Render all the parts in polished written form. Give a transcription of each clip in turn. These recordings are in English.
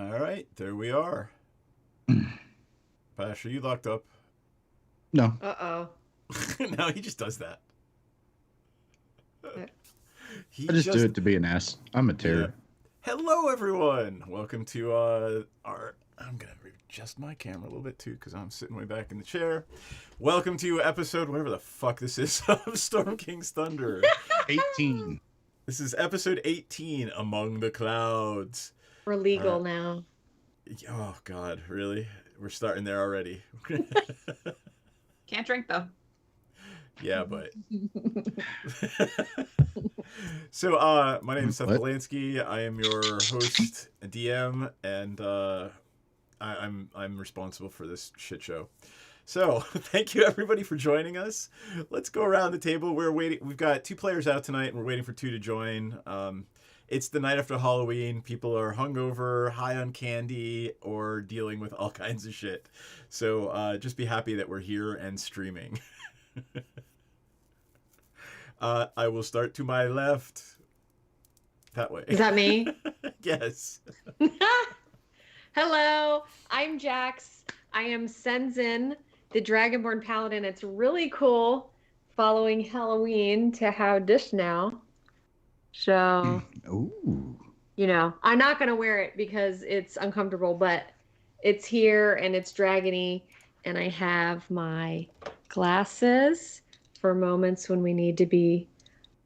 All right, there we are. Bash, are you locked up? No. Uh-oh. No, he just does that. He I just do it to be an ass. I'm a terror. Yeah. Hello, everyone. Welcome to our. I'm gonna adjust my camera a little bit too because I'm sitting way back in the chair. Welcome to episode whatever the fuck this is of Storm King's Thunder. 18. This is episode 18, Among the Clouds. We're legal now. Oh God, really? We're starting there already. Can't drink though. Yeah, but so my name is Seth Polanski. I am your host, DM, and I'm responsible for this shit show. So thank you everybody for joining us. Let's go around the table. We're waiting. We've got 2 players out tonight, and we're waiting for 2 to join. It's the night after Halloween. People are hungover, high on candy, or dealing with all kinds of shit. So just be happy that we're here and streaming. I will start to my left. That way. Is that me? Yes. Hello, I'm Jax. I am Senzin, the Dragonborn Paladin. It's really cool following Halloween to how dish now. So, Ooh. you know, I'm not going to wear it because it's uncomfortable, but it's here and it's dragony. And I have my glasses for moments when we need to be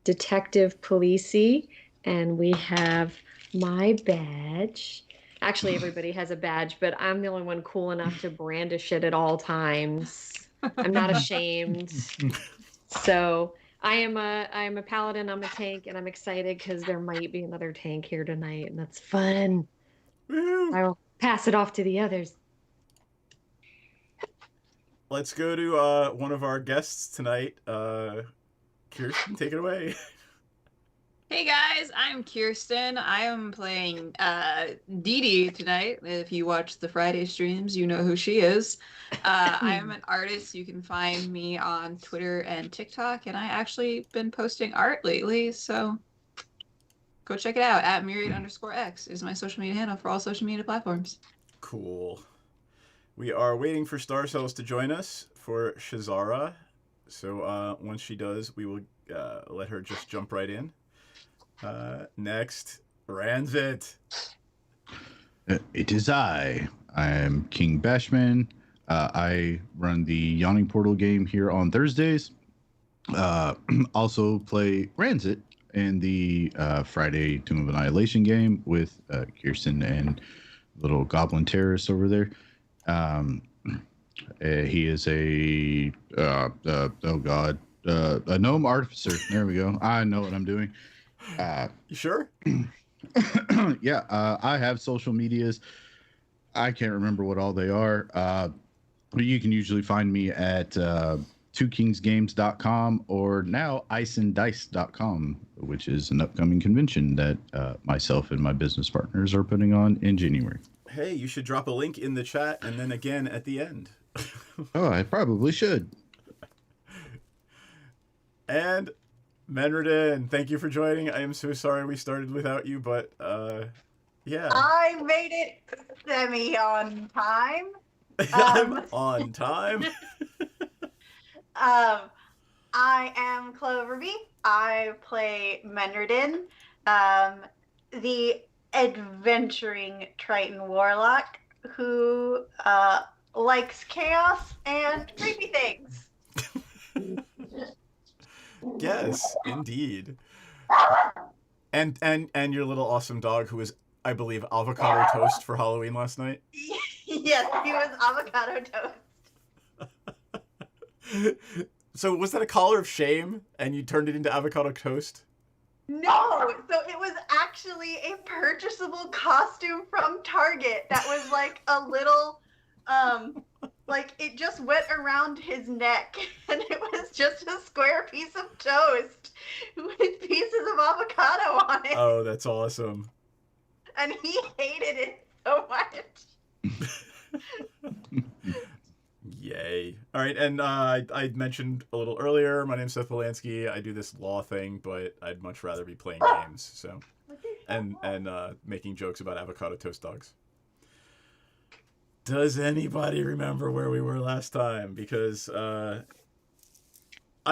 detective policey. And we have my badge. Actually, everybody has a badge, but I'm the only one cool enough to brandish it at all times. I'm not ashamed. So I am a paladin, I'm a tank, and I'm excited because there might be another tank here tonight, and that's fun. Woo. I will pass it off to the others. Let's go to one of our guests tonight. Kirsten, take it away. Hey guys, I'm Kirsten. I am playing Dee Dee tonight. If you watch the Friday streams, you know who she is. I am an artist. You can find me on Twitter and TikTok, and I actually been posting art lately, so go check it out. At Myriad_X is my social media handle for all social media platforms. Cool. We are waiting for Star Cells to join us for Shazara. So once she does, we will let her just jump right in. Next, Ranzit. It is I. I am King Bashman. I run the Yawning Portal game here on Thursdays. Also play Ranzit in the Friday Tomb of Annihilation game with Kirsten and little goblin terrorist over there. He is a gnome artificer. There we go. I know what I'm doing. You sure? Yeah, I have social medias. I can't remember what all they are. But you can usually find me at twokingsgames.com or now iceanddice.com, which is an upcoming convention that myself and my business partners are putting on in January. Hey, you should drop a link in the chat and then again at the end. Oh, I probably should. And Menredin, thank you for joining. I am so sorry we started without you, but yeah. I made it semi on time. I'm on time. I am Cloverby. I play Menredin, the adventuring Triton Warlock who likes chaos and creepy things. Yes, indeed. And your little awesome dog who was, I believe, avocado toast for Halloween last night. Yes, he was avocado toast. So was that a collar of shame and you turned it into avocado toast? No, so it was actually a purchasable costume from Target that was like a little, like it just went around his neck and it was just a square piece of toast with pieces of avocado on it. Oh, that's awesome. And he hated it so much. Yay. All right, and I mentioned a little earlier, my name's Seth Polanski. I do this law thing, but I'd much rather be playing games, so and making jokes about avocado toast dogs. Does anybody remember where we were last time? Because I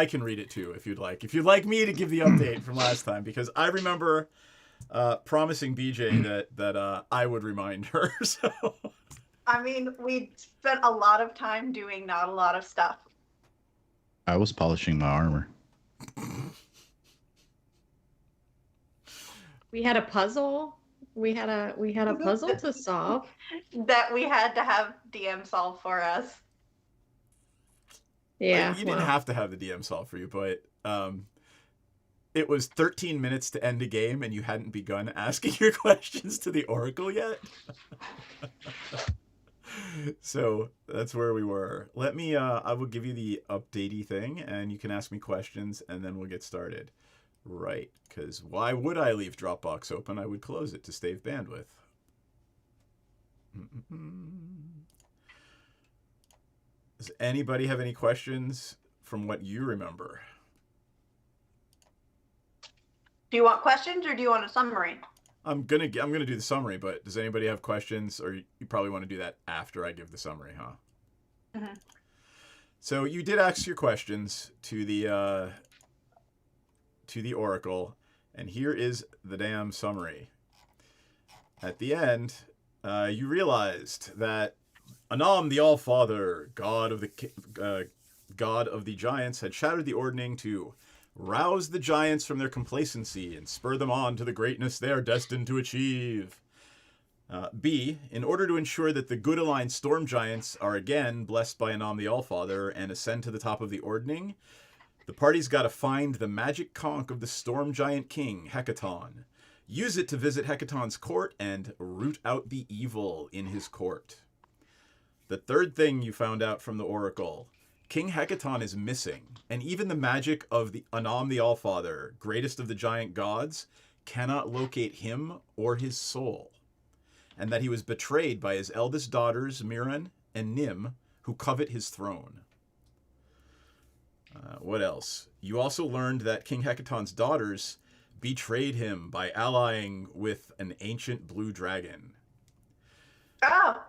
can read it too if you'd like. If you'd like me to give the update from last time, because I remember promising BJ that I would remind her. So I mean, we spent a lot of time doing not a lot of stuff. I was polishing my armor. We had a puzzle. We had a puzzle to solve. That we had to have DM solve for us. Yeah. you didn't have to have the DM solve for you, but it was 13 minutes to end a game, and you hadn't begun asking your questions to the Oracle yet. So that's where we were. Let me, I will give you the updatey thing, and you can ask me questions, and then we'll get started. Right, because why would I leave Dropbox open? I would close it to save bandwidth. Does anybody have any questions from what you remember? Do you want questions or do you want a summary? I'm gonna do the summary, but does anybody have questions? Or you probably want to do that after I give the summary, huh? Mm-hmm. So you did ask your questions to the Oracle, and here is the damn summary. At the end, you realized that Anam, the All-Father, god of the giants, had shattered the ordning to rouse the giants from their complacency and spur them on to the greatness they are destined to achieve. B, in order to ensure that the good aligned storm giants are again blessed by Anam the All-Father and ascend to the top of the ordning, the party's got to find the magic conch of the storm giant king, Hecaton. Use it to visit Hecaton's court and root out the evil in his court. The third thing you found out from the Oracle, King Hecaton is missing, and even the magic of the Anam the Allfather, greatest of the giant gods, cannot locate him or his soul, and that he was betrayed by his eldest daughters, Miran and Nim, who covet his throne. What else? You also learned that King Hecaton's daughters betrayed him by allying with an ancient blue dragon. Oh,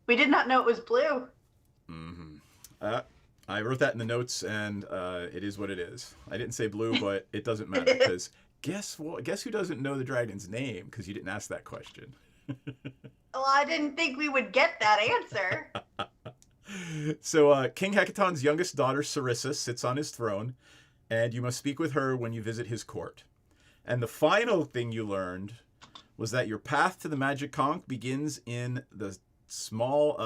we did not know it was blue. Mm-hmm. I wrote that in the notes, and it is what it is. I didn't say blue, but it doesn't matter, because guess what? Guess who doesn't know the dragon's name? Because you didn't ask that question. Well, I didn't think we would get that answer. So King Hecaton's youngest daughter, Sarissa, sits on his throne, and you must speak with her when you visit his court. And the final thing you learned was that your path to the magic conch begins in the small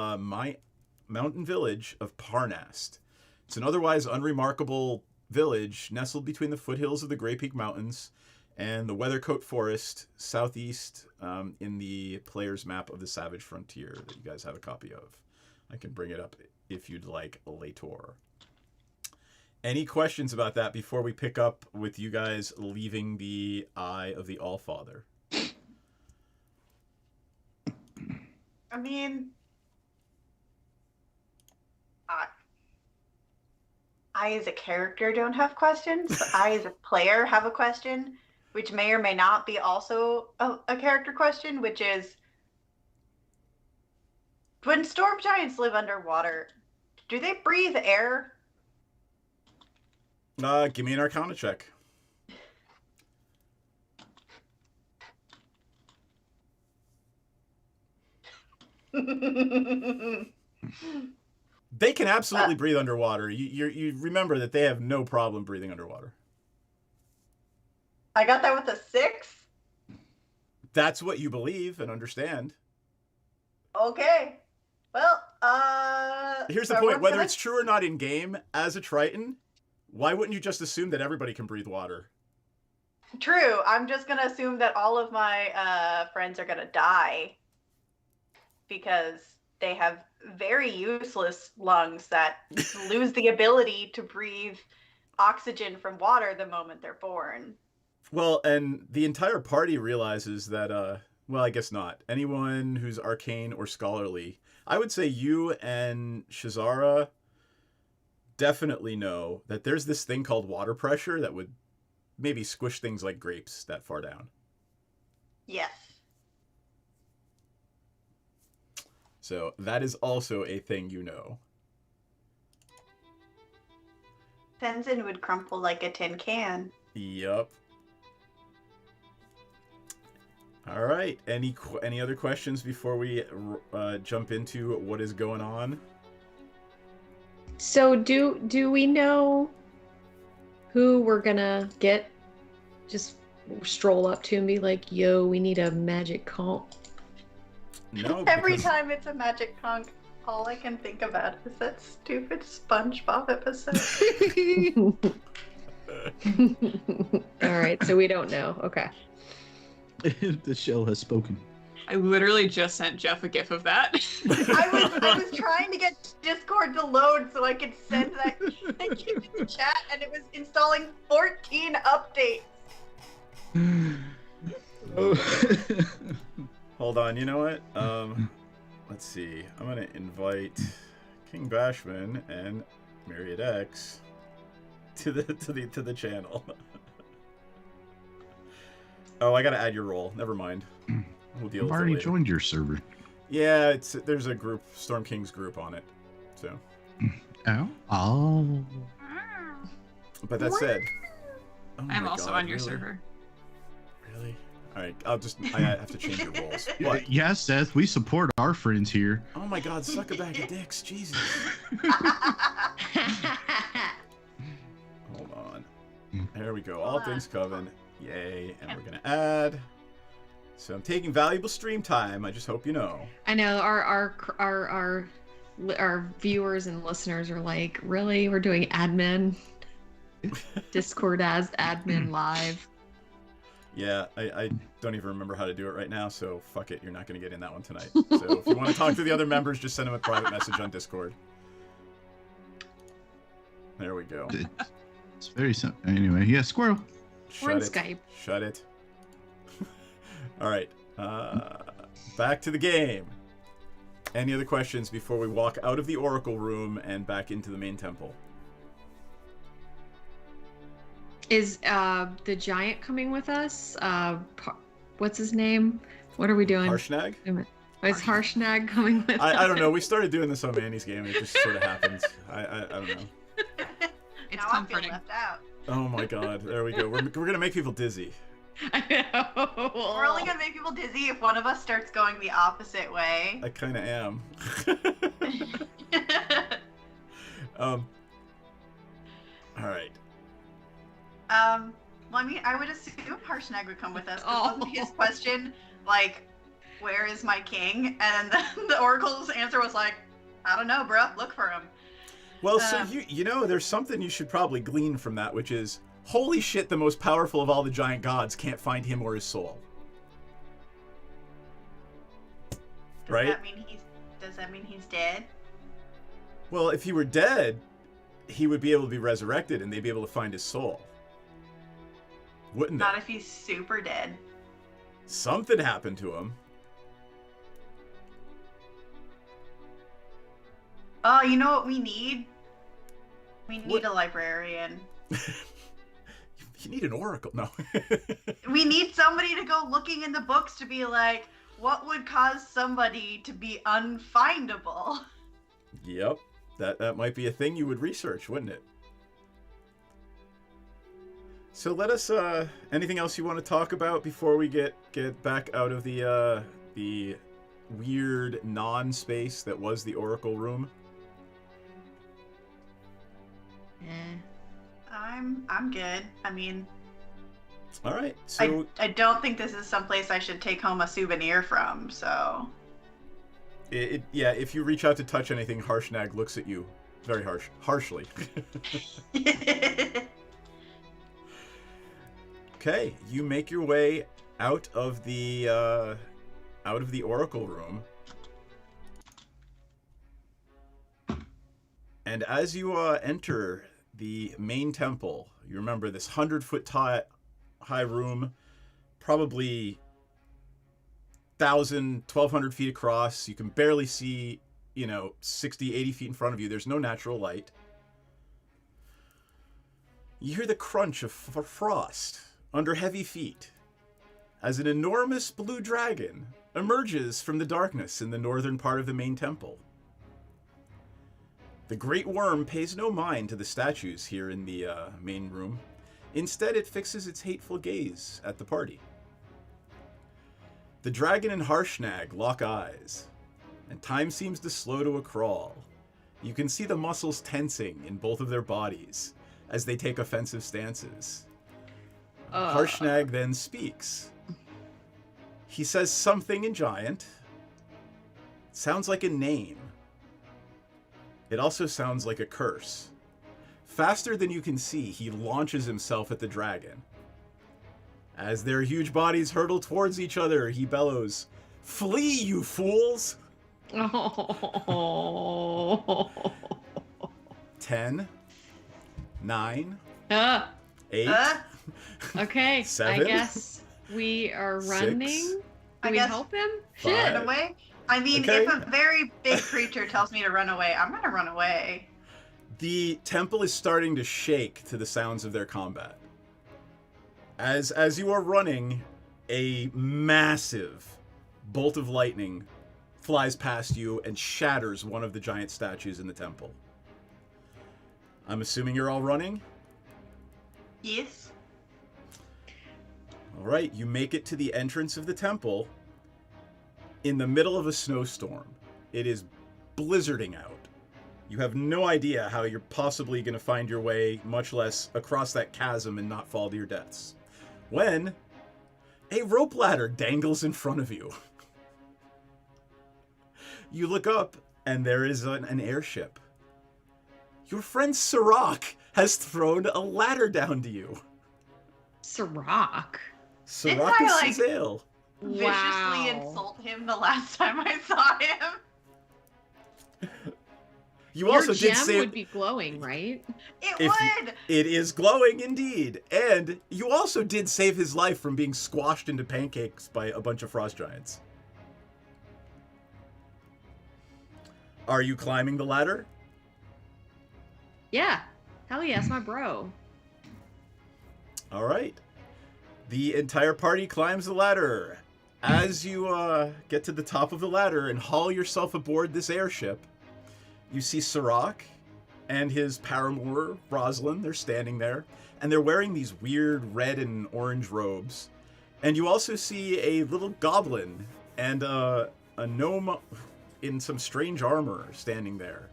mountain village of Parnast. It's an otherwise unremarkable village nestled between the foothills of the Grey Peak Mountains and the Weathercoat Forest southeast in the player's map of the Savage Frontier that you guys have a copy of. I can bring it up if you'd like later. Any questions about that before we pick up with you guys leaving the Eye of the Allfather? I mean, I as a character don't have questions, but I as a player have a question, which may or may not be also a character question, which is, when storm giants live underwater, do they breathe air? Give me an Arcana check. They can absolutely breathe underwater. You remember that they have no problem breathing underwater. I got that with a 6. That's what you believe and understand. Okay. Well, here's the point. Whether it's true or not in game, as a Triton, why wouldn't you just assume that everybody can breathe water? True. I'm just going to assume that all of my friends are going to die because they have very useless lungs that lose the ability to breathe oxygen from water the moment they're born. Well, and the entire party realizes that, well, I guess not. Anyone who's arcane or scholarly, I would say you and Shazara definitely know that there's this thing called water pressure that would maybe squish things like grapes that far down. Yes. So that is also a thing you know. Tenzin would crumple like a tin can. Yup. All right. Any other questions before we jump into what is going on? So do we know who we're gonna get? Just stroll up to and be like, "Yo, we need a magic conch." No. Every because- time it's a magic conch, all I can think about is that stupid SpongeBob episode. All right, so we don't know. Okay. The show has spoken. I literally just sent Jeff a gif of that. I was trying to get Discord to load so I could send that thank you in the chat, and it was installing 14 updates. Hold on. You know what? Let's see. I'm gonna invite King Bashman and Myriad X to the channel. Oh, I gotta add your role. Never mind. We'll deal I've with it already later. joined your server. Yeah, there's a group, Storm King's group on it. So, Oh. but that said, oh I'm my also God, on your really? server. Really? All right, I have to change your roles. What? Yeah, Seth, we support our friends here. Oh my God, suck a bag of dicks, Jesus. Hold on. There we go. All Hold on. things coven. Yay. And we're gonna add. So I'm taking valuable stream time. I just hope you know. I know our viewers and listeners are like, really? We're doing admin? Discord as admin live. Yeah, I don't even remember how to do it right now, so fuck it. You're not going to get in that one tonight. So if you want to talk to the other members, just send them a private message on Discord. There we go. It's very simple. Anyway, yeah, squirrel. We're in Shut it. Skype. Shut it. All right. Back to the game. Any other questions before we walk out of the Oracle room and back into the main temple? Is the giant coming with us? What's his name? What are we doing? Harshnag? Is Harshnag coming with us? I don't know. We started doing this on Manny's game. It just sort of happens. I don't know. It's now I feel comforting. left out. Oh my God. There we go. We're going to make people dizzy. I know. We're only gonna make people dizzy if one of us starts going the opposite way. I kind of am. All right. Well, I mean, I would assume Harshnag would come with us. 'Cause wasn't his question like, "Where is my king?" And then the Oracle's answer was like, "I don't know, bruh. Look for him." Well, so you know, there's something you should probably glean from that, which is, holy shit, the most powerful of all the giant gods can't find him or his soul. Does Right? Does that mean he's dead? Well, if he were dead, he would be able to be resurrected and they'd be able to find his soul. Wouldn't Not they? if he's super dead. Something happened to him. Oh, you know what we need? We need What? a librarian. You need an oracle. No. We need somebody to go looking in the books to be like, what would cause somebody to be unfindable? Yep. That might be a thing you would research, wouldn't it? So let us anything else you want to talk about before we get back out of the weird non-space that was the Oracle room? I'm good. I mean, All right. So I don't think this is someplace I should take home a souvenir from, so. yeah, if you reach out to touch anything, Harshnag looks at you very harshly. Okay, you make your way out of the Oracle room, and as you enter the main temple, you remember this 100-foot high room, probably 1,200 feet across. You can barely see, 60, 80 feet in front of you. There's no natural light. You hear the crunch of frost under heavy feet as an enormous blue dragon emerges from the darkness in the northern part of the main temple. The great worm pays no mind to the statues here in the main room. Instead, it fixes its hateful gaze at the party. The dragon and Harshnag lock eyes, and time seems to slow to a crawl. You can see the muscles tensing in both of their bodies as they take offensive stances. Harshnag then speaks. He says something in Giant. It sounds like a name. It also sounds like a curse. Faster than you can see, he launches himself at the dragon. As their huge bodies hurtle towards each other, he bellows, "Flee, you fools!" Oh. 10, 9, Ah, 8, okay, 7, I guess we are running. 6, Do I we guess- help him? 5. Shit. Run away? I mean, Okay. if a very big creature tells me to run away, I'm gonna run away. The temple is starting to shake to the sounds of their combat. As you are running, a massive bolt of lightning flies past you and shatters one of the giant statues in the temple. I'm assuming you're all running? Yes. All right, you make it to the entrance of the temple in the middle of a snowstorm. It is blizzarding out. You have no idea how you're possibly going to find your way, much less across that chasm and not fall to your deaths. When a rope ladder dangles in front of you. You look up, and there is an airship. Your friend Sirach has thrown a ladder down to you. Sirach. Sirach I, is like- Sazael. Viciously Wow. insult him the last time I saw him. You Your also did gem say would be glowing, right? It If would. it is glowing indeed, and you also did save his life from being squashed into pancakes by a bunch of frost giants. Are you climbing the ladder? Yeah. Hell yes, my bro. All right. The entire party climbs the ladder. As you get to the top of the ladder and haul yourself aboard this airship, you see Sirach and his paramour, Rosalind. They're standing there, and they're wearing these weird red and orange robes. And you also see a little goblin and a gnome in some strange armor standing there.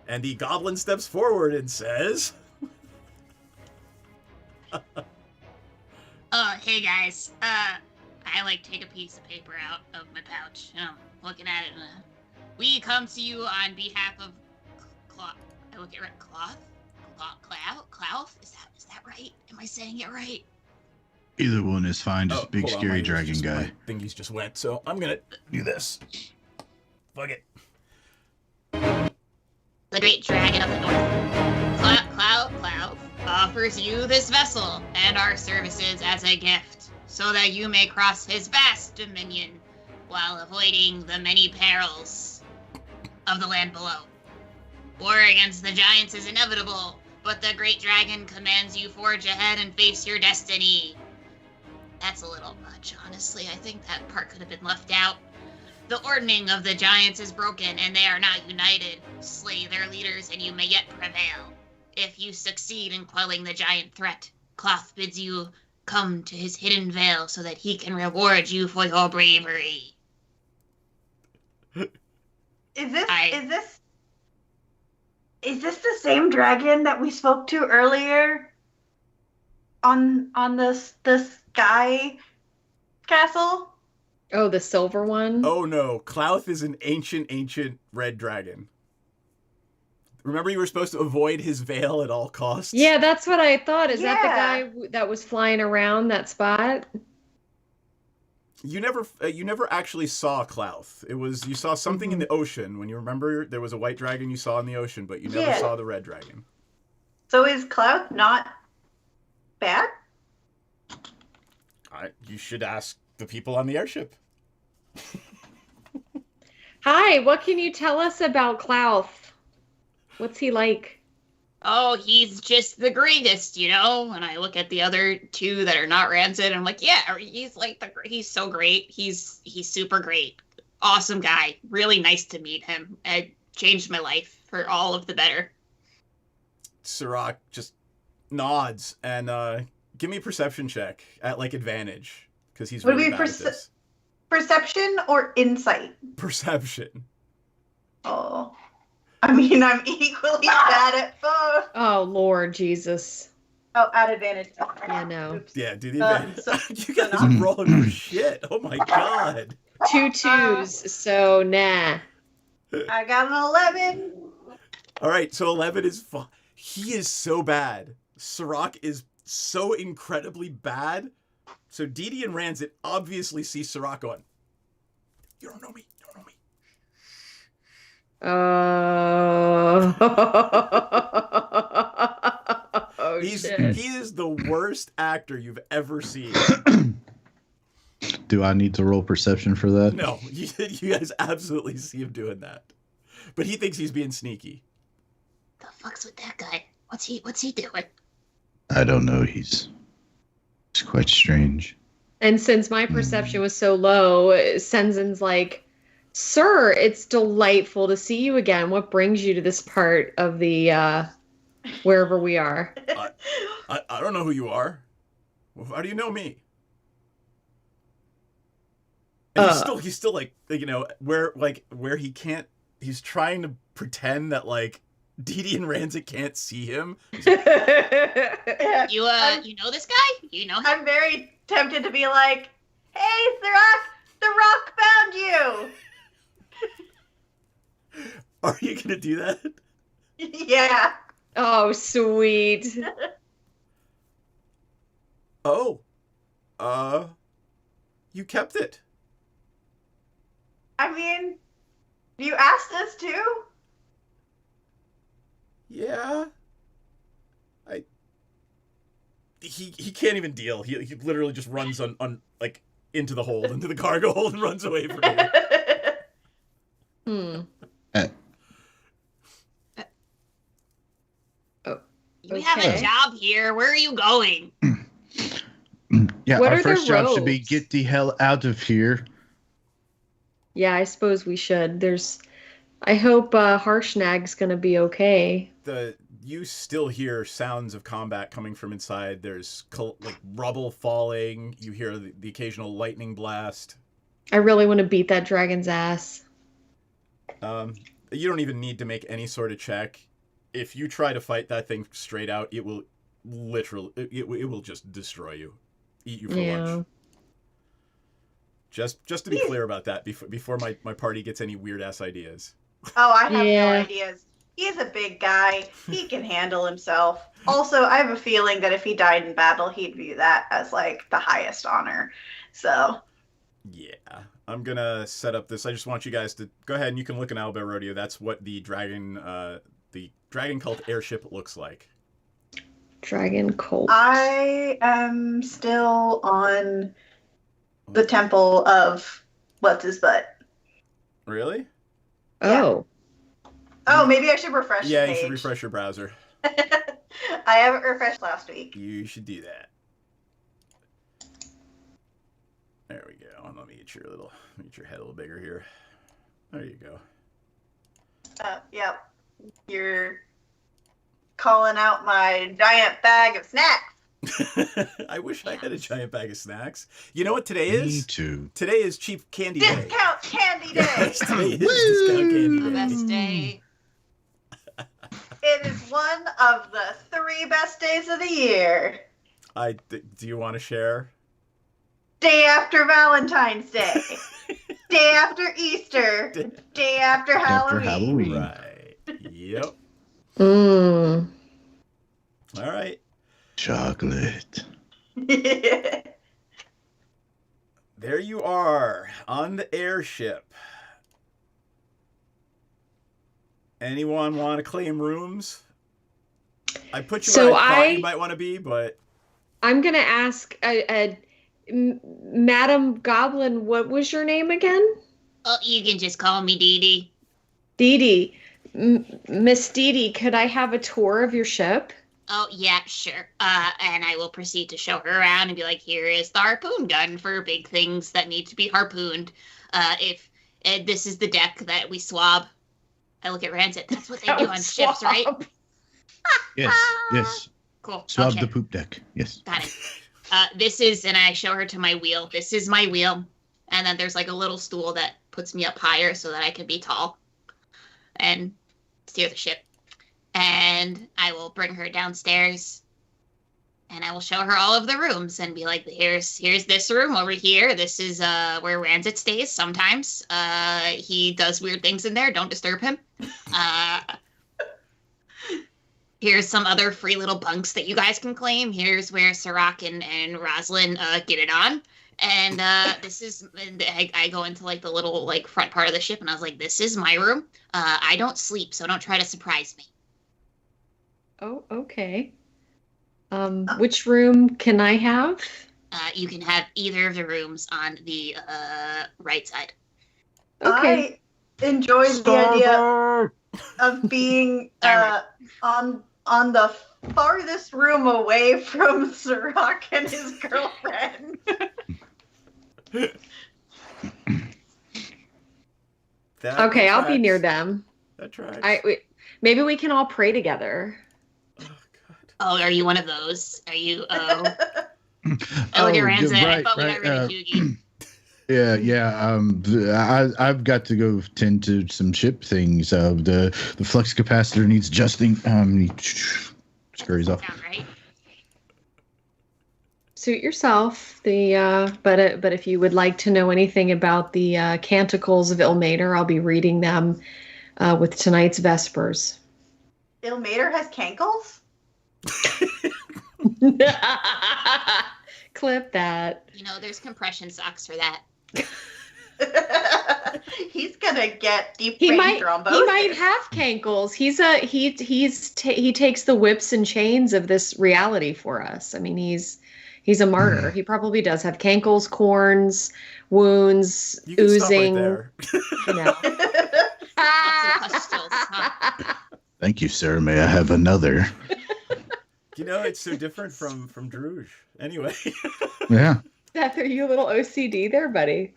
And the goblin steps forward and says, Oh, hey guys. I like take a piece of paper out of my pouch and I'm looking at it. We come to you on behalf of Cloth. I look at it right. Cloth? Cloth? Is that right? Am I saying it right? Either one is fine. Just big hold on, scary my dragon just- guy. My thingies just went, so I'm gonna do this. Fuck it. The great dragon of the north. Cloud offers you this vessel and our services as a gift, so that you may cross his vast dominion while avoiding the many perils of the land below. War against the giants is inevitable, but the great dragon commands you forge ahead and face your destiny. That's a little much, honestly. I think that part could have been left out. The ordning of the giants is broken, and they are not united. Slay their leaders, and you may yet prevail. If you succeed in quelling the giant threat, Cloth bids you come to his hidden veil so that he can reward you for your bravery. Is this the same dragon that we spoke to earlier on the sky castle? Oh, the silver one? Oh no, Clouth is an ancient red dragon. Remember you were supposed to avoid his veil at all costs? Yeah, that's what I thought. Is that Yeah. the guy that was flying around that spot? You never actually saw Clouth. You saw something in the ocean. When you remember, there was a white dragon you saw in the ocean, but you never Yeah. saw the red dragon. So is Cloud not bad? You should ask the people on the airship. Hi, what can you tell us about Clouth? What's he like? oh, he's just the greatest, you know? And I look at the other two that are not rancid, and I'm like, yeah, he's like he's so great. He's super great. Awesome guy. Really nice to meet him. It changed my life for all of the better. Sirach just nods and give me a perception check at like advantage because he's Would it really be bad at this. perception or insight? Perception. Oh. I mean, I'm equally bad at both. Oh, Lord Jesus. Oh, at advantage. Yeah, no. Oops. Yeah, dude, the advantage. so- You guys are rolling for shit. Oh my god. 2 2s, so nah. I got an 11. All right, so 11 is fine. He is so bad. Sirach is so incredibly bad. So Didi and Rancid obviously see Sirach going, you don't know me. You don't know me. Oh, He shit. is the worst actor you've ever seen. Do I need to roll perception for that? No, you guys absolutely see him doing that. But he thinks he's being sneaky. The fuck's with that guy? What's he doing? I don't know. He's quite strange. And since my perception was so low, Senzen's like, Sir, it's delightful to see you again. What brings you to this part of the, wherever we are? I don't know who you are. Well, how do you know me? And he's still like, you know, where he can't, he's trying to pretend that like Didi and Rancid can't see him. Yeah. You know this guy? You know him? I'm very tempted to be like, hey, the rock found you. Are you gonna do that? Yeah. Oh, sweet. Oh, you kept it. I mean, you asked us to? Yeah. He can't even deal. He literally just runs on like into the hold, into the cargo hold, and runs away from you. We have a Okay. job here. Where are you going? Yeah, What our are first the job should be robes? get the hell out of here. Yeah, I suppose we should. I hope Harshnag's gonna be okay. You still hear sounds of combat coming from inside. There's like rubble falling. You hear the occasional lightning blast. I really want to beat that dragon's ass. You don't even need to make any sort of check. If you try to fight that thing straight out, it will literally, it will just destroy you, eat you for lunch. Just to be clear about that, before my party gets any weird ass ideas. Oh, I have Yeah. no ideas. He's a big guy. He can handle himself. Also, I have a feeling that if he died in battle, he'd view that as like the highest honor. So Yeah, I'm gonna set up this. I just want you guys to go ahead and you can look in Owlbear Rodeo. That's what the dragon cult airship looks like. Dragon Colt. I am still on the temple of what's his butt. Really? Oh. Oh, maybe I should refresh. Yeah, the you should page. refresh your browser. I haven't refreshed last week. You should do that. There we go. Let me get your head a little bigger here. There you go. Yep. You're calling out my giant bag of snacks. I wish I had a giant bag of snacks. You know what today Me is? too. Today is cheap candy day. Discount candy day. Yes, today is discount candy The day. best day. It is one of the 3 best days of the year. Do you want to share? Day after Valentine's Day. Day after Easter. Day after After Halloween. Halloween. Right. Yep. Mmm. All right. Chocolate. There you are on the airship. Anyone want to claim rooms? I put you So where I thought I- you might want to be, but I'm gonna ask Madam Goblin, what was your name again? Oh, you can just call me Dee Dee. Dee Dee. Miss Dee Dee, could I have a tour of your ship? Oh, yeah, sure. And I will proceed to show her around and be like, here is the harpoon gun for big things that need to be harpooned. If this is the deck that we swab. I look at Rancid. That's what they do on ships, right? Yes. Cool. Swab Okay. the poop deck. Yes. Got it. This is, and I show her to my wheel. This is my wheel. And then there's like a little stool that puts me up higher so that I can be tall and steer the ship. And I will bring her downstairs and I will show her all of the rooms and be like, here's this room over here. This is where Ranzit stays sometimes. He does weird things in there. Don't disturb him. Here's some other free little bunks that you guys can claim. Here's where Sirach and Roslyn get it on. And this is, I go into like the little like front part of the ship and I was like, this is my room. I don't sleep, so don't try to surprise me. Oh, okay. Which room can I have? You can have either of the rooms on the right side. Okay. I enjoy the idea of being on the farthest room away from Sirach and his girlfriend. Okay, I'll be near them. That tracks. Maybe we can all pray together. Oh, God. Oh, are you one of those? Are you? Oh, I look at Ranzit. I thought we got rid of Hughie. Yeah. I've got to go tend to some ship things. The flux capacitor needs adjusting. He scurries off. Sound right? Suit yourself. But if you would like to know anything about the canticles of Ilmater, I'll be reading them with tonight's Vespers. Ilmater has cankles? Clip that. You know, there's compression socks for that. He's gonna get deep He brain might thrombosis. have cankles. He takes the whips and chains of this reality for us. I mean, he's a martyr. He probably does have cankles, corns, wounds, You can oozing. stop right there. You know. Lots of pustules, huh? Thank you, sir. May I have another? You know, it's so different from Druge. Anyway. Yeah. Seth, are you a little OCD there, buddy?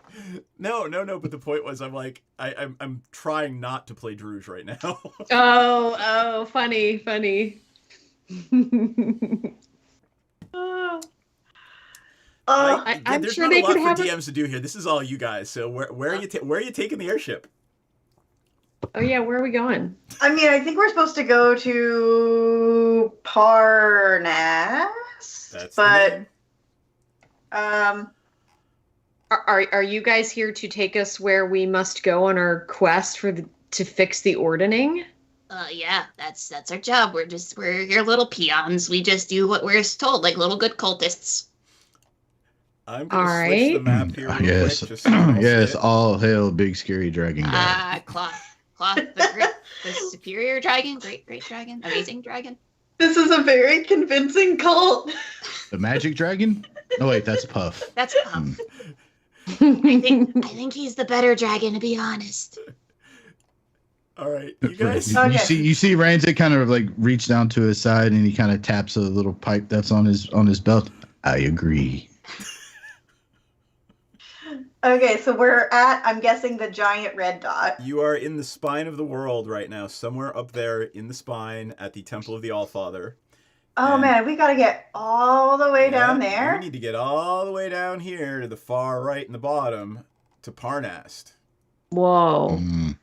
No. But the point was, I'm like, I'm trying not to play Druge right now. Oh, funny. I'm there's sure not they a lot could have for a- DMs to do here. This is all you guys. So where are you taking the airship? Oh yeah, where are we going? I mean, I think we're supposed to go to Parnas, That's but the name. Are you guys here to take us where we must go on our quest to fix the ordning? Yeah, that's our job. We're your little peons. We just do what we're told, like little good cultists. I'm gonna All switch the right. map here. Real Yes. quick, just so you all see Yes. it. All hail, big scary dragon guy. Cloth, the superior dragon, great dragon, amazing dragon. this is a very convincing cult. The magic dragon? No, wait, that's Puff. That's Puff. I think he's the better dragon, to be honest. All right, you guys. You see Ranzit kind of like reach down to his side and he kind of taps a little pipe that's on his belt. I agree. Okay, so we're at, I'm guessing, the giant red dot. You are in the spine of the world right now, somewhere up there in the spine at the Temple of the Allfather. Oh And- man, we gotta get all the way down Yeah, there. We need to get all the way down here to the far right in the bottom to Parnast. Whoa. Mm.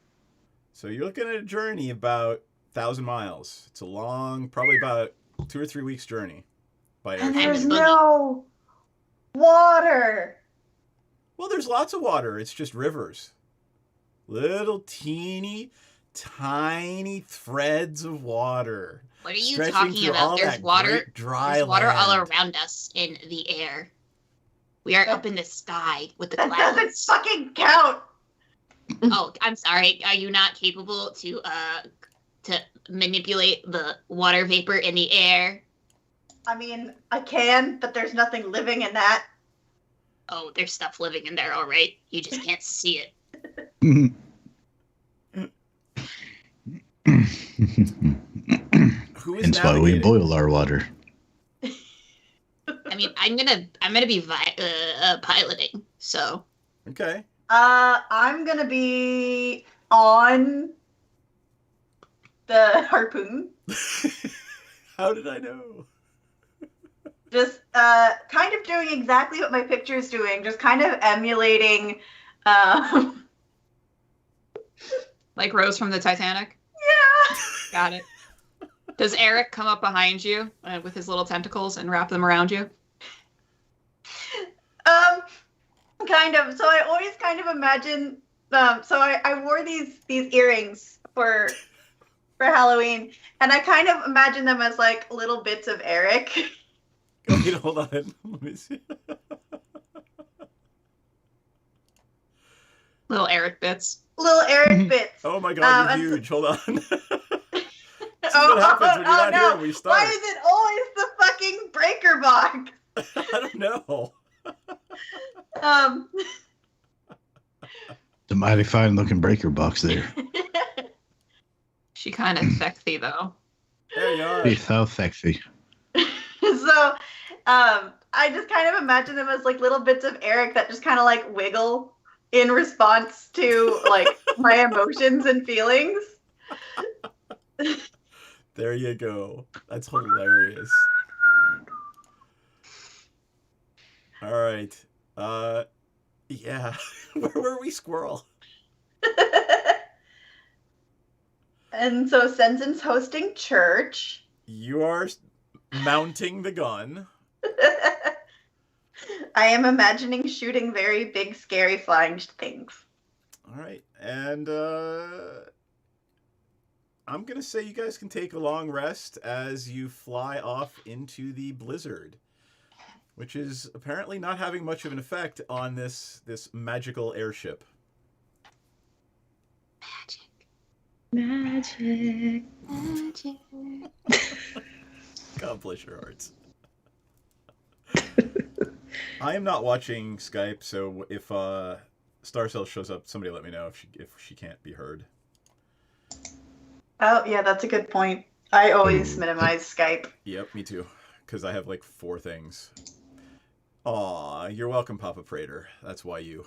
So you're looking at a journey about 1,000 miles. It's a long, probably about 2 or 3 weeks journey by And airship. there's no water. Well, there's lots of water. It's just rivers. Little teeny, tiny threads of water. What are you stretching talking through about? all There's that water. great dry There's water all land. around us in the air. We are up in the sky with the That doesn't clouds. fucking count. Oh, I'm sorry. Are you not capable to manipulate the water vapor in the air? I mean, I can, but there's nothing living in that. Oh, there's stuff living in there, all right. You just can't see it. Who is Hence why we navigating? boil our water. I mean, I'm gonna be piloting. So Okay. I'm gonna be on the harpoon. How did I know? Just kind of doing exactly what my picture is doing, just kind of emulating Like Rose from the Titanic. yeah. Got it. Does Eric come up behind you with his little tentacles and wrap them around you? Kind of. So I always kind of imagine so I wore these earrings for Halloween, and I kind of imagine them as like little bits of Eric. Wait, hold on. Let me see. Little Eric bits. Little Eric bits. Oh my god, you're and huge. Hold on. This is Oh, what happens when you're not no. here when we start. Why is it always the fucking breaker box? I don't know. The mighty fine looking breaker box there. She kind of sexy though. There you are. Be so sexy. So, I just kind of imagine them as like little bits of Eric that just kind of like wiggle in response to like my emotions and feelings. There you go. That's hilarious. All right. Yeah. Where were we, squirrel? And so Sensen's hosting church. You are mounting the gun. I am imagining shooting very big, scary flying things. All right. And I'm going to say you guys can take a long rest as you fly off into the blizzard, which is apparently not having much of an effect on this magical airship. Magic. God bless your hearts. I am not watching Skype, so if Starcell shows up, somebody let me know if she can't be heard. Oh, yeah, that's a good point. I always minimize Skype. Yep, me too, because I have like 4 things. Aw, you're welcome, Papa Prater. That's why you.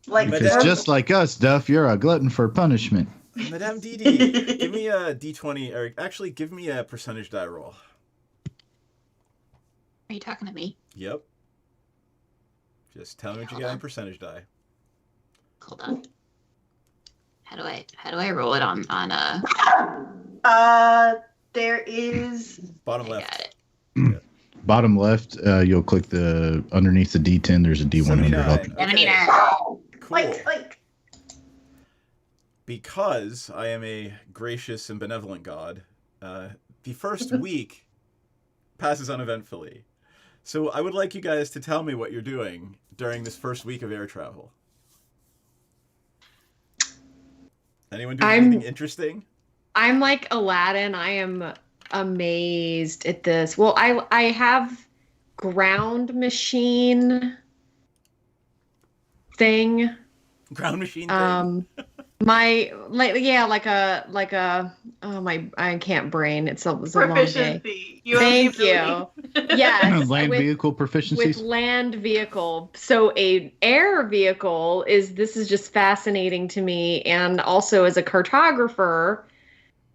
Like, Because just like us, Duff, you're a glutton for punishment. Madame Didi, give me a D20, or actually give me a percentage die roll. are you talking to me? Yep. Just tell me what you got in percentage die. Hold on. How do I roll it on there is Bottom I left. got it. Bottom left, you'll click underneath the D10. There's a D100 up. 79. 79. Cool. like Because I am a gracious and benevolent god, the first week passes uneventfully. So I would like you guys to tell me what you're doing during this first week of air travel. Anyone doing anything interesting? I'm like Aladdin. I am amazed at this. Well, I have ground machine thing. Ground machine thing? My I can't brain. It's a long day. proficiency. Thank you. Yes. Land with- vehicle with proficiencies. land vehicle. So a air vehicle this is just fascinating to me. And also as a cartographer,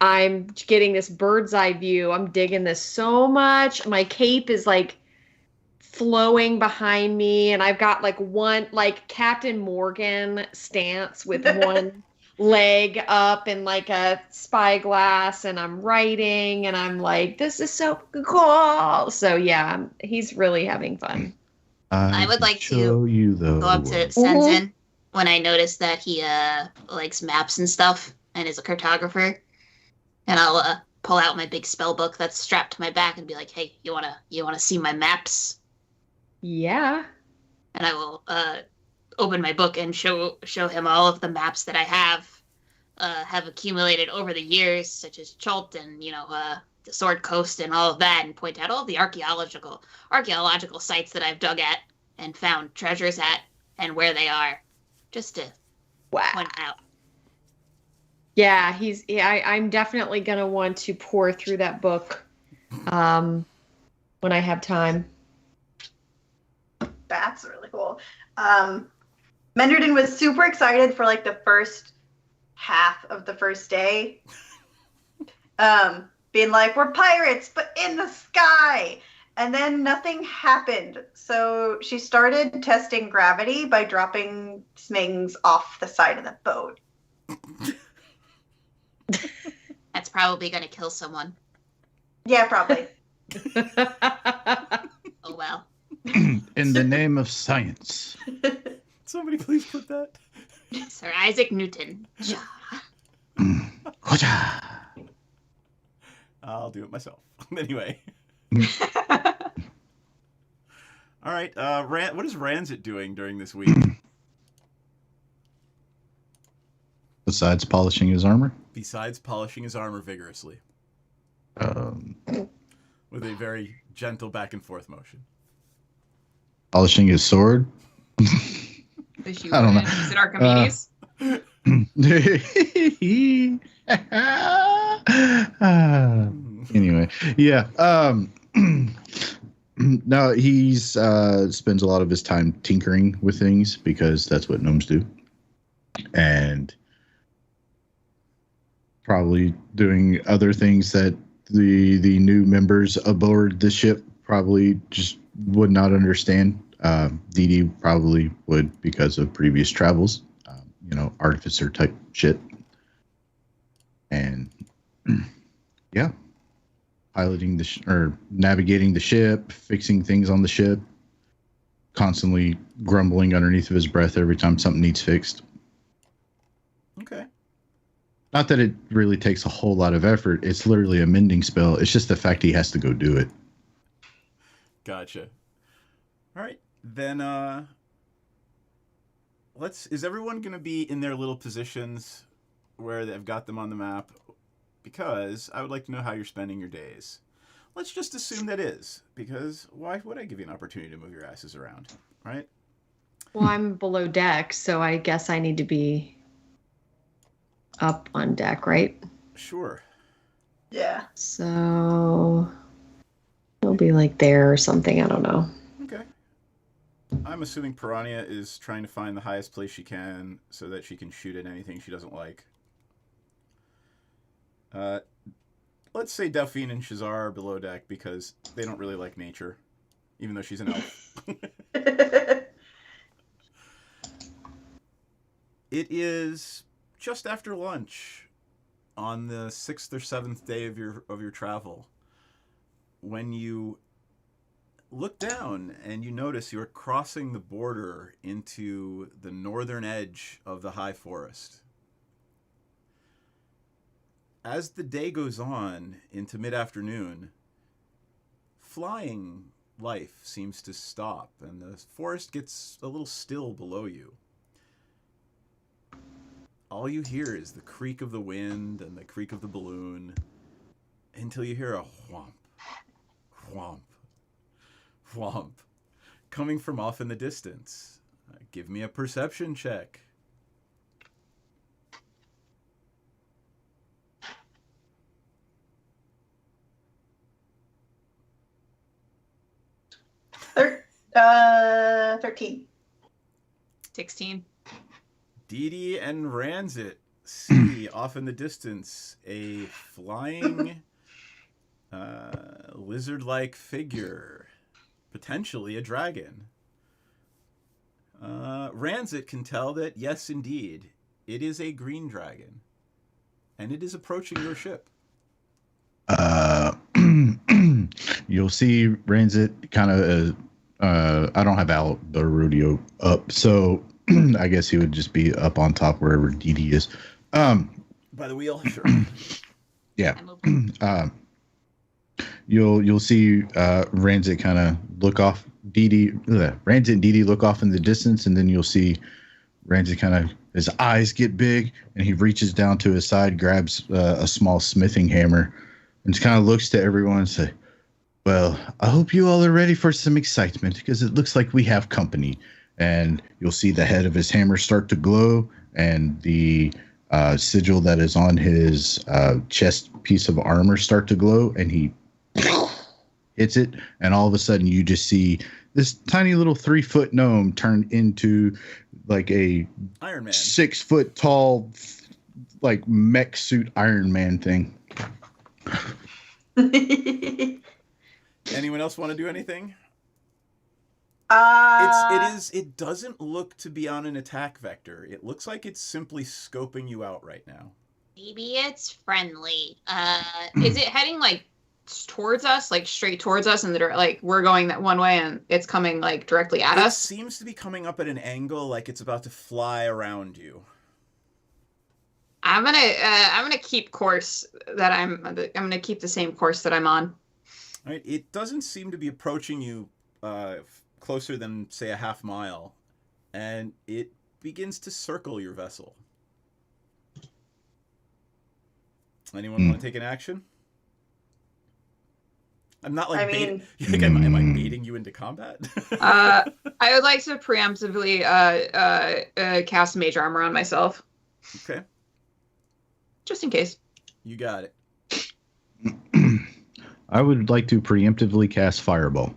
I'm getting this bird's eye view. I'm digging this so much. My cape is like flowing behind me, and I've got like one like Captain Morgan stance with one leg up and like a spyglass, and I'm writing, and I'm like, this is so cool. So yeah, he's really having fun. I would can like to show you the Go up to world. Sensen when I notice that he likes maps and stuff and is a cartographer, and I'll pull out my big spell book that's strapped to my back and be like, "Hey, you wanna see my maps?" Yeah. And I will open my book and show him all of the maps that I have accumulated over the years, such as Chult and the Sword Coast and all of that, and point out all the archaeological sites that I've dug at and found treasures at and where they are. Just to Wow. point out. Yeah, I'm definitely gonna want to pour through that book when I have time. That's really cool. Menderden was super excited for like the first half of the first day. Being like, we're pirates, but in the sky. And then nothing happened. So she started testing gravity by dropping things off the side of the boat. That's probably going to kill someone. Yeah, probably. Oh, well. In the name of science. Somebody please put that. Sir Isaac Newton. I'll do it myself. Anyway. All right. What is Ranzit doing during this week? Besides polishing his armor? Besides polishing his armor vigorously. With a very gentle back and forth motion. Polishing his sword? I don't know. Is it Archimedes? Anyway, yeah. No, he's spends a lot of his time tinkering with things because that's what gnomes do, and probably doing other things that the new members aboard the ship probably just would not understand. Dee Dee probably would because of previous travels, artificer type shit. And yeah, piloting or navigating the ship, fixing things on the ship, constantly grumbling underneath of his breath every time something needs fixed. Okay. Not that it really takes a whole lot of effort. It's literally a mending spell. It's just the fact he has to go do it. Gotcha. All right. Then is everyone going to be in their little positions where they've got them on the map? Because I would like to know how you're spending your days. Let's just assume that is, because why would I give you an opportunity to move your asses around, right? Well, I'm below deck, so I guess I need to be up on deck, right? Sure. Yeah. So it'll be like there or something. I don't know. Okay. I'm assuming Piranha is trying to find the highest place she can so that she can shoot at anything she doesn't like. Let's say Delphine and Shazar are below deck because they don't really like nature, even though she's an elf. It is just after lunch on the 6th or 7th day of your travel when you look down and you notice you're crossing the border into the northern edge of the high forest. As the day goes on into mid-afternoon, flying life seems to stop and the forest gets a little still below you. All you hear is the creak of the wind and the creak of the balloon until you hear a whomp, whomp, whomp coming from off in the distance. Give me a perception check. Thir- 13. 16. Dee Dee and Ranzit see off in the distance a flying lizard-like figure, potentially a dragon. Ranzit can tell that, yes, indeed, it is a green dragon, and it is approaching your ship. You'll see Ranzit kind of. I don't have the rodeo up, so I guess he would just be up on top wherever Dee Dee is. By the wheel, sure. Yeah. You'll see Ranzit kind of look off. Ranzit and Dee Dee look off in the distance, and then you'll see Ranzit kind of his eyes get big, and he reaches down to his side, grabs a small smithing hammer, and just kind of looks to everyone and say, "Well, I hope you all are ready for some excitement because it looks like we have company." and you'll see the head of his hammer start to glow, and the sigil that is on his chest piece of armor start to glow, and he hits it, and all of a sudden you just see this tiny little 3-foot gnome turn into like a Iron Man. 6-foot tall, like mech suit Iron Man thing. Anyone else want to do anything? It doesn't look to be on an attack vector. It looks like it's simply scoping you out right now. Maybe it's friendly. Is it heading like towards us, like straight towards us, and like we're going that one way, and it's coming like directly at us? It seems to be coming up at an angle, like it's about to fly around you. I'm gonna keep course that I'm gonna keep the same course that I'm on. All right. It doesn't seem to be approaching you closer than, say, a half mile, and it begins to circle your vessel. Anyone want to take an action? I'm not like baiting. Am I baiting you into combat? I would like to preemptively cast Mage Armor on myself. Okay. Just in case. You got it. I would like to preemptively cast Fireball.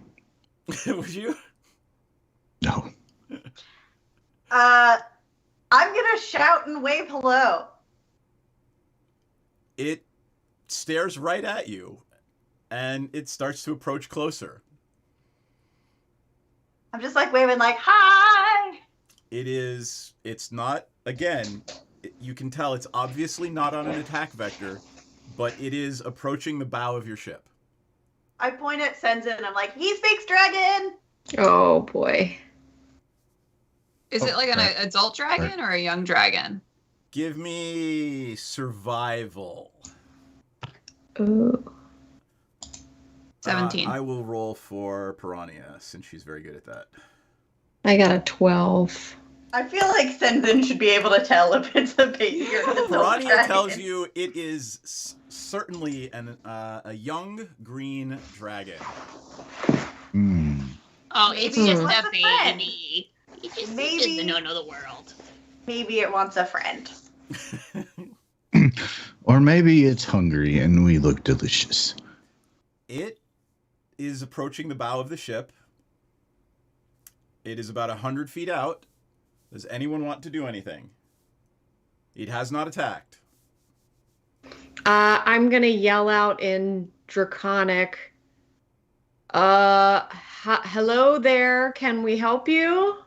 Would you? No. I'm gonna shout and wave hello. It stares right at you, and it starts to approach closer. I'm just like waving like, hi! It's not, again, you can tell it's obviously not on an attack vector, but it is approaching the bow of your ship. I point at Senzin and I'm like, he speaks dragon! Oh boy. Is it like an adult dragon or a young dragon? Give me survival. Ooh. 17. I will roll for Piranha, since she's very good at that. I got a 12. I feel like Senzin should be able to tell if it's a baby or an adult Piranha dragon. tells you it is certainly a young green dragon. Oh, it's Maybe just it wants a a friend. baby. He just Maybe. doesn't know the world. Maybe it wants a friend. Or maybe it's hungry and we look delicious. It is approaching the bow of the ship. It is about 100 feet out. Does anyone want to do anything? It has not attacked. I'm gonna yell out in Draconic. Hello there. Can we help you?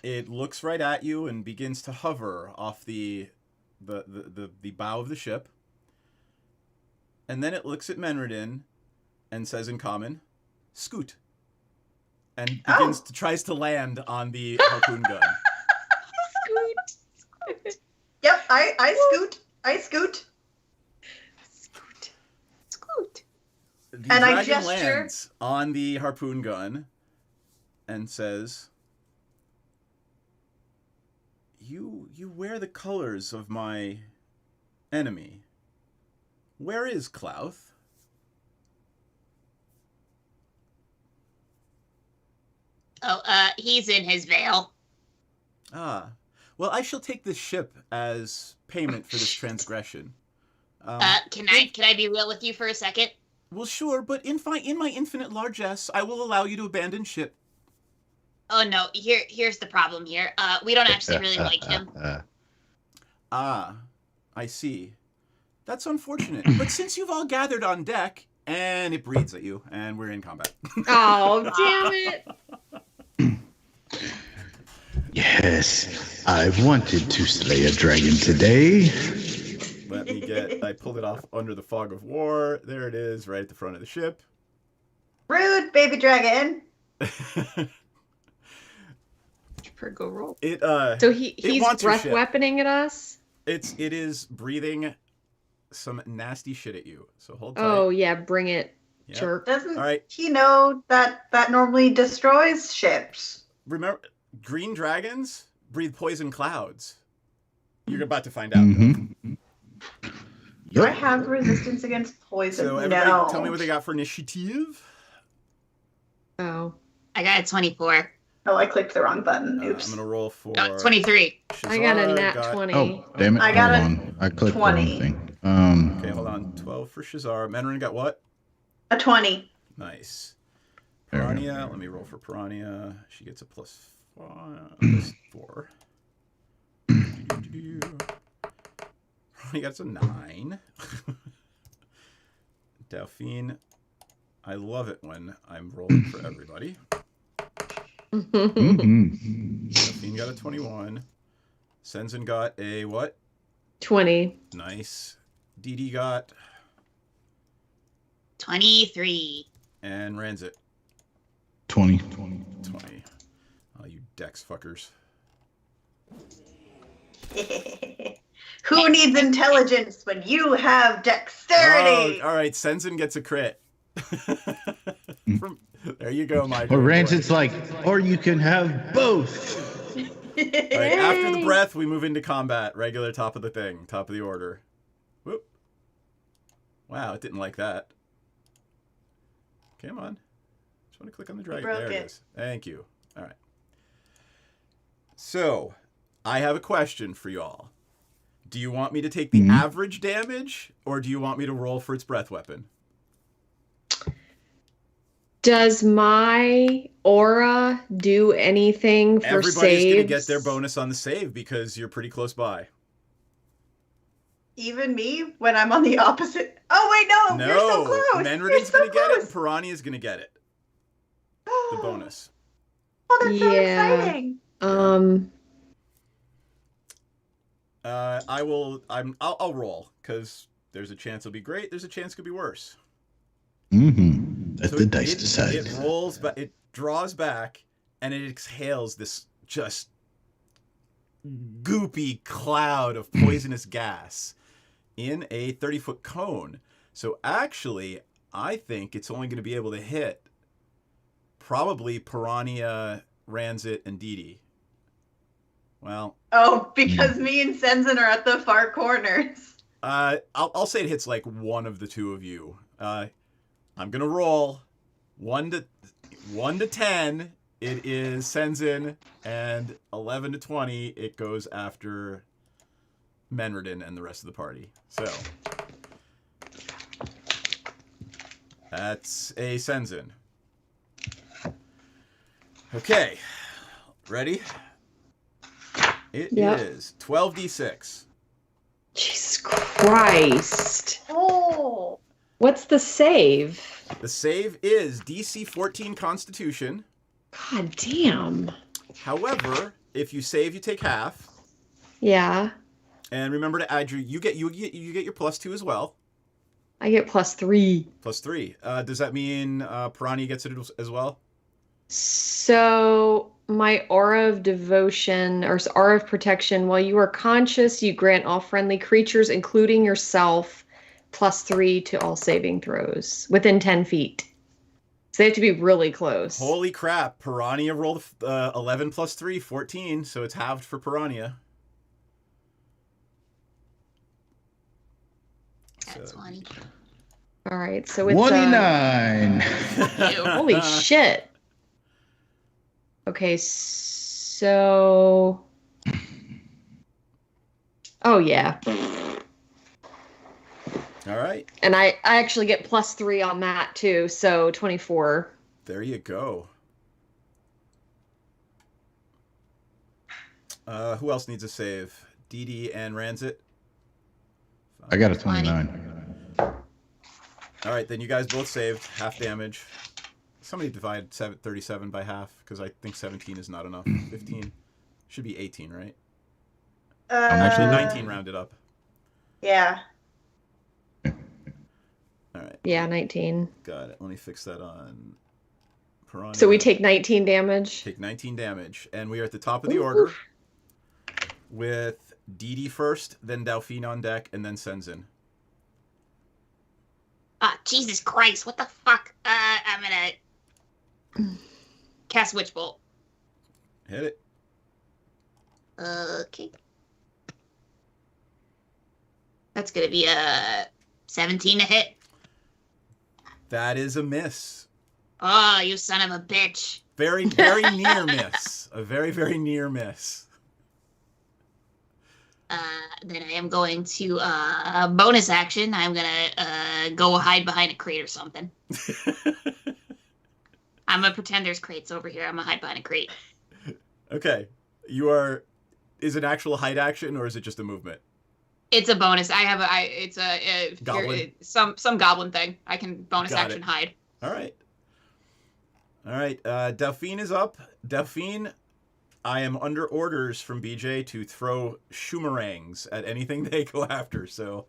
It looks right at you and begins to hover off the bow of the ship. And then it looks at Menredin and says in common, "Scoot." And tries to land on the harpoon gun. Scoot. Yep, I scoot. I scoot. Scoot. The And I dragon gesture. lands on the harpoon gun and says, You wear the colors of my enemy. Where is Clouth? Oh, he's in his veil. Ah, well, I shall take this ship as payment for this transgression. Can I be real with you for a second? Well, sure, but in my infinite largesse, I will allow you to abandon ship. Oh no, here's the problem here. We don't actually really like him. Ah, I see. That's unfortunate. But since you've all gathered on deck, and it breathes at you, and we're in combat. Oh, damn it. Yes, I've wanted to slay a dragon today. I pulled it off under the fog of war. There it is, right at the front of the ship. Rude, baby dragon. Go roll. So he's wants your breath ship. weaponing at us? It is breathing some nasty shit at you. So hold tight. Oh, yeah, bring it, Yep. jerk. Doesn't All right. he know that normally destroys ships? Remember, green dragons breathe poison clouds. You're about to find out. Mm-hmm. Do I have resistance against poison? So everybody, no. tell me what they got for initiative. Oh. I got a 24. Oh, I clicked the wrong button. Oops. I'm gonna roll for 23. I got a Shazar, nat 20. Oh, damn it. I got Hold a on. I clicked 20. the wrong thing. Okay, hold on. 12 for Shazar. Menrin got what? A 20. Nice. There we go. Piranha. Let me roll for Piranha. She gets a plus 4. Piranha gets a 9. Delphine. I love it when I'm rolling for everybody. Mhm. Delphine got a 21. Senzin got a what? 20. Nice. Dee got 23. and Ranzit 20. 20. Oh, you dex fuckers. Who needs intelligence when you have dexterity? Oh, all right. Senzin gets a crit. There you go, my Or boy. Rancid's like, or you can have both. All right, after the breath, we move into combat. Regular top of the thing, top of the order. Whoop. Wow, it didn't like that. Come on. Just want to click on the dragon. There it is. Thank you. All right. So, I have a question for y'all. Do you want me to take the average damage, or do you want me to roll for its breath weapon? Does my aura do anything for Everybody's saves? going to get their bonus on the save because you're pretty close by. Even me when I'm on the opposite. Oh wait, no, you're so close. Menridin's going to get it, and Piranha's going to get it. The bonus. Oh, that's so exciting. I'll roll because there's a chance it'll be great. There's a chance it could be worse. Let the dice decide. It rolls, but it draws back, and it exhales this just goopy cloud of poisonous gas in a 30-foot cone. So actually, I think it's only going to be able to hit probably Piranha, Ranzit, and Dee. Well. Oh, because me and Senzin are at the far corners. I'll say it hits like one of the two of you. I'm gonna roll 1 to 10. It is Senzin, and 11 to 20. It goes after Menridin and the rest of the party. So that's a Senzin. Okay, ready? It is 12d6. Jesus Christ. Oh. What's the save? The save is DC 14 Constitution. God damn. However, if you save, you take half. Yeah. And remember to add you get your +2 as well. I get +3. +3. Does that mean Piranha gets it as well? So my aura of devotion or aura of protection, while you are conscious, you grant all friendly creatures, including yourself, +3 to all saving throws within 10 feet. So they have to be really close. Holy crap. Piranha rolled 11 + 3, 14. So it's halved for Piranha. That's 20. All right. So it's 29. holy shit. Okay. So. Oh, yeah. All right. And I actually get +3 on that too, so 24. There you go. Who else needs a save? Dee and Ranzit? I got a 29. All right, then you guys both saved. Half damage. Somebody divide 37 by half, because I think 17 is not enough. 15. Should be 18, right? Actually, 19 rounded up. Yeah. All right. Yeah, 19. Got it. Let me fix that on Piranha. So we take 19 damage. Take 19 damage. And we are at the top of the order with Dee first, then Delphine on deck, and then Senzin. Jesus Christ, what the fuck? I'm gonna cast Witch Bolt. Hit it. Okay. That's gonna be a 17 to hit. That is a miss. Oh, you son of a bitch. Very, very near miss. A very, very near miss. Then I am going to bonus action. I'm gonna go hide behind a crate or something. I'm gonna pretend there's crates over here. I'm gonna hide behind a crate. Okay. You are. Is it an actual hide action or is it just a movement? It's a bonus. It's a Goblin? some goblin thing. I can bonus Got action it. hide. All right. All right. Delphine is up. Delphine, I am under orders from BJ to throw shoomerangs at anything they go after. So.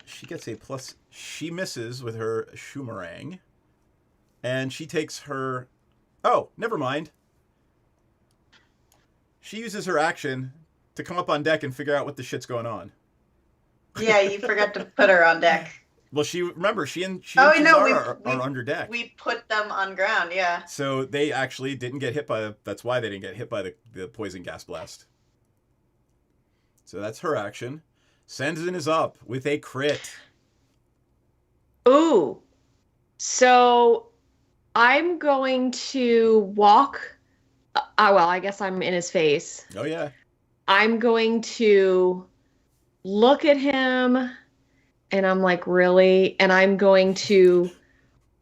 She gets a plus. She misses with her shoomerang. And she takes her... Oh, never mind. She uses her action to come up on deck and figure out what the shit's going on. Yeah, you forgot to put her on deck. Well, she and Oh, Shazar no, are under deck. We put them on ground, yeah. So they actually didn't get hit by... That's why they didn't get hit by the poison gas blast. So that's her action. Sanzin is up with a crit. Ooh. So I'm going to walk. Well, I guess I'm in his face. Oh, yeah. I'm going to look at him and I'm like, really? And I'm going to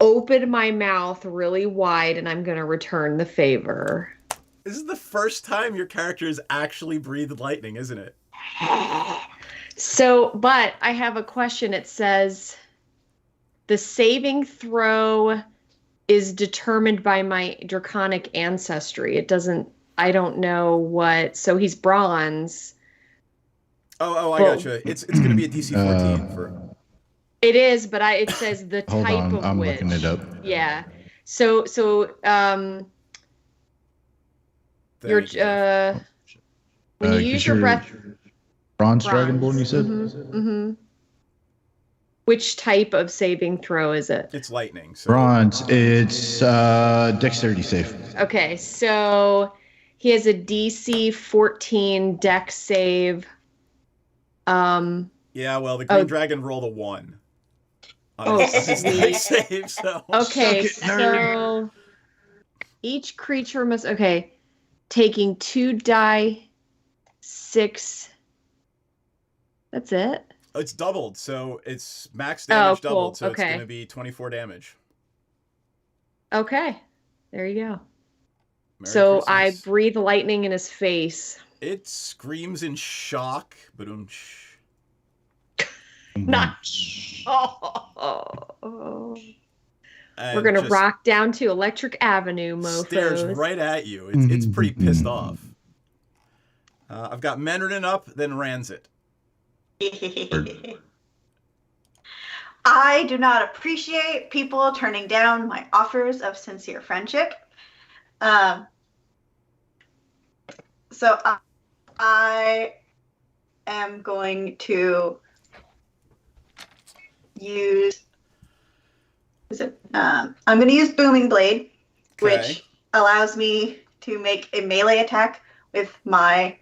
open my mouth really wide and I'm going to return the favor. This is the first time your character has actually breathed lightning, isn't it? So, but I have a question. It says the saving throw is determined by my draconic ancestry. It doesn't, I don't know what, so he's bronze. Oh, I gotcha. It's going to be a DC 14 for... It is, but it says the Hold type on, of I'm witch. looking it up. Yeah. So when you use your breath, Bronze Dragonborn, you said? Mm-hmm. Which type of saving throw is it? It's lightning. So. Bronze. It's dexterity save. Okay, so he has a DC 14 dex save. Yeah, well, the green dragon rolled a 1. On his dex save, so. Okay, so each creature must taking 2 die 6. That's it. Oh, it's doubled, so it's max damage cool. doubled, so Okay. it's going to be 24 damage. Okay, there you go. Merry So Christmas. I breathe lightning in his face. It screams in shock, but Not. We're gonna rock down to Electric Avenue, mofos. Stares right at you. It's pretty pissed off. I've got Menrin up, then Ranzit. I do not appreciate people turning down my offers of sincere friendship. So I am going to use... I'm going to use Booming Blade, which allows me to make a melee attack with my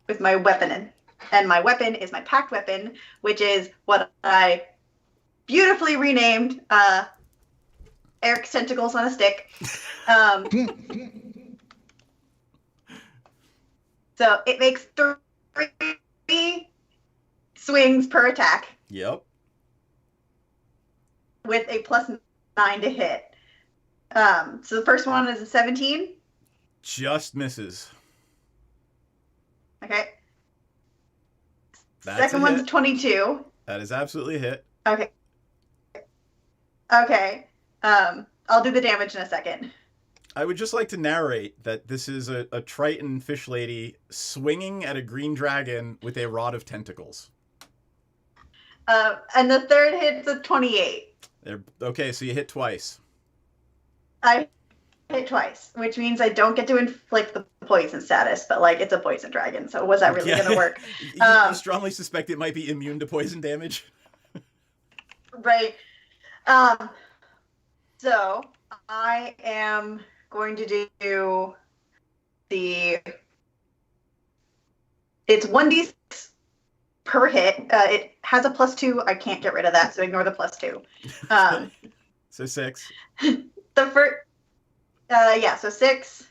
weapon. And my weapon is my packed weapon, which is what I beautifully renamed Eric's Tentacles on a Stick. So it makes 3 swings per attack. Yep. With a +9 to hit. So the first one is a 17. Just misses. Okay. That's Second a one's hit. 22. That is absolutely a hit. Okay. Okay. I'll do the damage in a second. I would just like to narrate that this is a Triton fish lady swinging at a green dragon with a rod of tentacles. And the third hit's a 28. Okay, so you hit twice. I hit twice, which means I don't get to inflict the poison status, but like it's a poison dragon, so was that really gonna work? You strongly suspect it might be immune to poison damage. Right. So I am going to do it's 1d6 per hit. It has a +2. I can't get rid of that, so ignore the +2. So 6. The first, so 6.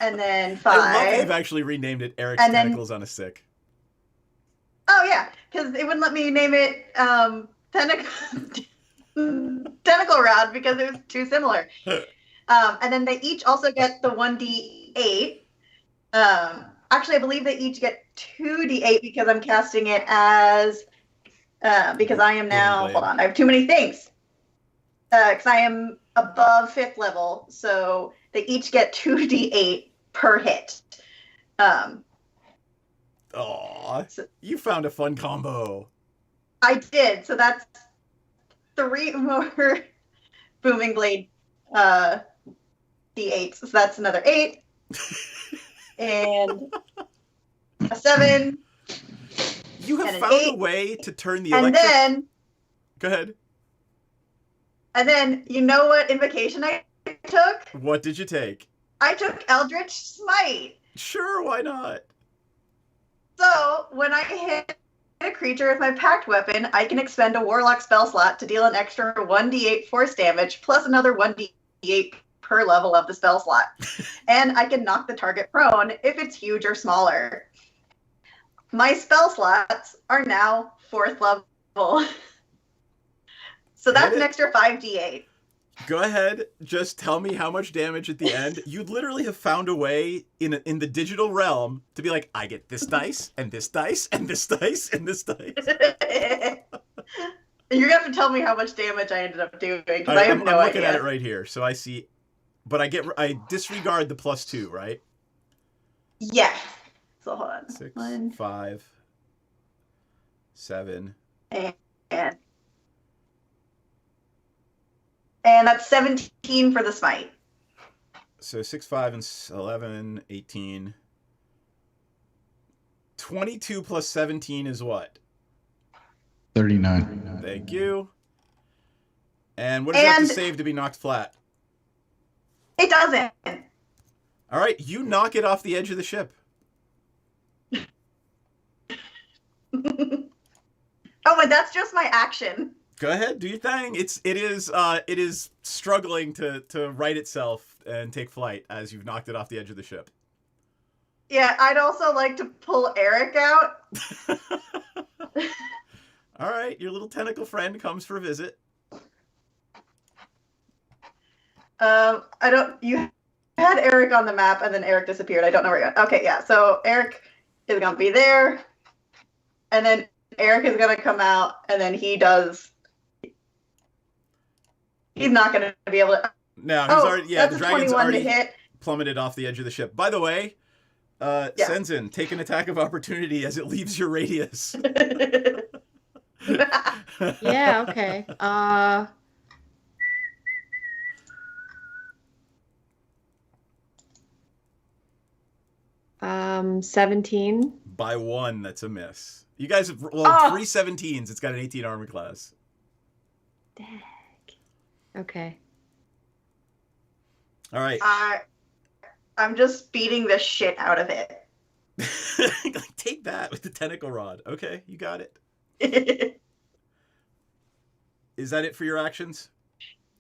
And then 5. I love that you've actually renamed it Eric's And then- Tentacles on a Stick. Oh yeah, because it wouldn't let me name it Tentacle Rod because it was too similar. And then they each also get the 1d8. Actually, I believe they each get 2d8 because I'm casting it as because I am now. Hold on, I have too many things. Because I am above 5th level, so they each get 2d8 per hit. Aw, you found a fun combo. I did. So that's 3 more Booming Blade d8s. So that's another 8. And a 7. You have and an found 8. a way to turn the And electric... then, Go ahead. and then, you know what invocation I took? What did you take? I took Eldritch Smite. Sure, why not? So when I hit a creature with my pact weapon, I can expend a Warlock spell slot to deal an extra 1d8 force damage plus another 1d8 per level of the spell slot. And I can knock the target prone if it's huge or smaller. My spell slots are now 4th level. So that's an extra 5d8. Go ahead, just tell me how much damage at the end. You'd literally have found a way in the digital realm to be like, I get this dice, and this dice, and this dice, and this dice. You're gonna have to tell me how much damage I ended up doing because I have no idea. I'm looking at it right here, so I see. But I disregard the +2, right? Yes. So hold on. 6, 1, 5, 7. And that's 17 for the smite. So 6, 5, and 11, 18. 22 plus 17 is what? 39. Thank you. And what does it have to save to be knocked flat? It doesn't. All right, you knock it off the edge of the ship. Oh, but that's just my action. Go ahead, do your thing. It is struggling to right itself and take flight as you've knocked it off the edge of the ship. Yeah, I'd also like to pull Eric out. All right, your little tentacle friend comes for a visit. You had Eric on the map and then Eric disappeared. I don't know where he went. Okay, yeah. So Eric is gonna be there, and then Eric is gonna come out, and then he's not gonna be able to. No, he's already. Yeah, that's the a dragon's 21 already to hit. plummeted off the edge of the ship. By the way, Senzin, take an attack of opportunity as it leaves your radius. Yeah, okay. 17. By 1, that's a miss. You guys have rolled 3 17s. It's got an 18 armor class. Dag. Okay. All right. I'm just beating the shit out of it. Take that with the tentacle rod. Okay, you got it. Is that it for your actions?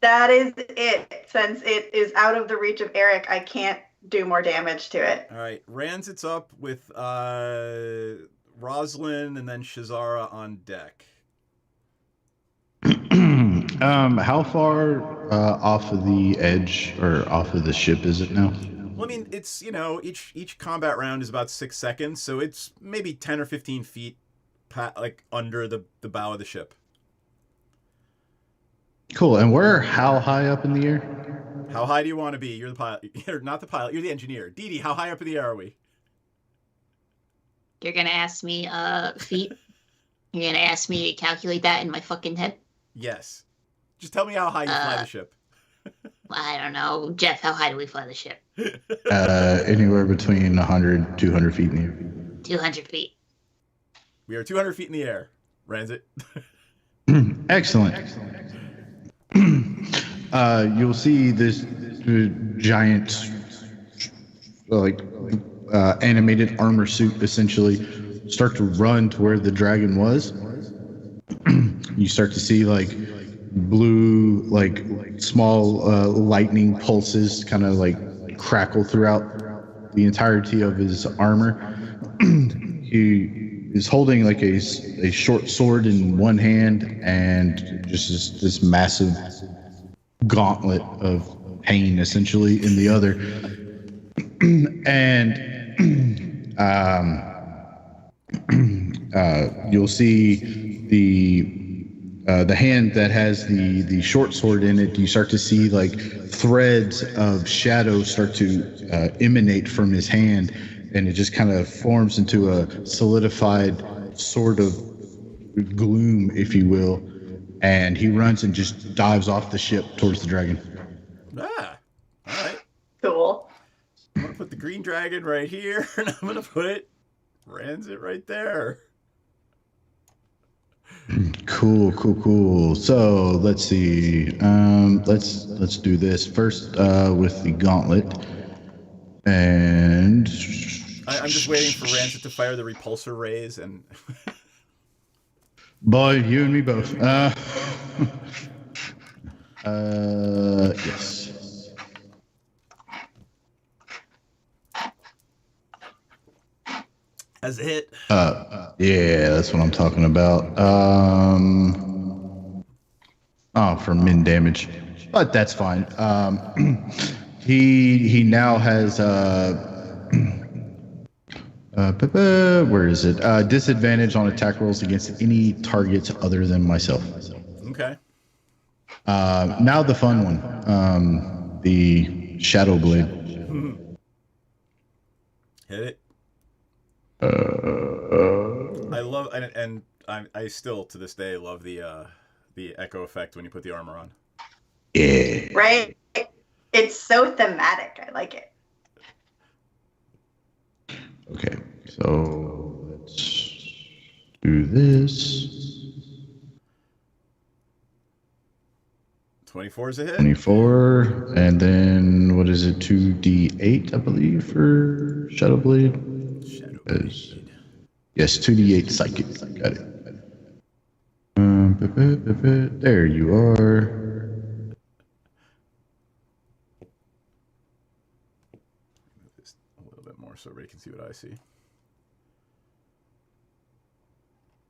That is it. Since it is out of the reach of Eric, I can't do more damage to it. All right. Ranzit's up with Roslyn and then Shazara on deck. How far off of the edge or off of the ship is it now? Well, I mean, it's, each combat round is about 6 seconds, so it's maybe 10 or 15 feet like under the bow of the ship. Cool. And we're how high up in the air? How high do you want to be? You're the pilot. You're not the pilot. You're the engineer. Dee Dee, how high up in the air are we? You're gonna ask me feet? You're gonna ask me to calculate that in my fucking head? Yes. Just tell me how high you fly the ship. I don't know. Jeff, how high do we fly the ship? Anywhere between 100, 200 feet in the air. 200 feet. We are 200 feet in the air. Ranzit. Excellent. You'll see this giant, animated armor suit essentially start to run to where the dragon was, you start to see like blue, like small lightning pulses kind of like crackle throughout the entirety of his armor. He is holding like a short sword in one hand and just this massive gauntlet of pain essentially in the other. And you'll see the hand that has the short sword in it. You start to see like threads of shadow start to emanate from his hand, and it just kind of forms into a solidified sort of gloom, if you will. And he runs and just dives off the ship towards the dragon. Ah, all right. Cool. I'm gonna put the green dragon right here, and I'm gonna put Ranzit right there. Cool. So let's see. Let's do this first with the gauntlet. And I'm just waiting for Ranzit to fire the repulsor rays, and boy, you and me both. Yes. as a hit. Yeah, that's what I'm talking about. For min damage, but that's fine. He now has where is it? Disadvantage on attack rolls against any targets other than myself. Okay. Now the fun one, the Shadow Blade. Hit it. I love and I still to this day love the echo effect when you put the armor on. Yeah. Right? It's so thematic. I like it. Okay, so let's do this. 24 is a hit. 24, and then what is it? 2d8, I believe, for Shadow Blade. Shadow Blade. Yes, 2d8 psychic. Got it. There you are. Just a little bit more so everybody can see what I see.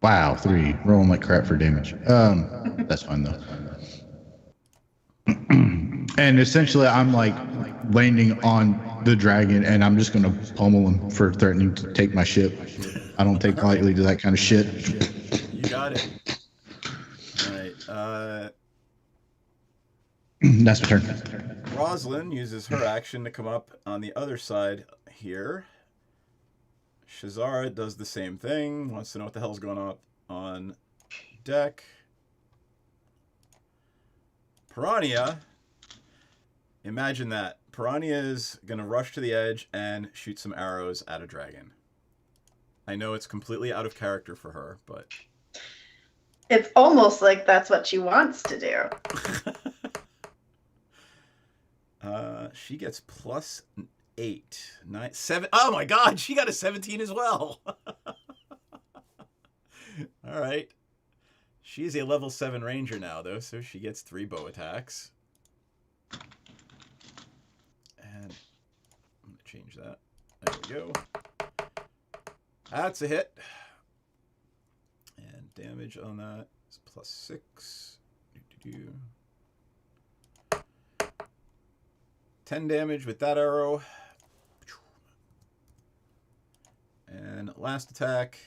Wow, 3. Rolling like crap for damage. That's fine though. And essentially, I'm like landing on the dragon, and I'm just gonna pummel him for threatening to take my ship. I don't take lightly to that kind of shit. You got it. All right. That's my turn. Rosalind uses her action to come up on the other side here. Shazara does the same thing. Wants to know what the hell's going on deck. Piranha. Imagine that. Piranha is going to rush to the edge and shoot some arrows at a dragon. I know it's completely out of character for her, but... It's almost like that's what she wants to do. She gets plus 8, 9, 7. Oh my god, she got a 17 as well. All right. She's a level 7 ranger now, though, so she gets 3 bow attacks. And I'm going to change that. There we go. That's a hit. And damage on that is plus 6. 10 damage with that arrow. And last attack.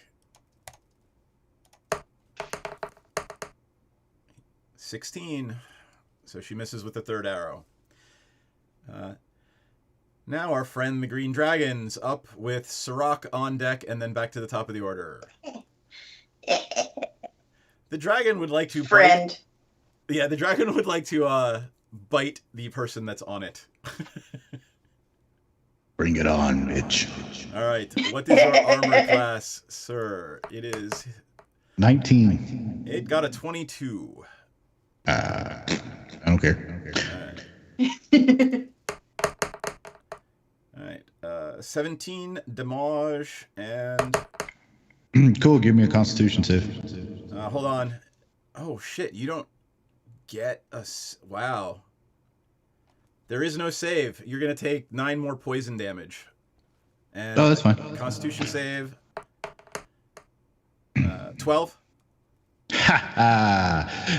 16. So she misses with the third arrow. Now our friend the Green Dragon's up with Sirach on deck and then back to the top of the order. The dragon would like to Friend. Yeah, the dragon would like to bite the person that's on it. Bring it on, bitch. All right. What is your armor class, sir? It is 19. It got a 22. I don't care. All right. 17 damage and Cool. Give me a Constitution save. Hold on. Oh shit! You don't get a. Wow. There is no save. You're gonna take 9 more poison damage. And Oh, that's fine. Constitution save. 12.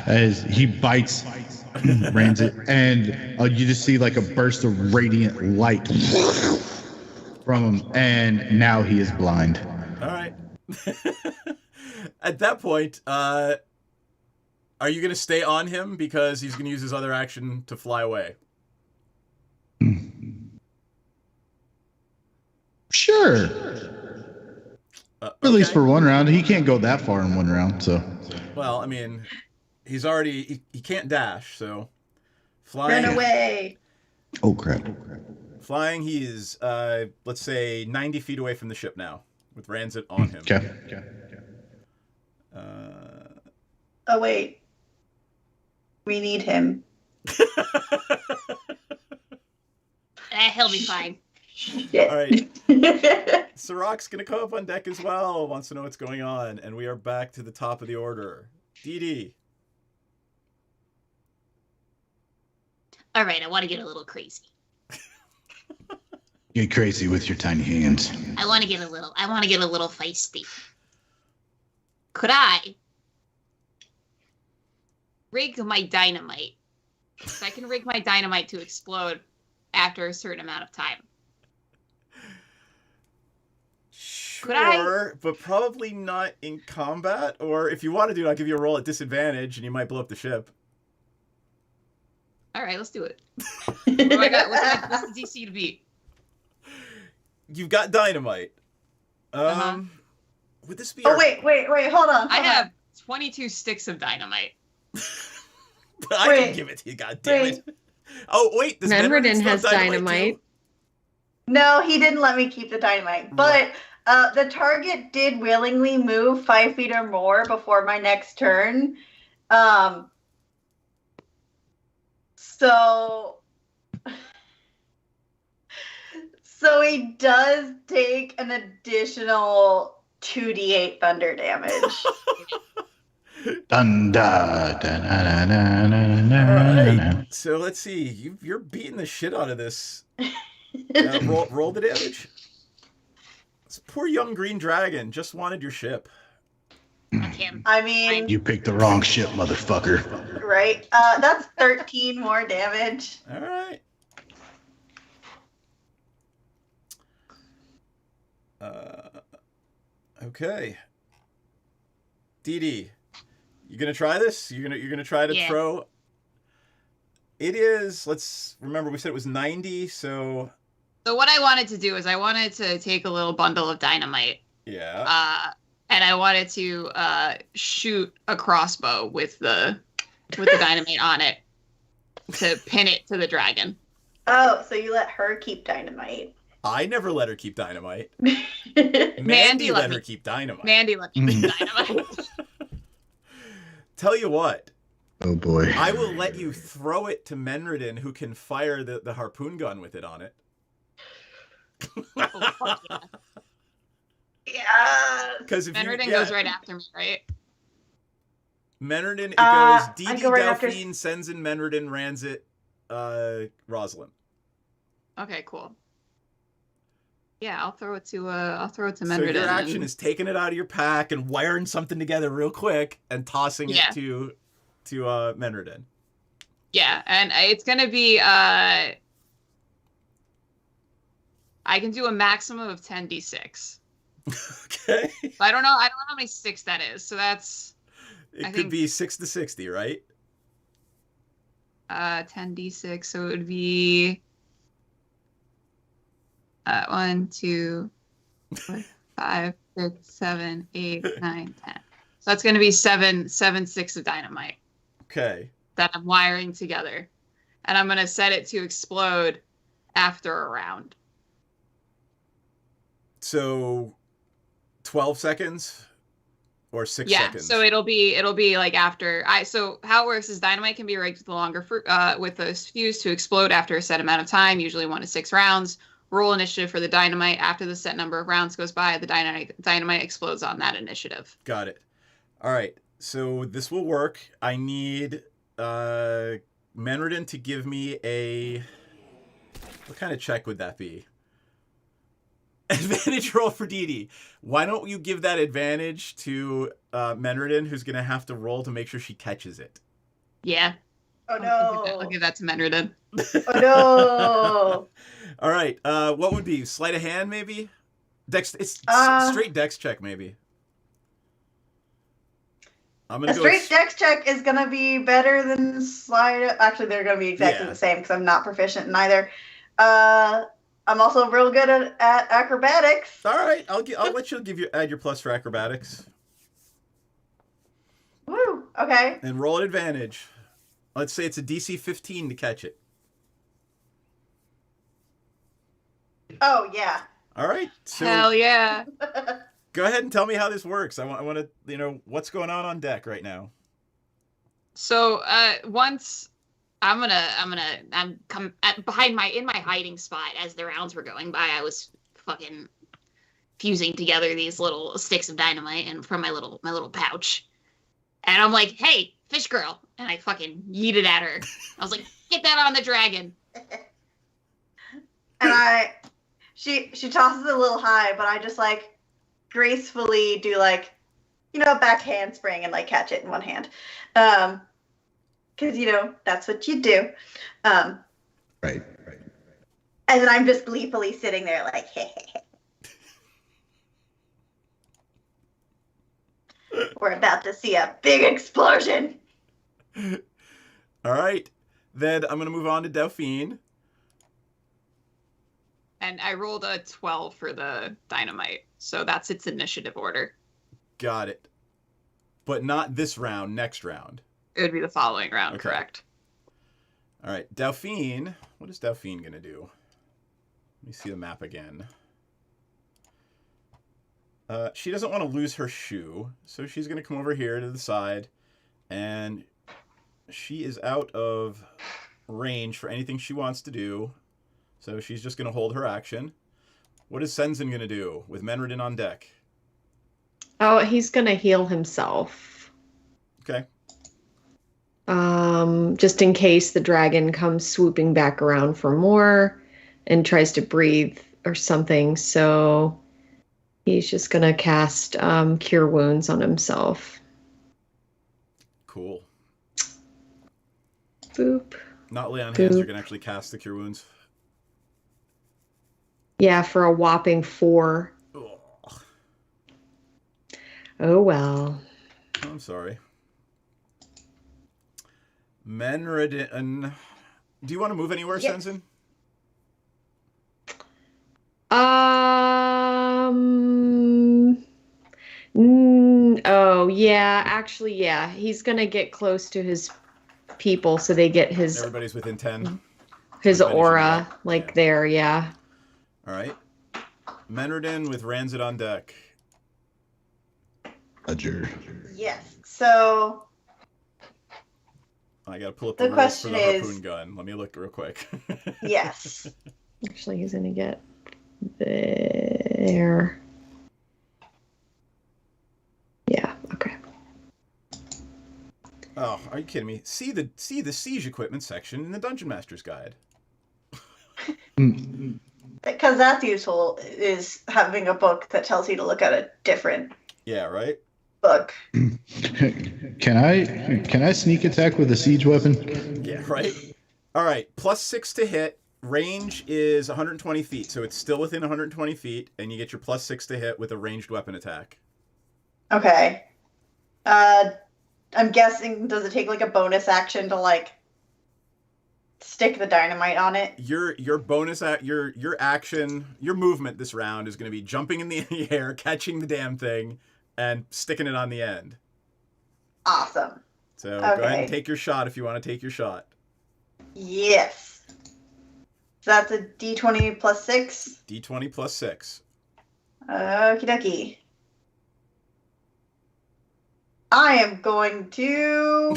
As he bites Ranzit, and you just see like a burst of radiant light from him, and now he is blind. All right. At that point, are you going to stay on him because he's going to use his other action to fly away? Sure. Okay. At least for one round. He can't go that far in one round, so. Well, I mean, he's already... He can't dash, so... Flying... Run away. Oh, crap. Flying, he is, let's say, 90 feet away from the ship now, with Ranzit on him. Okay. Oh, wait. We need him. He'll be fine. Shit. All right. Sirach's going to come up on deck as well, wants to know what's going on, and we are back to the top of the order. Dee. All right, I want to get a little crazy. Get crazy with your tiny hands. I want to get a little feisty. Could I rig my dynamite? So I can rig my dynamite to explode after a certain amount of time. Sure, but probably not in combat. Or if you want to do it, I'll give you a roll at disadvantage, and you might blow up the ship. All right, let's do it. What do I got? What's the DC to beat? You've got dynamite. Would this be? Oh, wait. Hold on. I have 22 sticks of dynamite. I can give it to you. God damn it! Oh wait, does Menredin has dynamite. dynamite. No, he didn't let me keep the dynamite. But the target did willingly move 5 feet or more before my next turn. So he does take an additional 2d8 thunder damage. Alright, so let's see. You're beating the shit out of this. Roll the damage. This poor young green dragon just wanted your ship. I mean, You picked the wrong ship, motherfucker. right? That's 13 more damage. All right. Okay. Dee, you gonna try this? You're gonna try to throw. It is. Let's remember we said it was 90. So what I wanted to do is I wanted to take a little bundle of dynamite. Yeah. And I wanted to shoot a crossbow with the dynamite on it to pin it to the dragon. Oh, so you let her keep dynamite. I never let her keep dynamite. Mandy Mandy let let me- her keep dynamite. Mandy let me keep dynamite. Tell you what, Oh boy. I will let you throw it to Menredin, who can fire the harpoon gun with it on it. Oh, fuck yeah. Yeah. Because if Menredin you, goes right after me, right? Menredin, it I goes Dee go right after- Delphine, Senzin, Menredin, Ranzit, Rosalind. Okay, cool. Yeah, I'll throw it to Menredin. So your action is taking it out of your pack and wiring something together real quick and tossing it to Menredin. Yeah, and it's gonna be I can do a maximum of 10d6. Okay. I don't know how many sticks that is. So that's It I could think- be 6 to 60, right? 10d6, so it would be 1, 2, 4, 5, 6, 7, 8, 9, 10. So that's going to be seven sticks of dynamite Okay. that I'm wiring together, and I'm going to set it to explode after a round. So 12 seconds or 6 Yeah, seconds? so it'll be like after so how it works is dynamite can be rigged with a fuse to explode after a set amount of time, usually 1 to 6 rounds. roll initiative for the dynamite. After the set number of rounds goes by, the dynamite explodes on that initiative. Got it. All right. So this will work. I need Menredin to give me a... What kind of check would that be? Advantage roll for Dee Dee. Why don't you give that advantage to Menredin, who's going to have to roll to make sure she catches it? Yeah. Oh no. I'll give that to Menredin. Oh no. All right. What would be sleight of hand? Maybe. Dex. It's straight Dex check. Maybe. I'm gonna A straight dex check is gonna be better than slide. Actually, they're gonna be exactly the same because I'm not proficient in either. I'm also real good at acrobatics. All right. I'll let you add your plus for acrobatics. Woo. Okay. And roll an advantage. Let's say it's a DC 15 to catch it. Oh yeah. All right. So Hell yeah. go ahead and tell me how this works. I want to, what's going on deck right now. So once I'm behind in my hiding spot as the rounds were going by. I was fucking fusing together these little sticks of dynamite and from my little pouch, and I'm like, "Hey, fish girl!" And I fucking yeeted at her. I was like, "Get that on the dragon!" And she tosses it a little high, but I just like gracefully do like, a back handspring and like catch it in one hand. Because, that's what you do. Right. And then I'm just gleefully sitting there like, hey. We're about to see a big explosion. All right. Then I'm going to move on to Delphine. And I rolled a 12 for the dynamite. So that's its initiative order. Got it. But not this round, next round. It would be the following round, Okay. correct? All right, Delphine. What is Delphine going to do? Let me see the map again. She doesn't want to lose her shoe, so she's going to come over here to the side, and she is out of range for anything she wants to do, so she's just going to hold her action. What is Senzin going to do with Menredin on deck? Oh, he's going to heal himself. Okay. Just in case the dragon comes swooping back around for more and tries to breathe or something. So he's just going to cast Cure Wounds on himself. Cool. Boop. Not lay on Boop. hands, you're going to actually cast the Cure Wounds. Yeah, for a whopping 4. Ugh. Oh, well. I'm sorry. Menredin. Do you want to move anywhere, Yes. Senzin? Oh, yeah. Actually, yeah. He's going to get close to his people so they get Everybody's within 10. his Everybody should aura, be up. like Yeah. there, yeah. All right. Menredin with Ranzit on deck. Roger. Yes. So I got to pull up The the rules for the question harpoon is- gun. Let me look real quick. yes. Actually, he's going to get there. Yeah, okay. Oh, are you kidding me? See the siege equipment section in the Dungeon Master's Guide. Because that's useful, is having a book that tells you to look at a different Yeah, right? book. Can I sneak attack with a siege weapon? Yeah, right? All right, +6 to hit. Range is 120 feet, so it's still within 120 feet, and you get your +6 to hit with a ranged weapon attack. Okay. I'm guessing, does it take like a bonus action to like stick the dynamite on it? Your bonus your action, your movement this round is going to be jumping in the air, catching the damn thing, and sticking it on the end. Awesome. So go ahead Okay. and take your shot if you want to take your shot. Yes. So that's a d20 plus 6. D20 +6. Okie dokie. I am going to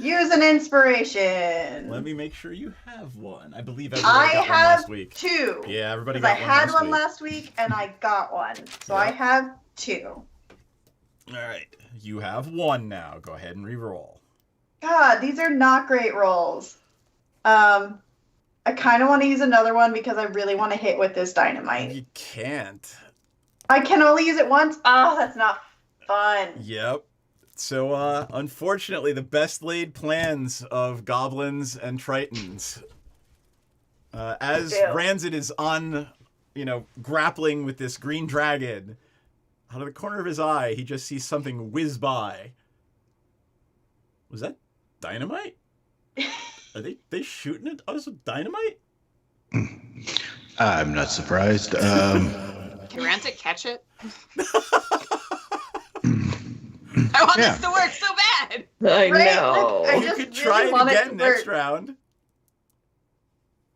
use an inspiration. Let me make sure you have one. I believe I everybody got one have last week. 2. Yeah, everybody Because got I one had last one week. last week and I got one. So Yep. I have 2. All right. You have 1 now. Go ahead and re-roll. God, these are not great rolls. I kind of want to use another one because I really want to hit with this dynamite. You can't. I can only use it once? Oh, that's not fun. Yep. So, unfortunately, the best laid plans of goblins and tritons. As Ew. Ranzit is on, grappling with this green dragon, out of the corner of his eye, he just sees something whiz by. Was that dynamite? Are they shooting at us with dynamite? I'm not surprised. Can Rancid catch it? I want this to work so bad. I Right? know. I You just could try really it want it again to next work. round.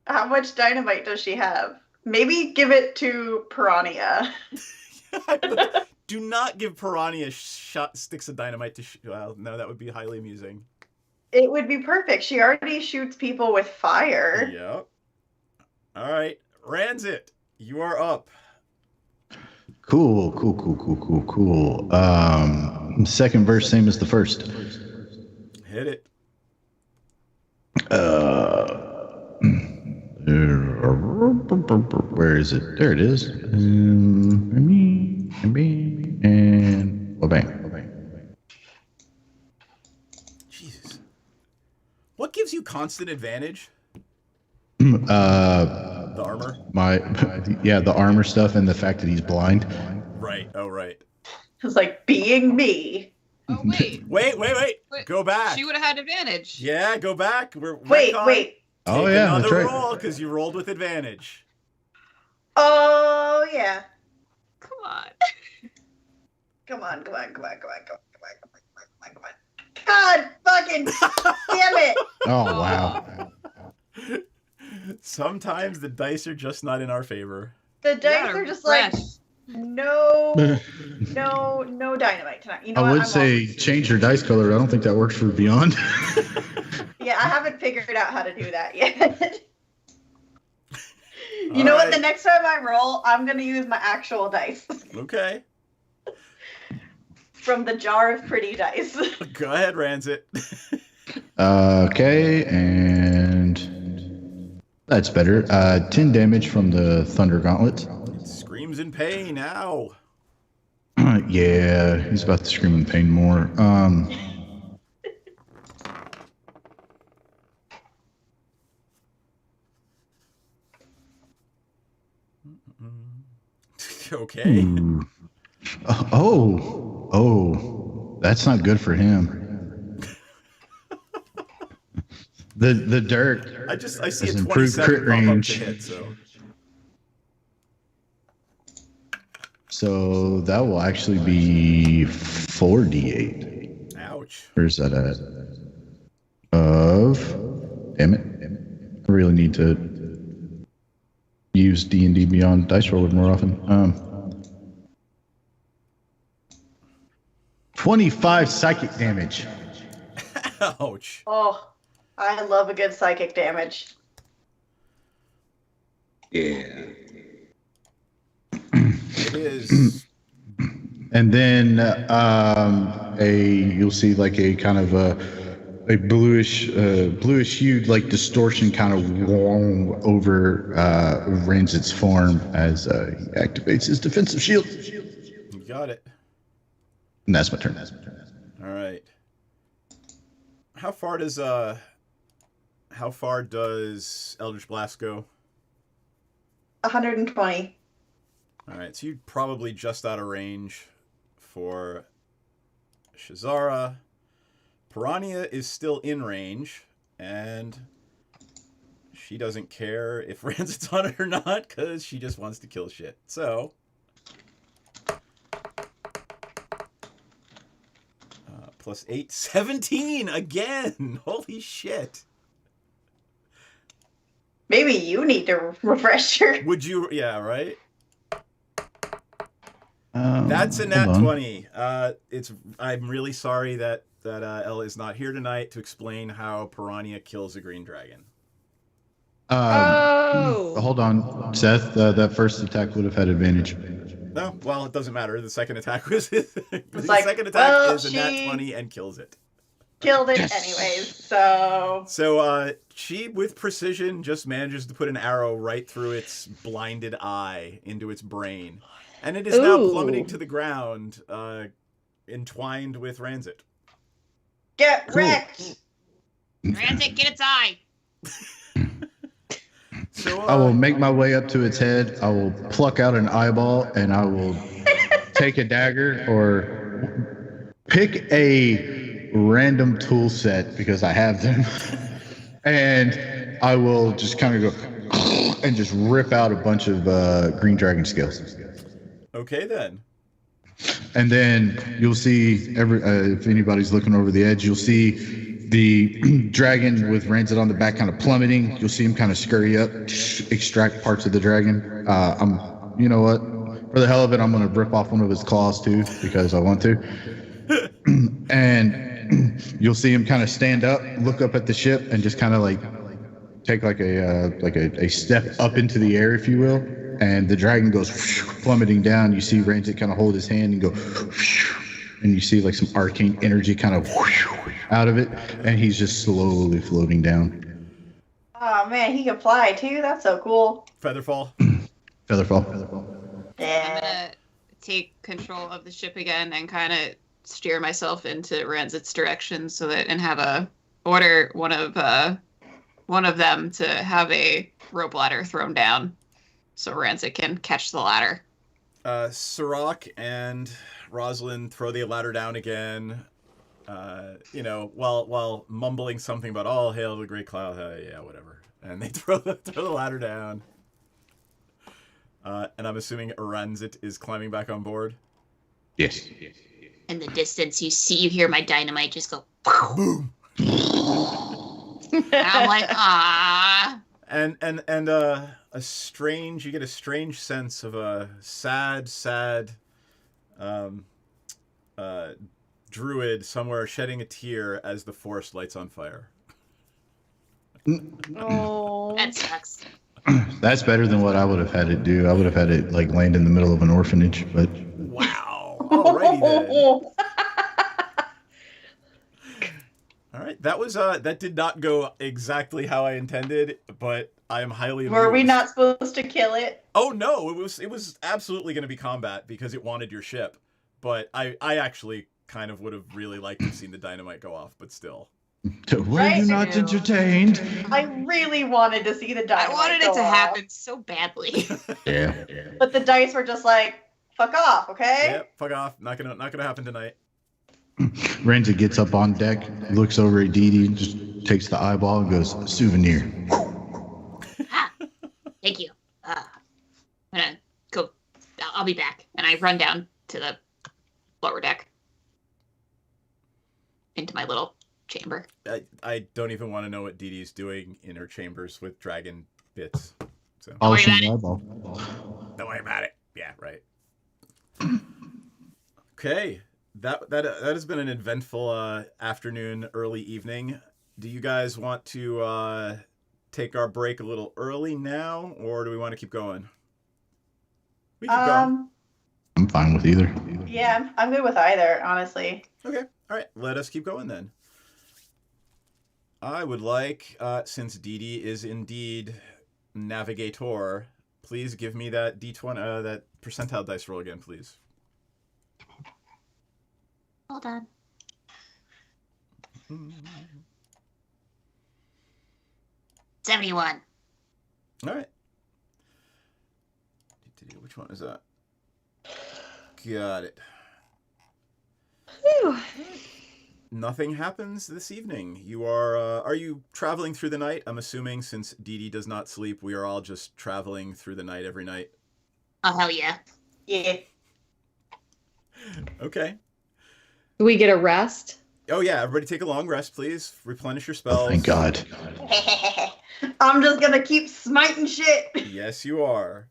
How much dynamite does she have? Maybe give it to Piranha. Do not give Piranha sticks of dynamite to well, no, that would be highly amusing. It would be perfect. She already shoots people with fire. Yep. All right, Ranzit, you are up. Cool. Second verse, same as the first. Hit it. Where is it? There it is. And bang. Jesus. What gives you constant advantage? The armor? The armor stuff and the fact that he's blind. Right. Oh, right. It's like being me. Oh, wait. Wait. Go back. She would have had advantage. Yeah, go back. Wait. Take Oh yeah, another that's right. roll because you rolled with advantage. Oh, yeah. Come on. Come on. God fucking damn it. Oh wow. Sometimes the dice are just not in our favor. The dice are just like, no dynamite tonight. You know I what? would I'm say off. change your dice color. I don't think that works for Beyond. Yeah, I haven't figured out how to do that yet. You know what? The next time I roll, I'm going to use my actual dice. Okay. From the jar of pretty dice. Go ahead, Ranzit. Okay, and that's better. 10 damage from the Thunder Gauntlet. Screams in pain. Ow. Yeah, he's about to scream in pain more. Okay. Ooh. Oh, that's not good for him. The dirt. I see has a improved 27 crit pop up to range. hit, so. So that will actually be 4d8. Ouch. Where's that at? Damn it. I really need to use D&D Beyond Dice Roller more often. 25 psychic damage. Ouch. Oh, I love a good psychic damage. Yeah. It is. And then you'll see like a kind of a bluish hued like distortion kind of over Ranzit's form as he activates his defensive shield. You got it. And that's my turn. All right. How far does Eldritch Blast go? 120. All right, so you're probably just out of range for Shazara. Piranha is still in range, and she doesn't care if Ranzit's on it or not, because she just wants to kill shit. So, +8, 17 again! Holy shit! Maybe you need to refresh your... Would you, yeah, right? That's a Hold nat on. 20. I'm really sorry that Ella is not here tonight to explain how Piranha kills a green dragon. Hold on, Seth. That first attack would have had advantage. No, well, it doesn't matter. The second attack was the like, second attack well, is a nat she- 20 and kills it. Killed it Yes. anyways, so... So she, with precision, just manages to put an arrow right through its blinded eye into its brain. And it is now Ooh. plummeting to the ground, entwined with Ranzit. Get Cool. wrecked! Rancid, get its eye. So I will make my way up to its head. I will pluck out an eyeball, and I will take a dagger or pick a random tool set because I have them, and I will just kind of go and just rip out a bunch of green dragon scales. Okay, then. And then you'll see if anybody's looking over the edge, you'll see the dragon with Ranzit on the back kind of plummeting. You'll see him kind of scurry up, extract parts of the dragon. You know what? For the hell of it, I'm going to rip off one of his claws too because I want to. And you'll see him kind of stand up, look up at the ship, and just kind of like take like a step up into the air, if you will. And the dragon goes plummeting down. You see Ranzit kind of hold his hand and go, and you see like some arcane energy kind of out of it, and he's just slowly floating down. Oh man, he can fly too. That's so cool. Featherfall. Featherfall. I'm Yeah. gonna take control of the ship again and kind of steer myself into Ranzit's direction so that and have a order one of them to have a rope ladder thrown down so Ranzit can catch the ladder. Sirach and Rosalind throw the ladder down again. While mumbling something about all hail the great cloud. Yeah, whatever. And they throw the ladder down. And I'm assuming Ranzit is climbing back on board. Yes. In the distance, you hear my dynamite just go. Boom. And I'm like, ah. And you get a strange sense of a sad druid somewhere shedding a tear as the forest lights on fire. Oh. That sucks. That's better than what I would have had it do. I would have had it like land in the middle of an orphanage, but Wow. Alrighty then. All right, that did not go exactly how I intended, but I am highly Were we amused. not supposed to kill it? Oh no, it was absolutely going to be combat because it wanted your ship, but I actually kind of would have really liked to have seen the dynamite go off, but still. were Right. you not entertained? I really wanted to see the I dynamite wanted go it to off, happen so badly. Yeah. but the dice were just like, fuck off, okay? Yep, fuck off. Not gonna happen tonight. Ranzit gets up on deck, looks over at Dee Dee, just takes the eyeball and goes, souvenir. Ah, thank you. I'm gonna go. I'll be back. And I run down to the lower deck into my little chamber. I don't even want to know what Dee Dee's doing in her chambers with dragon bits. So worry Polishing about the it. eyeball. don't worry about it. Yeah, right. Okay, that has been an eventful afternoon, early evening. Do you guys want to take our break a little early now, or do we want to keep going? We keep going. I'm fine with either. Yeah, I'm good with either, honestly. Okay, all right. Let us keep going then. I would like, since Dee Dee is indeed navigator, please give me that D20, that percentile dice roll again, please. Hold on. 71. All right. Which one is that? Got it. Whew. Nothing happens this evening. You are you traveling through the night? I'm assuming since Dee Dee does not sleep, we are all just traveling through the night every night. Oh, hell yeah. Yeah. Okay. Do we get a rest? Oh yeah, everybody take a long rest, please. Replenish your spells. Oh, thank God. I'm just gonna keep smiting shit. Yes, you are.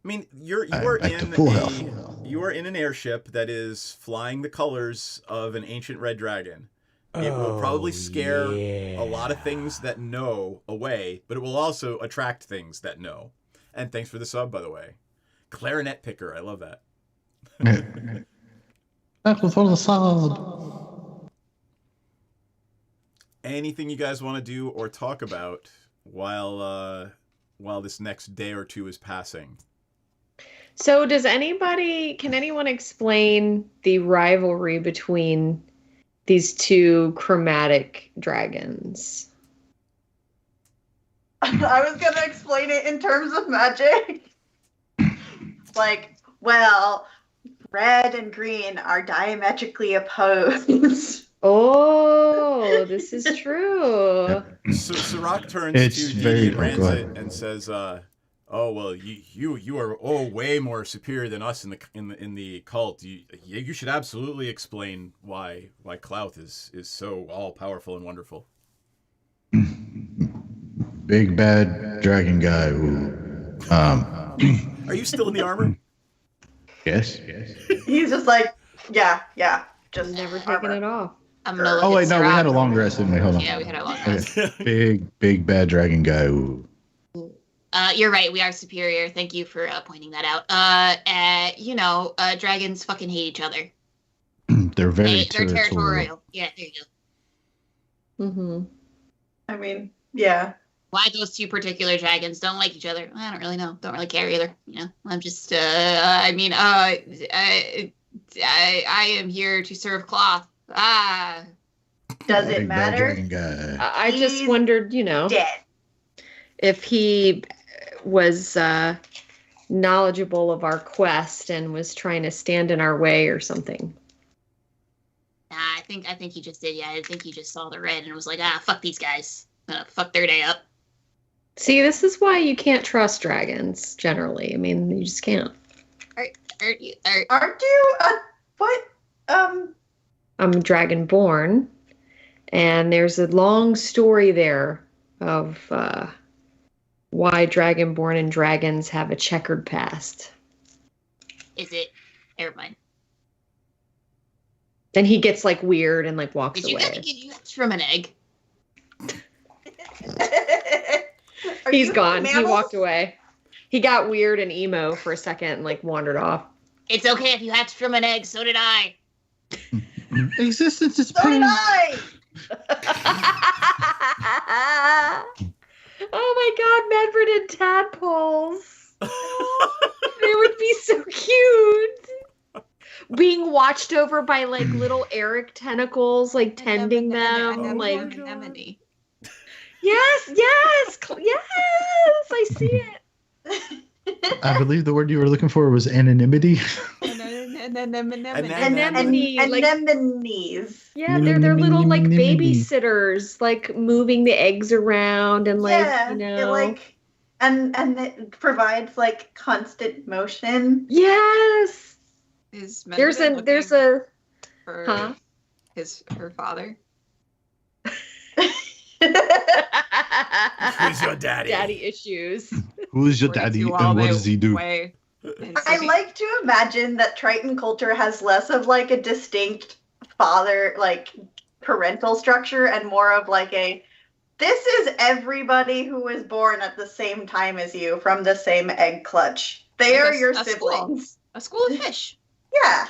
I mean, you I are like to in pull it off well. you are in an airship that is flying the colors of an ancient red dragon. It will probably scare a lot of things that know away, but it will also attract things that know. And thanks for the sub, by the way. Clarinet picker, I love that. That was for the sub. Anything you guys want to do or talk about while this next day or two is passing? So can anyone explain the rivalry between these two chromatic dragons? I was gonna explain it in terms of magic. Like, well, red and green are diametrically opposed. Oh, this is true. So Sirach turns It's to very- Didi and oh, go Ranzit ahead. and says, "Oh well, you are way more superior than us in the cult. You should absolutely explain why Clouth is so all powerful and wonderful." Big bad dragon guy. Ooh. Are you still in the armor? Yes. He's just like, yeah, just Never taken it off. I'm gonna look Oh at wait, no, we Sirach. had a long rest, didn't we? Hold on. Yeah, we had a long Okay. rest. Big bad dragon guy. Ooh. You're right. We are superior. Thank you for pointing that out. Dragons fucking hate each other. They're very They're territorial. territorial. Yeah, there you go. Mm-hmm. I mean, yeah. Why those two particular dragons don't like each other? I don't really know. Don't really care either. I'm just. I am here to serve Cloth. Does it Big bad matter? dragon guy. I just He's wondered, Dead. if he was knowledgeable of our quest and was trying to stand in our way or something. Nah, I think he just did. Yeah, I think he just saw the red and was like, fuck these guys. Fuck their day up. See, this is why you can't trust dragons generally. I mean, you just can't. Aren't you? What? I'm dragonborn, and there's a long story there of why dragonborn and dragons have a checkered past. Is it? Never mind. Then he gets like weird and like walks Did you away. get you from an egg? Are He's you gone. He mammals? walked away. He got weird and emo for a second and like wandered off. It's okay if you hatched from an egg. So did I. Existence is So did pain. I. Oh my god, Medford and tadpoles. They would be so cute. Being watched over by like little Eric tentacles, like tending them. Like, Anemone. yes, I see it. I believe the word you were looking for was anonymity. Anemone, like, Anemones. yeah, they're little like babysitters, like moving the eggs around and like, Yeah, it like, and it provides like constant motion. yes. Is There's Medved a looking there's a for huh? her father? Who's your daddy? Daddy issues. Who is your Or daddy do and all what they does he do? weigh and I see- like to imagine that Triton culture has less of like a distinct father, like parental structure, and more of like this is everybody who was born at the same time as you from the same egg clutch. They Like are your a school. siblings. a school of fish. Yeah.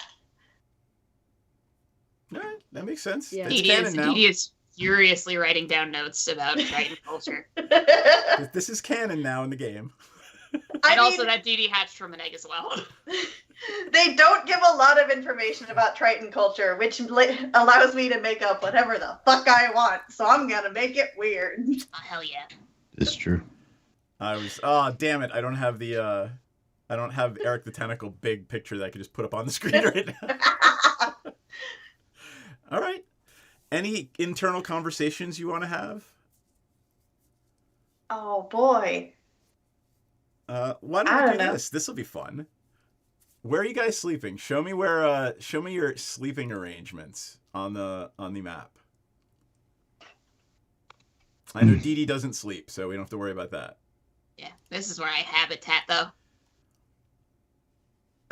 All right, that makes sense. Yeah. It's canon now. Didi is furiously writing down notes about Triton culture. This is canon now in the game. And also that Didi hatched from an egg as well. They don't give a lot of information about Triton culture, which allows me to make up whatever the fuck I want. So I'm gonna make it weird. Oh, hell yeah. It's true. Damn it, I don't have Eric the Tentacle big picture that I could just put up on the screen right now. All right. Any internal conversations you want to have? Oh boy. Why I don't we don't do know. this? This will be fun. Where are you guys sleeping? Show me your sleeping arrangements on the map. I know Didi doesn't sleep, so we don't have to worry about that. Yeah, this is where I habitat though.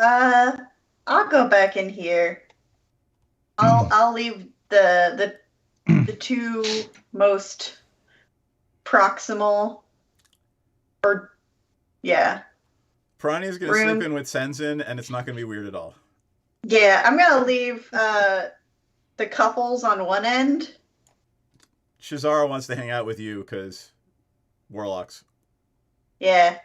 I'll go back in here. I'll leave the two most proximal, or yeah. Piranha's gonna Room. sleep in with Senzin, and it's not gonna be weird at all. Yeah, I'm gonna leave the couples on one end. Shazara wants to hang out with you because warlocks. Yeah.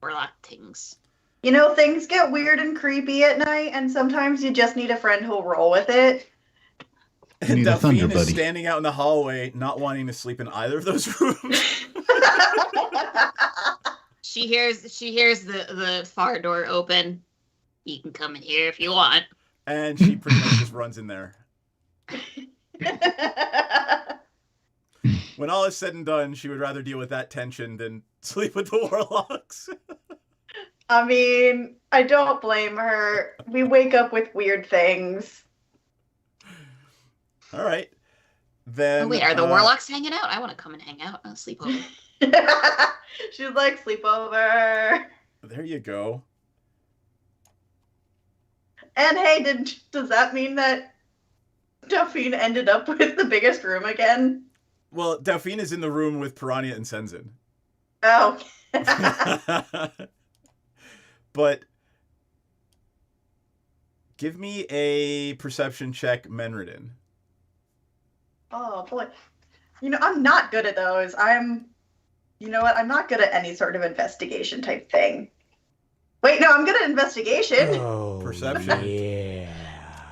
Warlock things. You know, things get weird and creepy at night, and sometimes you just need a friend who'll roll with it. You need a thunder Delphine is buddy. standing out in the hallway, not wanting to sleep in either of those rooms. She hears the far door open. You can come in here if you want. And she pretty much just runs in there. When all is said and done, she would rather deal with that tension than sleep with the warlocks. I mean, I don't blame her. We wake up with weird things. All right. Then. Oh, wait, are the warlocks hanging out? I want to come and hang out. I'll sleep over. She's like, sleepover. There you go. And hey, does that mean that Delphine ended up with the biggest room again? Well, Delphine is in the room with Piranha and Senzin. Oh. But give me a perception check, Menridin. Oh, boy. You know, I'm not good at those. You know what? I'm not good at any sort of investigation type thing. Wait, no, I'm good at investigation. Oh, Perception. Yeah.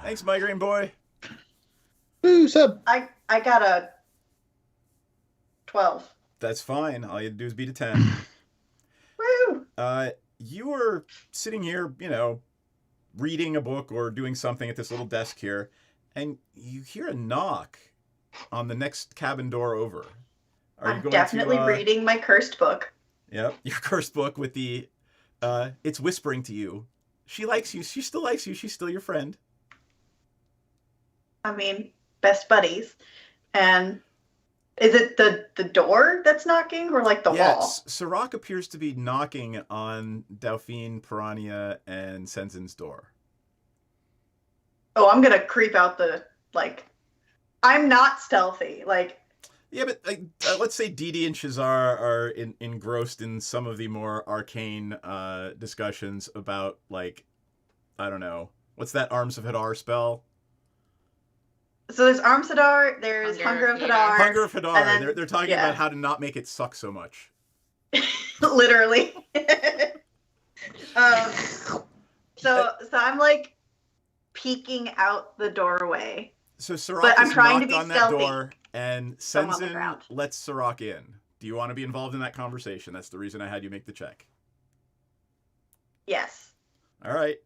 Thanks, Migraine Boy. Woo, sup? I got a 12. That's fine. All you have to do is beat a 10. Woo! You were sitting here, reading a book or doing something at this little desk here, and you hear a knock on the next cabin door over. I'm definitely reading my cursed book. Yep, your cursed book with the, it's whispering to you. She likes you. She still likes you. She's still your friend. I mean, best buddies. And is it the door that's knocking or like the wall? Yes, Sirach appears to be knocking on Delphine, Piranha, and Senzin's door. Oh, I'm gonna creep out I'm not stealthy. Yeah, but let's say Didi and Shazar are engrossed in some of the more arcane discussions about, I don't know, what's that Arms of Hadar spell? So there's Arms Hadar, there's Hunger of Hadar. Hunger of Hadar. Then, they're talking about how to not make it suck so much. Literally. So I'm peeking out the doorway. So Sirach But I'm has trying to knocked be on that stealthy. door, and So I'm on the Senzin ground. lets Sirach in. Do you want to be involved in that conversation? That's the reason I had you make the check. Yes. All right.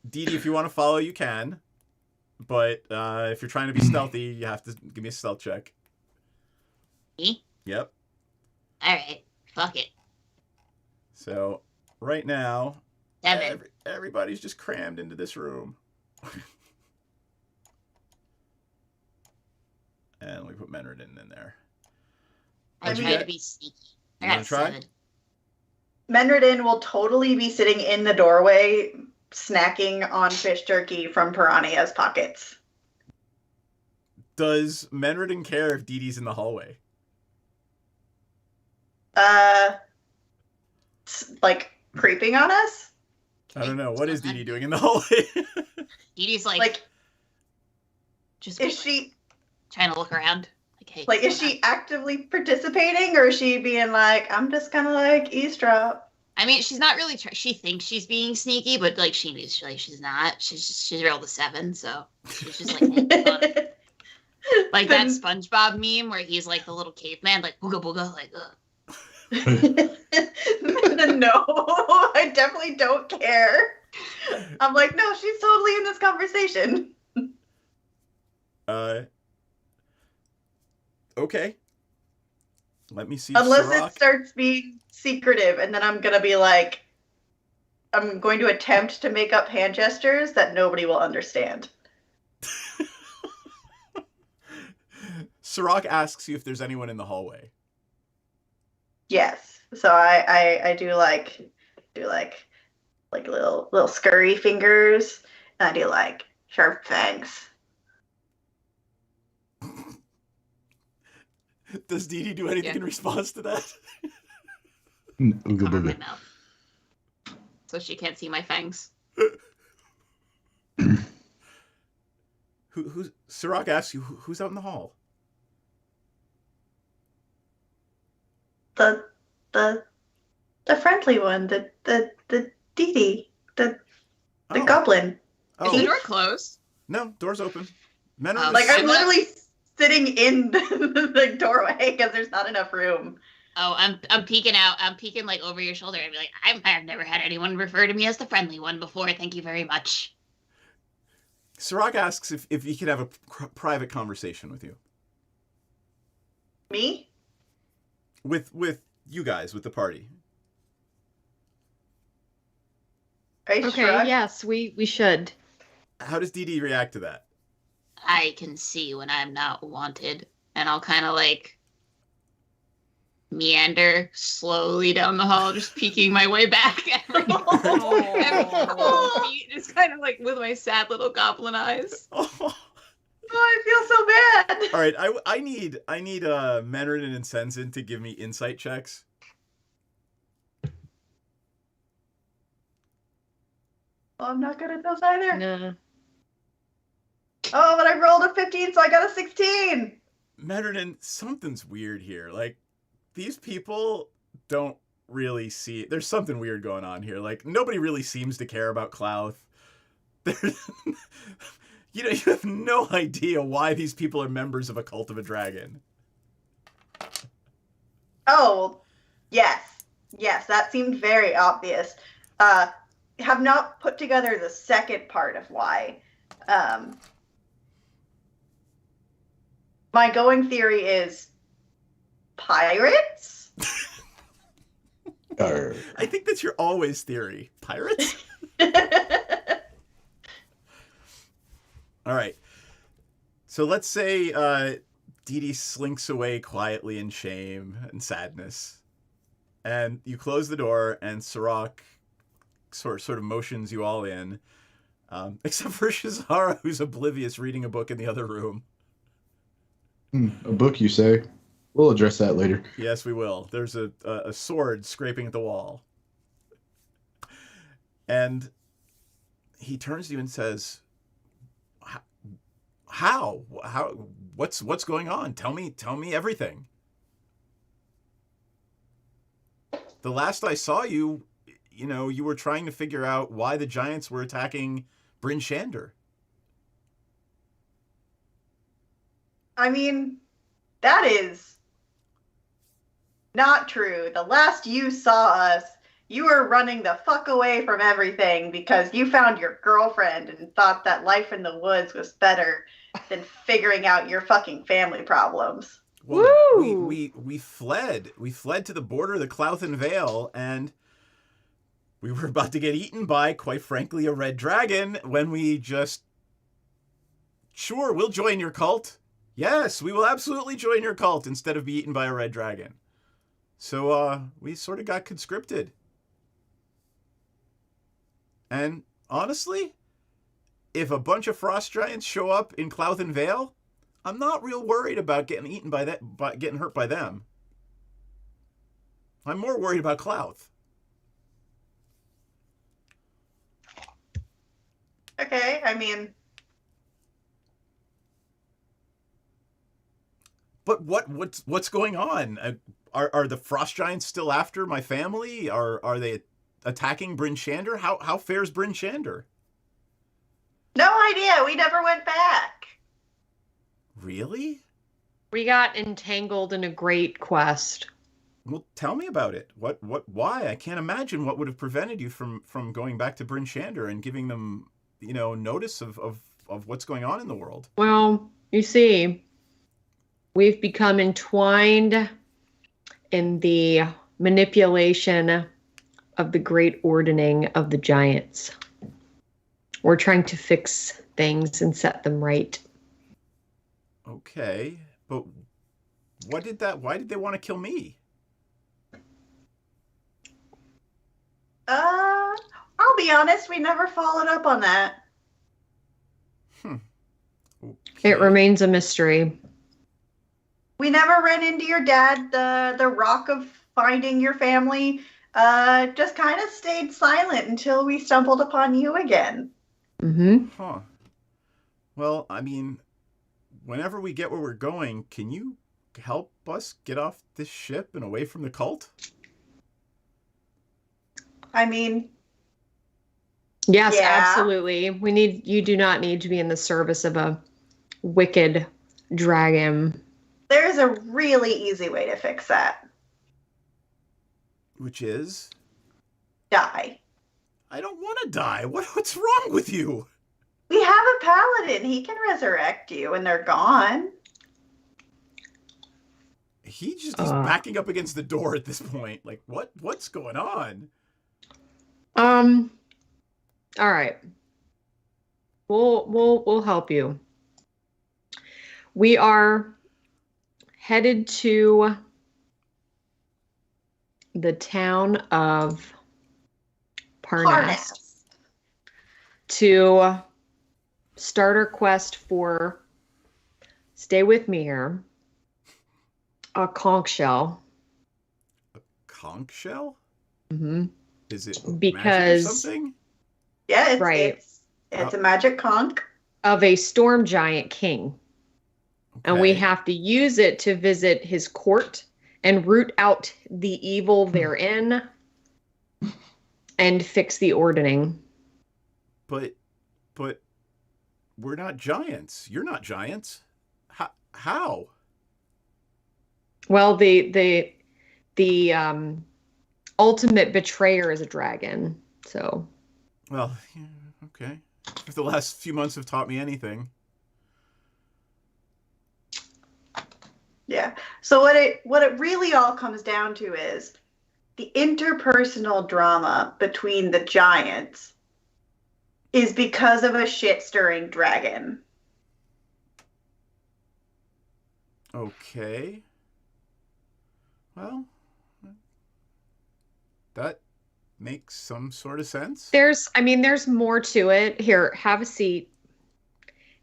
Didi, if you want to follow, you can. But if you're trying to be stealthy, you have to give me a stealth check. Me? Yep. Alright. Fuck it. So right now, 7. everybody's just crammed into this room. And we put Menridin in there. I Did you tried get- to be sneaky. I You wanna got try? 7. Menridin will totally be sitting in the doorway snacking on fish jerky from Piranha's pockets. Does Menridin care if Didi's in the hallway? Creeping on us? I don't know. What is Didi doing in the hallway? Didi's just Is she trying to look around. Hey, is she actively participating, or is she being I'm just kind of eavesdrop? I mean, she's not really. She thinks she's being sneaky, but she knows she's not. She's rolled a 7, so she's just making fun. Like that SpongeBob meme where he's the little caveman, booga booga, No, I definitely don't care. I'm no, she's totally in this conversation. Okay. Let me see. Unless Sirach. it starts being secretive, and then I'm gonna be I'm going to attempt to make up hand gestures that nobody will understand. Sirach asks you if there's anyone in the hallway. Yes. So I do like little scurry fingers, and I do like sharp fangs. Does Dee Dee do anything in response to that? Ooga Cover my booga. mouth. So she can't see my fangs. Who's Sirach asks you who's out in the hall? The friendly one, the Dee Dee, the goblin. Is the door closed? No, door's open. Like I'm literally sitting in the doorway because there's not enough room. Oh, I'm peeking out. I'm peeking like over your shoulder and be like, I've never had anyone refer to me as the friendly one before. Thank you very much. Sirach asks if he could have a private conversation with you. Me? With you guys, with the party. Okay, yes, we should. How does Dee Dee react to that? I can see when I'm not wanted, and I'll kind of like meander slowly down the hall, just peeking my way back every couple feet, just kind of like with my sad little goblin eyes. Oh, I feel so bad. all right, I need Menard and Insensin to give me insight checks. Well, I'm not good at those either. No. Oh, but I rolled a 15, so I got a 16. Menard, something's weird here. Like, these people don't really see. There's something weird going on here. Like, nobody really seems to care about Clouth. You have no idea why these people are members of a cult of a dragon. Oh, yes, that seemed very obvious. Have not put together the second part of why. My going theory is pirates? I think that's your always theory. Pirates? All right. So let's say Dee Dee slinks away quietly in shame and sadness. And you close the door, and Sirach sort of motions you all in. Except for Shazara, who's oblivious, reading a book in the other room. A book, you say? We'll address that later. Yes, we will. There's a sword scraping at the wall. And he turns to you and says, How? What's going on? Tell me everything. The last I saw you, you were trying to figure out why the giants were attacking Bryn Shander. I mean, that is not true. The last you saw us, you were running the fuck away from everything because you found your girlfriend and thought that life in the woods was better than figuring out your fucking family problems. Well, we fled. We fled to the border of the Clouthen Vale, and we were about to get eaten by, quite frankly, a red dragon when we just... Sure, we'll join your cult. Yes, we will absolutely join your cult instead of be eaten by a red dragon. So, we sort of got conscripted. And, honestly, if a bunch of frost giants show up in Clouthen Vale, I'm not real worried about getting eaten by getting hurt by them. I'm more worried about Clouth. Okay, I mean... But what's going on? Are the frost giants still after my family? Are they attacking Bryn Shander? How fares Bryn Shander? No idea. We never went back. Really? We got entangled in a great quest. Well, tell me about it. Why? I can't imagine what would have prevented you from going back to Bryn Shander and giving them, notice of what's going on in the world. Well, you see, we've become entwined in the manipulation of the great ordaining of the giants. We're trying to fix things and set them right. Okay, but why did they want to kill me? I'll be be honest, we never followed up on that. Okay. It remains a mystery. We never ran into your dad. The rock of finding your family just kind of stayed silent until we stumbled upon you again. Mm-hmm. Huh. Well, I mean, whenever we get where we're going, can you help us get off this ship and away from the cult? I mean, Yes, Yeah. absolutely. You do not need to be in the service of a wicked dragon. there's a really easy way to fix that. Which is? Die. I don't want to die. What's wrong with you? We have a paladin. He can resurrect you when they're gone. He's backing up against the door at this point. Like, what's going on? All right. We'll help you. We are headed to the town of Parnas to start our quest for, stay with me here, a conch shell. Conch shell? Mm-hmm. Is it Because- magic or something? Yeah, Right. It's a magic conch. Of a storm giant king. And we Okay. have to use it to visit his court and root out the evil therein and fix the ordning. But we're not giants. You're not giants. How? Well, the ultimate betrayer is a dragon. So Well, yeah, okay. If the last few months have taught me anything. Yeah. So what it really all comes down to is the interpersonal drama between the giants is because of a shit-stirring dragon. Okay. Well, that makes some sort of sense. there's more to it. Here, have a seat.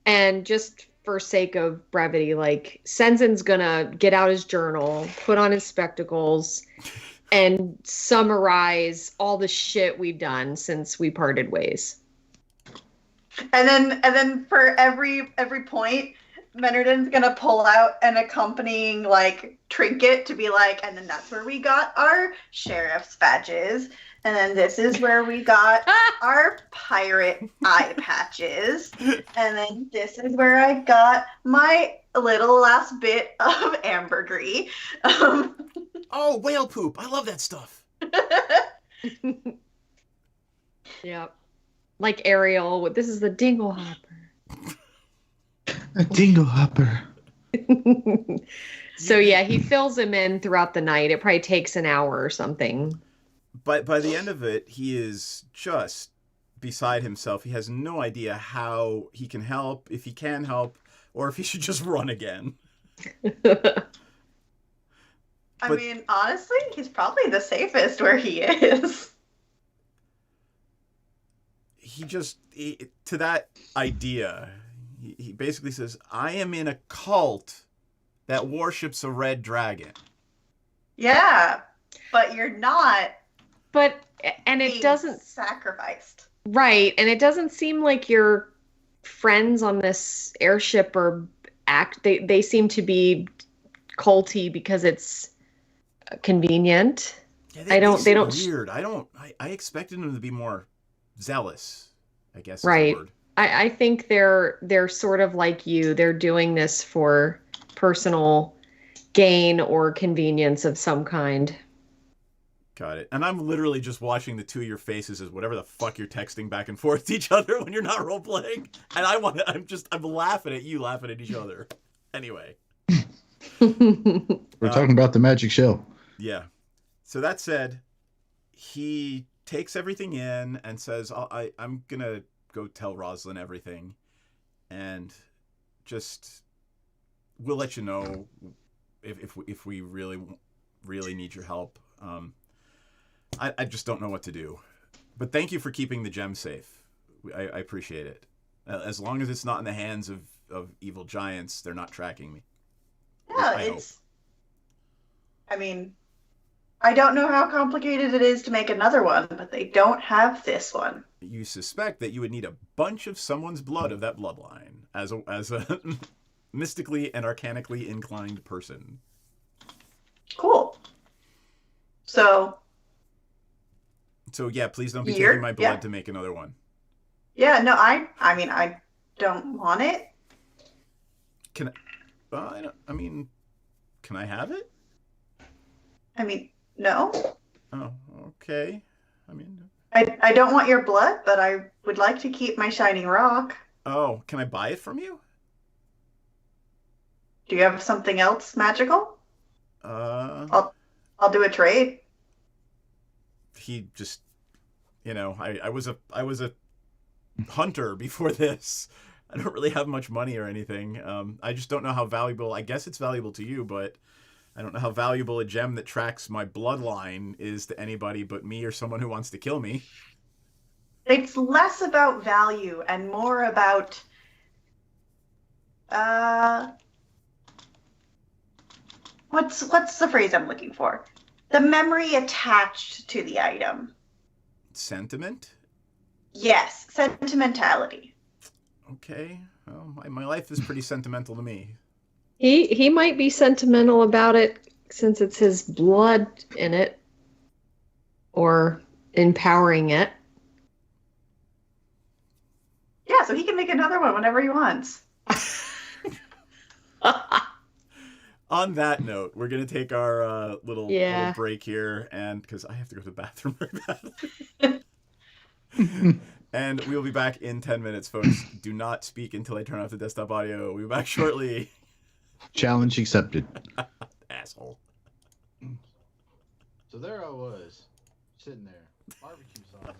And just for sake of brevity, like, Senzen's gonna get out his journal, put on his spectacles, and summarize all the shit we've done since we parted ways. And then for every point, Menardin's gonna pull out an accompanying like trinket to be like, and then that's where we got our sheriff's badges, and then this is where we got our pirate eye patches, and then this is where I got my little last bit of ambergris. Oh, whale poop. I love that stuff. Yep. Like Ariel, this is the dingle hopper. A dingle hopper. So yeah, he fills him in throughout the night. It probably takes an hour or something. But by the end of it, he is just beside himself. He has no idea how he can help, if he can help, or if he should just run again. I mean, honestly, he's probably the safest where he is. To that idea, he basically says, I am in a cult that worships a red dragon. Yeah, but you're not But and it being doesn't sacrificed. right, and it doesn't seem like your friends on this airship are they seem to be culty because it's convenient. Yeah, They don't weird. I expected them to be more zealous, I guess is Right. the word. I think they're sort of like you. They're doing this for personal gain or convenience of some kind. Got it. And I'm literally just watching the two of your faces as whatever the fuck you're texting back and forth to each other when you're not role playing. And I'm laughing at you laughing at each other. Anyway. We're talking about the magic shell. Yeah. So that said, he takes everything in and says, I'm going to go tell Rosalind everything. And just, we'll let you know if we really, really need your help. I just don't know what to do. But thank you for keeping the gem safe. I appreciate it. As long as it's not in the hands of evil giants, they're not tracking me. Yeah, I mean, I don't know how complicated it is to make another one, but they don't have this one. You suspect that you would need a bunch of someone's blood of that bloodline as a mystically and arcanically inclined person. Cool. So yeah, please don't be taking my blood to make another one. Yeah, no, I mean, I don't want it. Can I have it? I mean, no. Oh, okay. I mean, I don't want your blood, but I would like to keep my shiny rock. Oh, can I buy it from you? Do you have something else magical? I'll do a trade. He just, I was a hunter before this. I don't really have much money or anything. I just don't know how valuable. I guess it's valuable to you, but I don't know how valuable a gem that tracks my bloodline is to anybody but me or someone who wants to kill me. It's less about value and more about what's the phrase I'm looking for? The memory attached to the item. Sentiment? Yes, sentimentality. Okay. Well, my life is pretty sentimental to me. He might be sentimental about it since it's his blood in it, or empowering it. Yeah, so he can make another one whenever he wants. On that note, we're going to take our little break here, and because I have to go to the bathroom very badly. And we will be back in 10 minutes, folks. Do not speak until I turn off the desktop audio. We'll be back shortly. Challenge accepted. Asshole. So there I was, sitting there, barbecue sauce.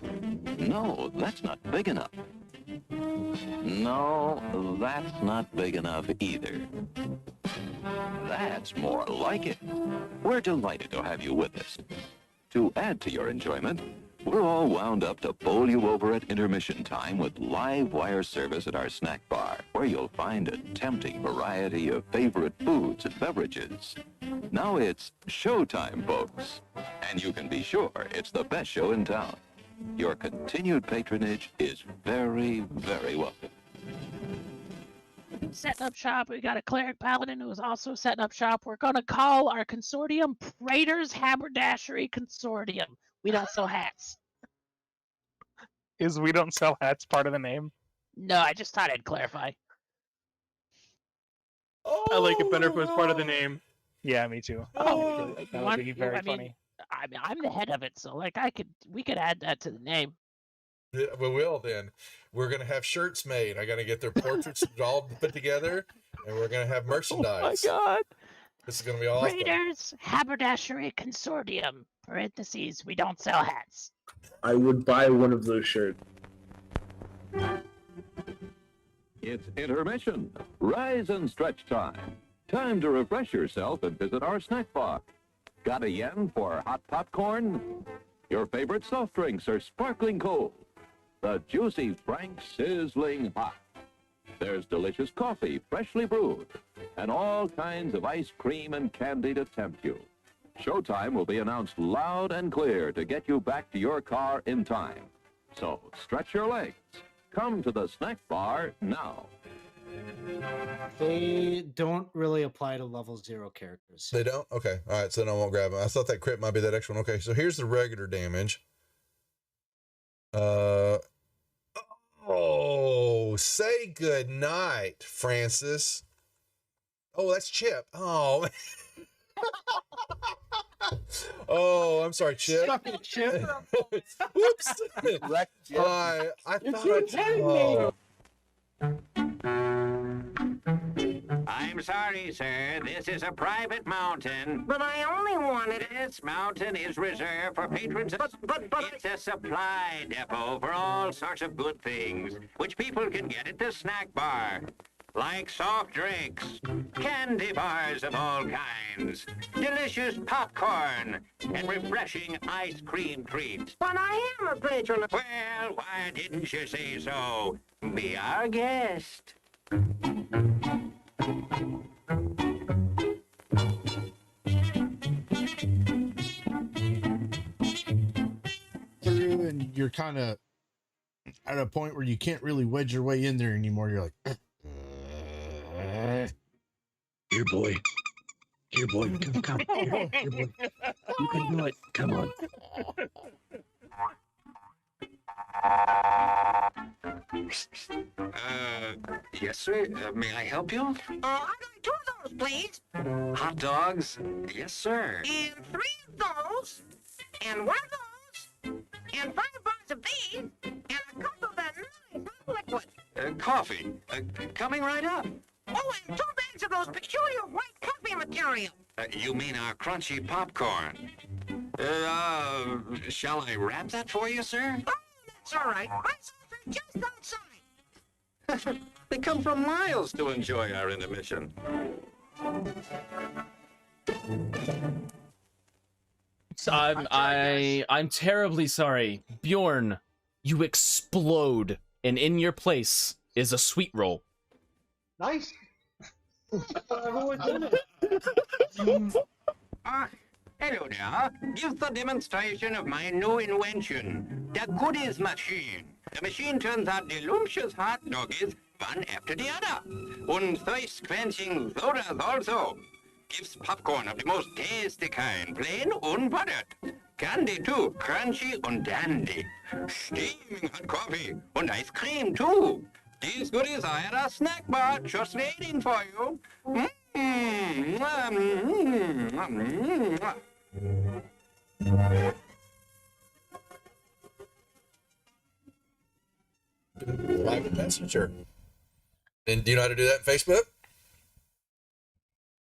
No, that's not big enough. No, that's not big enough either. That's more like it. We're delighted to have you with us. To add to your enjoyment, we're all wound up to bowl you over at intermission time with live wire service at our snack bar, where you'll find a tempting variety of favorite foods and beverages. Now it's showtime, folks. And you can be sure it's the best show in town. Your continued patronage is very, very welcome. Setting up shop. We got a cleric paladin who is also setting up shop. We're going to call our consortium Praetor's Haberdashery Consortium. We don't sell hats. Is we don't sell hats part of the name? No, I just thought I'd clarify. Oh, I like it better if it was part of the name. Yeah, me too. Oh, that would be very funny. I'm the head of it, so we could add that to the name. Yeah, we will then. We're gonna have shirts made. I gotta get their portraits all put together, and we're gonna have merchandise. Oh my god! This is gonna be awesome. Praetor's Haberdashery Consortium. Parentheses, we don't sell hats. I would buy one of those shirts. It's intermission. Rise and stretch time. Time to refresh yourself and visit our snack bar. Got a yen for hot popcorn? Your favorite soft drinks are sparkling cold. The juicy Frank sizzling hot. There's delicious coffee, freshly brewed, and all kinds of ice cream and candy to tempt you. Showtime will be announced loud and clear to get you back to your car in time. So stretch your legs. Come to the snack bar now. They don't really apply to level 0 characters. They don't? Okay. All right. So then I won't grab them. I thought that crit might be that extra one. Okay. So here's the regular damage. Oh, say good night, Francis. Oh, that's Chip. Oh, oh, I'm sorry, Chip. Chip. Whoops. I thought. I'm sorry, sir. This is a private mountain. But I only wanted this mountain is reserved for patrons. But it's a supply depot for all sorts of good things, which people can get at the snack bar. like soft drinks, candy bars of all kinds, delicious popcorn, and refreshing ice cream treats. But I am a patron. Well, why didn't you say so? Be our guest. Through, and you're kind of at a point where you can't really wedge your way in there anymore. You're like, Here, boy. Here, boy. Come. Here, boy. You can do it. Come on. Yes, sir. May I help you? I'd like 2 of those, please. Hot dogs? Yes, sir. And 3 of those. And 1 of those. And 5 bars of these. And a cup of that nice hot liquid. Coffee. Coming right up. Oh, and 2 bags of those peculiar white coffee material. You mean our crunchy popcorn? Shall I wrap that for you, sir? Oh, that's all right. My sauce is just outside. They come from miles to enjoy our intermission. I'm terribly sorry. Bjorn, you explode, and in your place is a sweet roll. Nice. Hello there. Give the demonstration of my new invention, the goodies machine. The machine turns out delicious hot doggies one after the other. And thirst-quenching sodas also. Gives popcorn of the most tasty kind, plain unbuttered. Candy too, crunchy and dandy. Steaming hot coffee and ice cream too. These goodies are at a snack bar just waiting for you. Private messenger. And do you know how to do that in Facebook?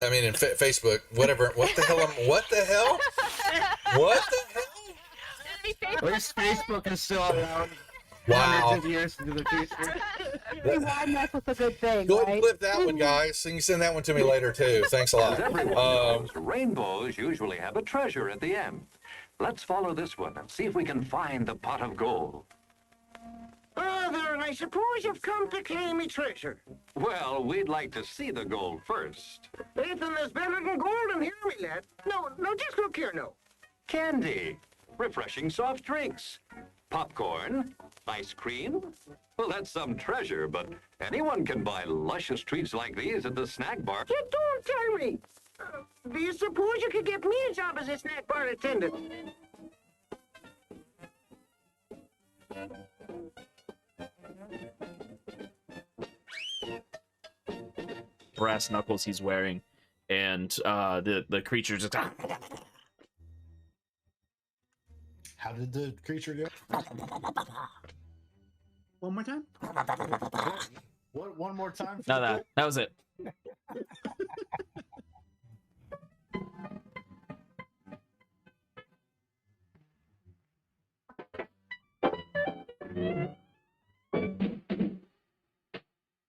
I mean, in Facebook, whatever. What the hell? What the hell? What the hell? At least Facebook is still around. Wow. Hundreds of years into the future. Why mess with a good thing, Go ahead and right? clip that one, guys. You can send that one to me later, too. Thanks a lot. As everyone knows, rainbows usually have a treasure at the end. Let's follow this one and see if we can find the pot of gold. Oh, there, and I suppose you've come to claim me treasure. Well, we'd like to see the gold first. Ethan, there's better than gold in here, me lad. No, just look here, no. Candy, refreshing soft drinks, popcorn, ice cream. Well, that's some treasure, but anyone can buy luscious treats like these at the snack bar. You don't tell me. Do you suppose you could get me a job as a snack bar attendant? Brass knuckles he's wearing, and the creature just. how did the creature go? One more time? What? One more time? No, that was it.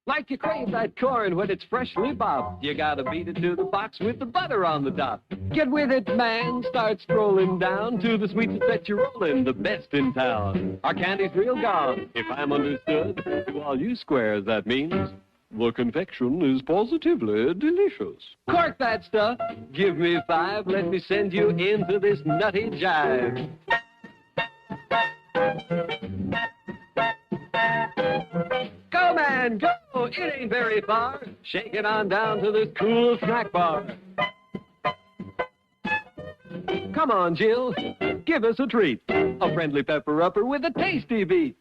Like you crave that corn when it's freshly bobbed, you gotta beat it to the box with the butter on the top. Get with it, man. Start strolling down to the sweets that you're rolling, the best in town. Our candy's real gone, if I'm understood. To all you squares, that means the confection is positively delicious. Cork that stuff. Give me 5. Let me send you into this nutty jive. Go, man, go! It ain't very far. Shake it on down to this cool snack bar. Come on, Jill. Give us a treat. A friendly pepper-upper with a tasty beat.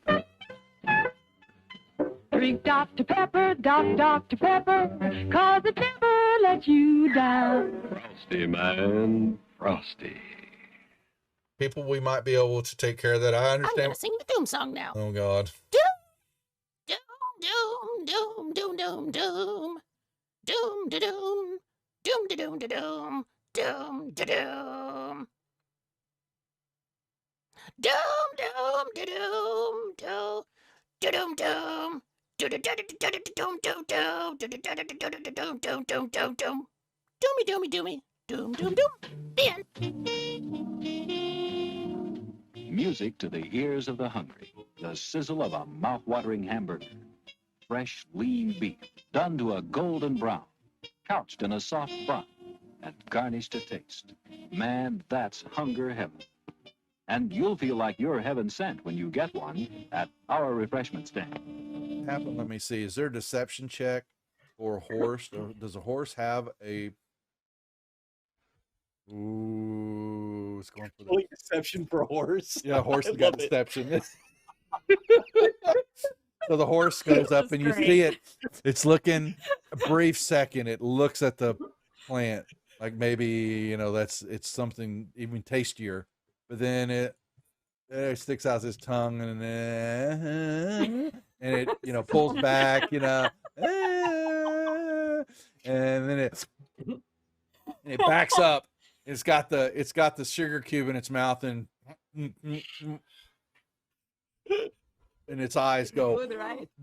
Drink Dr. Pepper, Dr. Pepper, 'cause it never lets you down. Frosty, man. Frosty. People, we might be able to take care of that. I I'm understand. gonna sing the doom song now. Oh, God. Doom, doom, doom, doom, doom, doom, doom, da doom, doom, da doom, da doom, doom, da doom, doom, doom, da doom, doom, da doom, doom, Doomy, doomy, doomy. Doom, doom, doom. The end. Music to the ears of the hungry. The sizzle of a mouth-watering hamburger. Fresh, lean beef, done to a golden brown. Couched in a soft bun and garnished to taste. Man, that's hunger heaven. And you'll feel like you're heaven sent when you get one at our refreshment stand. Happen. Let me see. Is there a deception check for a horse? Or does a horse have a? Ooh, it's going for the deception for a horse. Yeah, horse I got love it. deception. So the horse goes up and you see it. It's looking a brief second. It looks at the plant like maybe it's something even tastier, but then it sticks out its tongue and it pulls back, and then it backs up. It's got the sugar cube in its mouth and its eyes go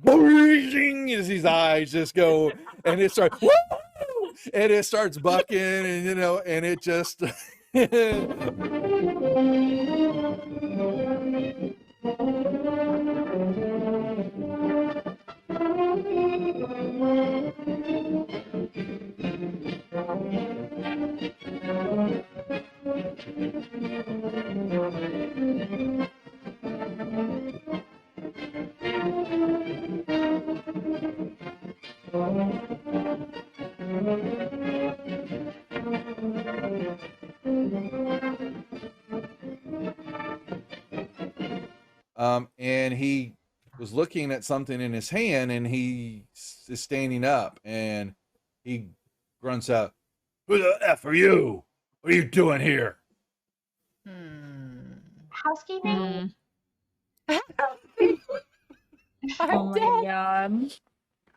boing as his eyes just go, and it starts woo! And it starts bucking, and and it just and he was looking at something in his hand, and he is standing up, and he grunts out, "Who the F are you? What are you doing here?" Housekeeping? Oh my god.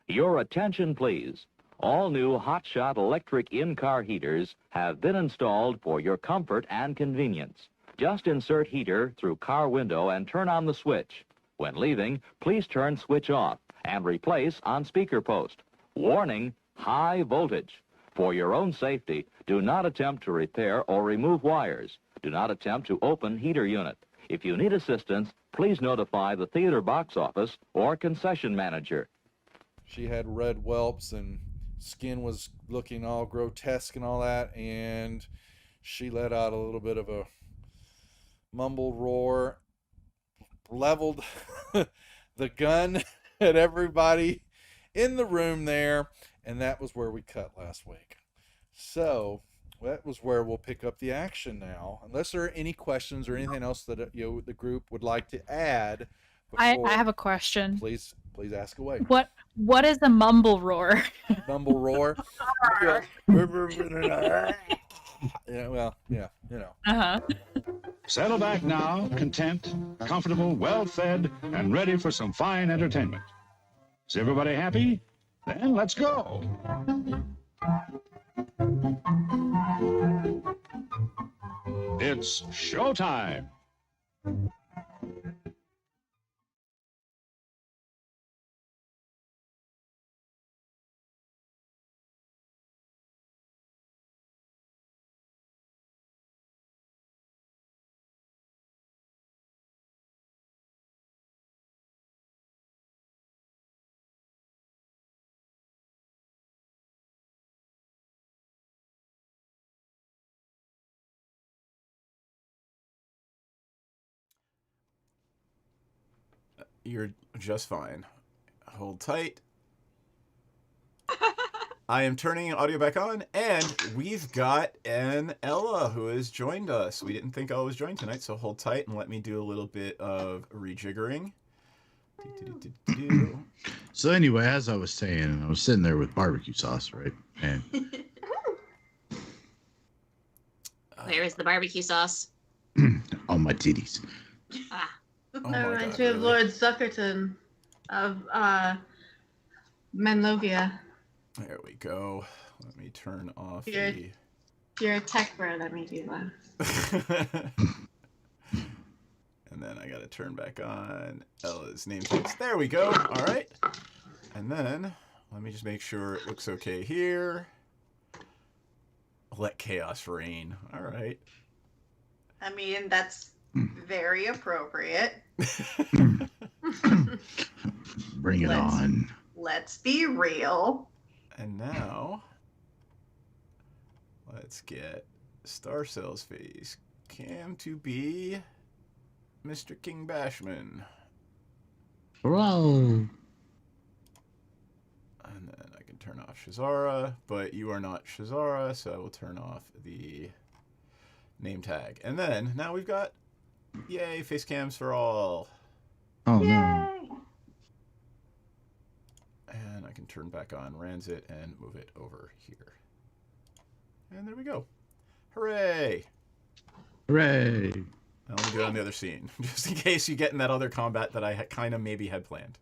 Your attention, please. All new hotshot electric in-car heaters have been installed for your comfort and convenience. Just insert heater through car window and turn on the switch. When leaving, please turn switch off and replace on speaker post. Warning, high voltage. For your own safety, do not attempt to repair or remove wires. Do not attempt to open heater unit. If you need assistance, please notify the theater box office or concession manager. She had red whelps and skin was looking all grotesque and all that, and she let out a little bit of a mumbled roar, leveled the gun at everybody in the room there, and that was where we cut last week. So that was where we'll pick up the action now, unless there are any questions or anything else that the group would like to add. I have a question. Please ask away. What is a mumble roar? Mumble roar. Yeah, Uh-huh. Settle back now, content, comfortable, well-fed, and ready for some fine entertainment. Is everybody happy? Then let's go. It's showtime. You're just fine. Hold tight. I am turning audio back on, and we've got an Ella who has joined us. We didn't think Ella was joined tonight, so hold tight and let me do a little bit of rejiggering. So anyway, as I was saying, I was sitting there with barbecue sauce, right? And Where is the barbecue sauce? on my titties. Ah. That reminds me of Lord Zuckerton of Menlovia. There we go. Let me turn off You're a tech bro, that made you laugh. And then I gotta turn back on Ella's name tags. There we go. All right. And then, let me just make sure it looks okay here. Let chaos reign. All right. I mean, that's very appropriate. Bring it on. Let's be real. And now, let's get Star Cell's face cam to be Mr. King Bashman. Whoa. And then I can turn off Shazara, but you are not Shazara, so I will turn off the name tag. And then, now we've got, yay, face cams for all. Oh, no. And I can turn back on Ranzit and move it over here. And there we go. Hooray! Hooray! Now let me do it on the other scene, just in case you get in that other combat that I kind of maybe had planned.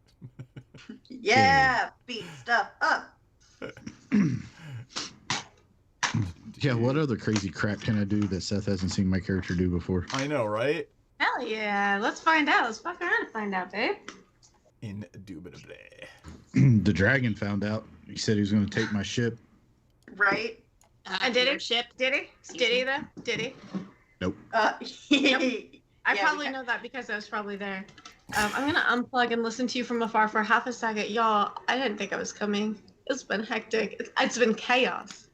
Yeah, beat stuff up. Yeah, what other crazy crap can I do that Seth hasn't seen my character do before? I know, right? Hell yeah. Let's find out. Let's fuck around and find out, babe. Indubitably. The dragon found out. He said he was going to take my ship. Right? And did he? Ship? Did he? Did he though? Did he? Nope. I probably know that because I was probably there. I'm gonna unplug and listen to you from afar for half a second. Y'all, I didn't think I was coming. It's been hectic. It's been chaos.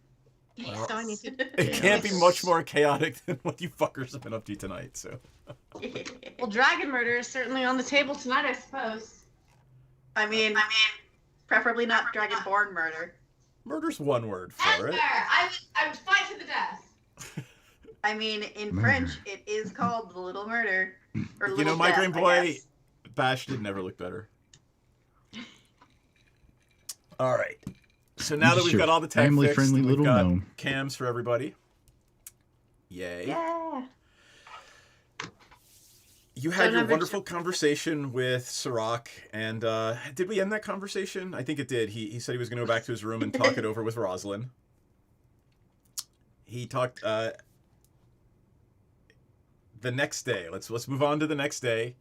Well, So I need to. it can't be much more chaotic than what you fuckers have been up to tonight, so. Well, dragon murder is certainly on the table tonight, I suppose. I mean, preferably not dragonborn murder. Murder's one word for it. I would fight to the death. I mean, in French, it is called the little murder. Or You know, little Migraine death, I Boy, guess. Bash did never look better. All right. So now that we've got all the tech fixed, family-friendly we've little got gnome. cams for everybody. Yay. Yeah. You had your wonderful conversation with Sirach, and did we end that conversation? I think it did. He said he was going to go back to his room and talk it over with Rosalind. He talked the next day. Let's move on to the next day.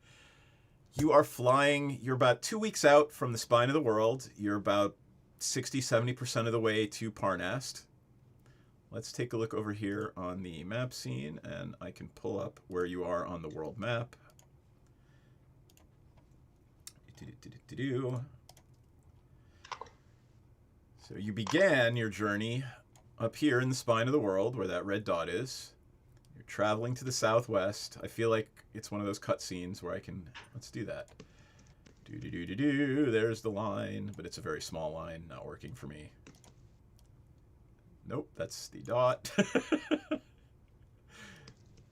You are flying. You're about 2 weeks out from the spine of the world. You're about 60-70% of the way to Parnast. Let's take a look over here on the map scene, and I can pull up where you are on the world map. So you began your journey up here in the spine of the world, where that red dot is. You're traveling to the southwest. I feel like it's one of those cutscenes where I can... Let's do that. There's the line, but it's a very small line, not working for me. Nope, that's the dot.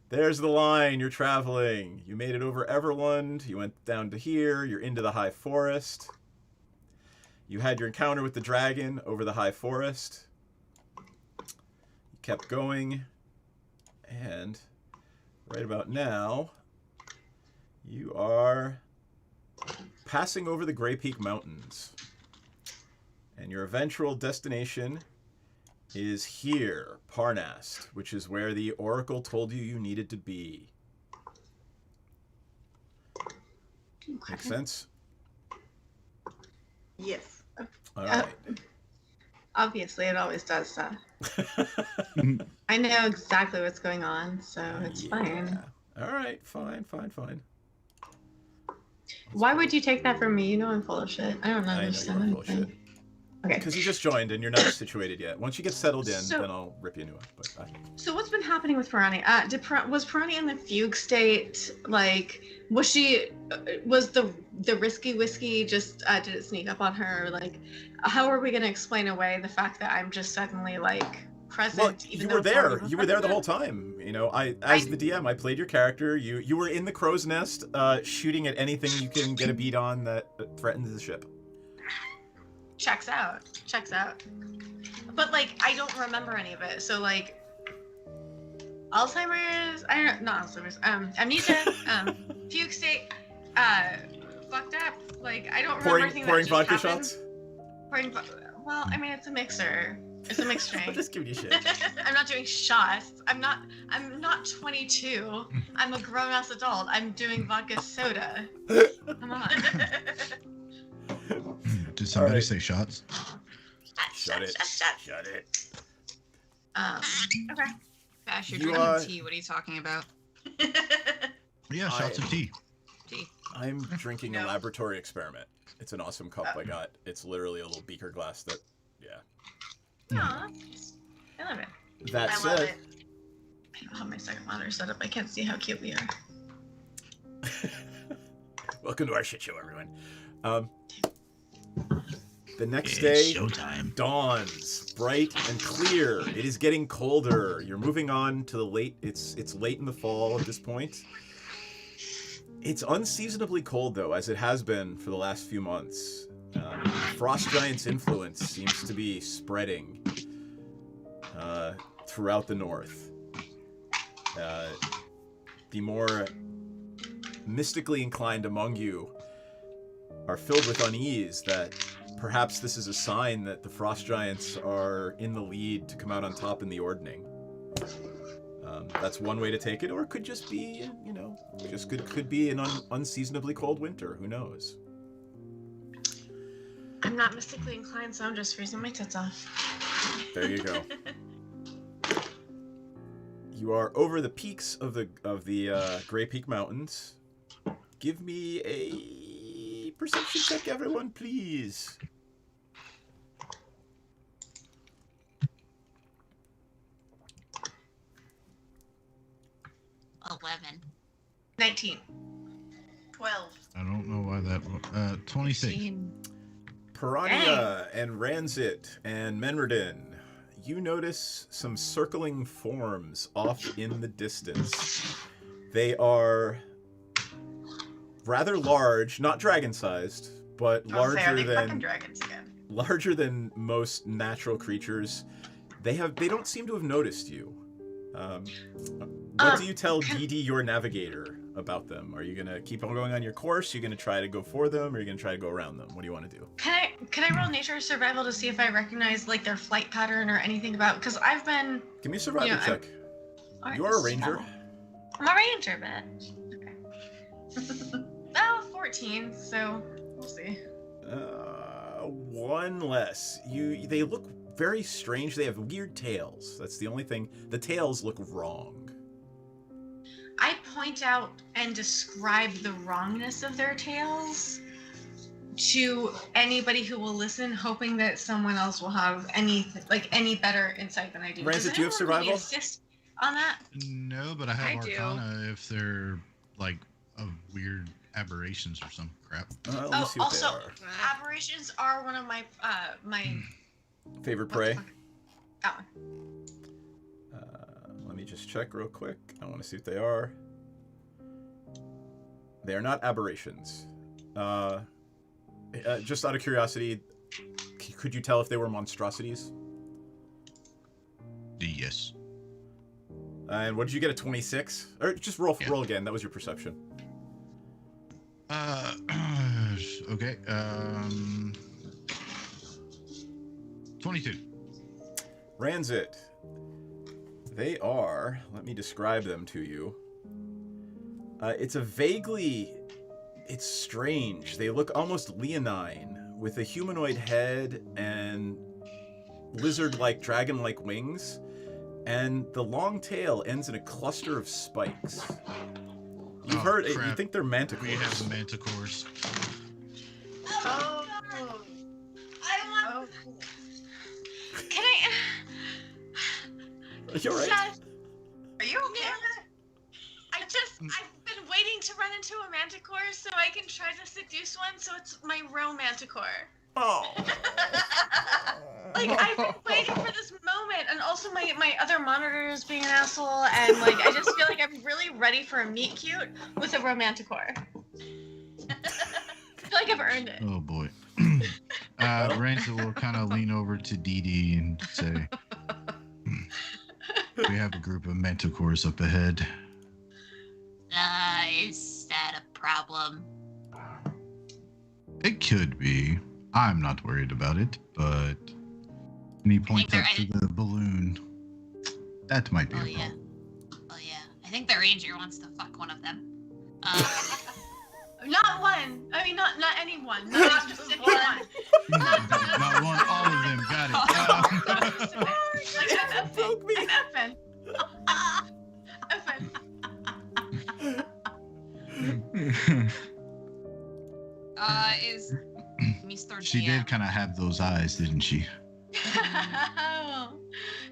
There's the line. You're traveling. You made it over Everlund. You went down to here. You're into the High Forest. You had your encounter with the dragon over the High Forest. You kept going. And right about now, you are passing over the Grey Peak Mountains. And your eventual destination is here, Parnast, which is where the Oracle told you needed to be. Make sense? Yes. All right. Obviously, it always does so. I know exactly what's going on, so it's fine. All right, fine. Why would you take that from me? You know I'm full of shit. I don't understand you're full of anything. Okay. Because you just joined and you're not situated yet. Once you get settled in, So- then I'll rip you a new one. But So what's been happening with Pirani? Was Pirani in the fugue state? Like, was she? Was the risky whiskey just? Did it sneak up on her? Like, how are we gonna explain away the fact that I'm just suddenly like present? well, even you though were it's not there. even You were there the present? whole time. You know, as the DM, I played your character. You were in the crow's nest, shooting at anything you can get a beat on that threatens the ship. Checks out. But like, I don't remember any of it. So like, Alzheimer's. Not Alzheimer's. Amnesia. Fugue state. Fucked up. Like, I don't remember anything Pouring that vodka just happened. shots. Well, I mean, it's a mixer. It's a mixed drink. I'm just giving you shit. I'm not doing shots. I'm not 22. I'm a grown-ass adult. I'm doing vodka soda. Come on. Did somebody right. say shots? Shut it. Shut it. Okay. Bash, you're You, drinking tea. What are you talking about? Yeah, shots of tea. Tea. I'm drinking a laboratory experiment. It's an awesome cup I got. It's literally a little beaker glass that, yeah. Aw, I love it. That I said, love it. I don't have my second monitor set up. I can't see how cute we are. welcome to our shit show, everyone. The next day dawns bright and clear. It is getting colder. You're moving on to the late. It's late in the fall at this point. It's unseasonably cold though, as it has been for the last few months. Frost Giant's influence seems to be spreading throughout the north. The more mystically inclined among you are filled with unease that perhaps this is a sign that the Frost Giants are in the lead to come out on top in the ordning. That's one way to take it, or it could just be, you know, could be an unseasonably cold winter. Who knows? I'm not mystically inclined, so I'm just freezing my tits off. There you go. You are over the peaks of the Gray Peak Mountains. Give me a perception check, everyone, please. $11. 19. 12. I don't know why that. 26. Piranha and Ranzit and Menredin, you notice some circling forms off in the distance. They are rather large, not dragon-sized, but fucking dragons again? larger than most natural creatures. They don't seem to have noticed you. What do you tell Dee Dee, your navigator, about them? Are you gonna keep on going on your course? Are you gonna try to go for them, or are you gonna try to go around them? What do you want to do? Can I roll nature or survival to see if I recognize like their flight pattern or anything about? Because I've been. Give me a survival check. You are a ranger. I'm a ranger, but okay. Oh, 14. So we'll see. One less. They look very strange. They have weird tails. That's the only thing. The tails look wrong. I point out and describe the wrongness of their tails to anybody who will listen, hoping that someone else will have any better insight than I do. Ranzit, do you have survival? Assist on that? No, but I have Arcana if they're like of weird aberrations or some crap. Let me see what also, they are. aberrations are one of my my Favorite prey? that one. Let me just check real quick. I want to see what they are. They are not aberrations. Just out of curiosity, could you tell if they were monstrosities? Yes. And what did you get, a 26? Or just roll again. That was your perception. Okay. 22. Ranzit. They are, let me describe them to you. It's strange. They look almost leonine, with a humanoid head and lizard-like, dragon-like wings, and the long tail ends in a cluster of spikes. You've heard it. You think they're manticores. We have the manticores. Oh. I want. Can I? Are you alright? Are you okay? I've been waiting to run into a manticore so I can try to seduce one. So it's my real manticore. Oh. Like, I've been waiting for this moment, and also my other monitor is being an asshole, and like I just feel like I'm really ready for a meet cute with a romanticore. I feel like I've earned it. Oh boy. Ransom will kind of lean over to Dee Dee and say, "We have a group of manticores up ahead." Is that a problem? It could be. I'm not worried about it, but and he points up to the balloon. That might be a problem. Oh yeah. I think the ranger wants to fuck one of them. Not one. I mean, not anyone. Not just anyone. Not one, all of them. Got it. Broke me. Is Mr. She DM. did kind of have those eyes, didn't she?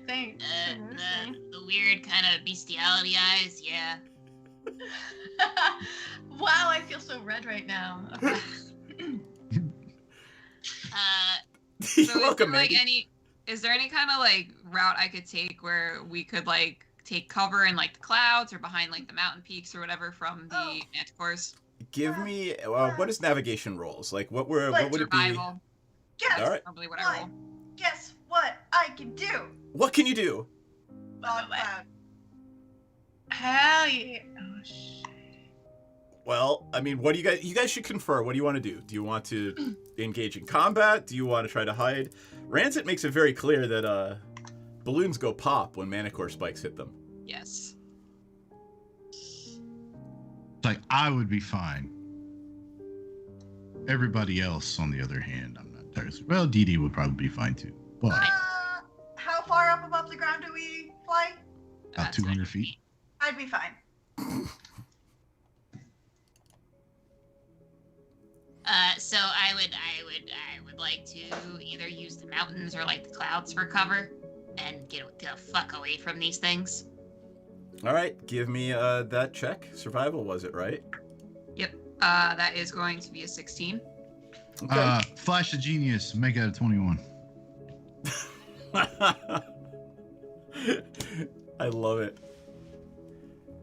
Thanks. The weird kind of bestiality eyes, yeah. Wow, I feel so red right now. Okay. So welcome, is there any kind of like route I could take where we could like take cover in like the clouds or behind like the mountain peaks or whatever from the manticores? Give me what is navigation rolls? Like what would it be? Survival. Guess All right. Probably what I roll. Guess what I can do? What can you do? Fog cloud. Hell yeah. Oh, shit. Well, I mean, what do you guys should confer. What do you want to do? Do you want to engage in combat? Do you want to try to hide? Rancid makes it very clear that balloons go pop when manicore spikes hit them. Yes. It's like, I would be fine. Everybody else, on the other hand, I'm not entirely sure. Well, Dee Dee would probably be fine too. But How far up above the ground do we fly? about 200 feet. I'd be fine. So I would like to either use the mountains or like the clouds for cover and get the fuck away from these things. All right, give me that check. Survival, was it, right? Yep. That is going to be a 16. Okay. Flash of Genius, make it a 21. I love it.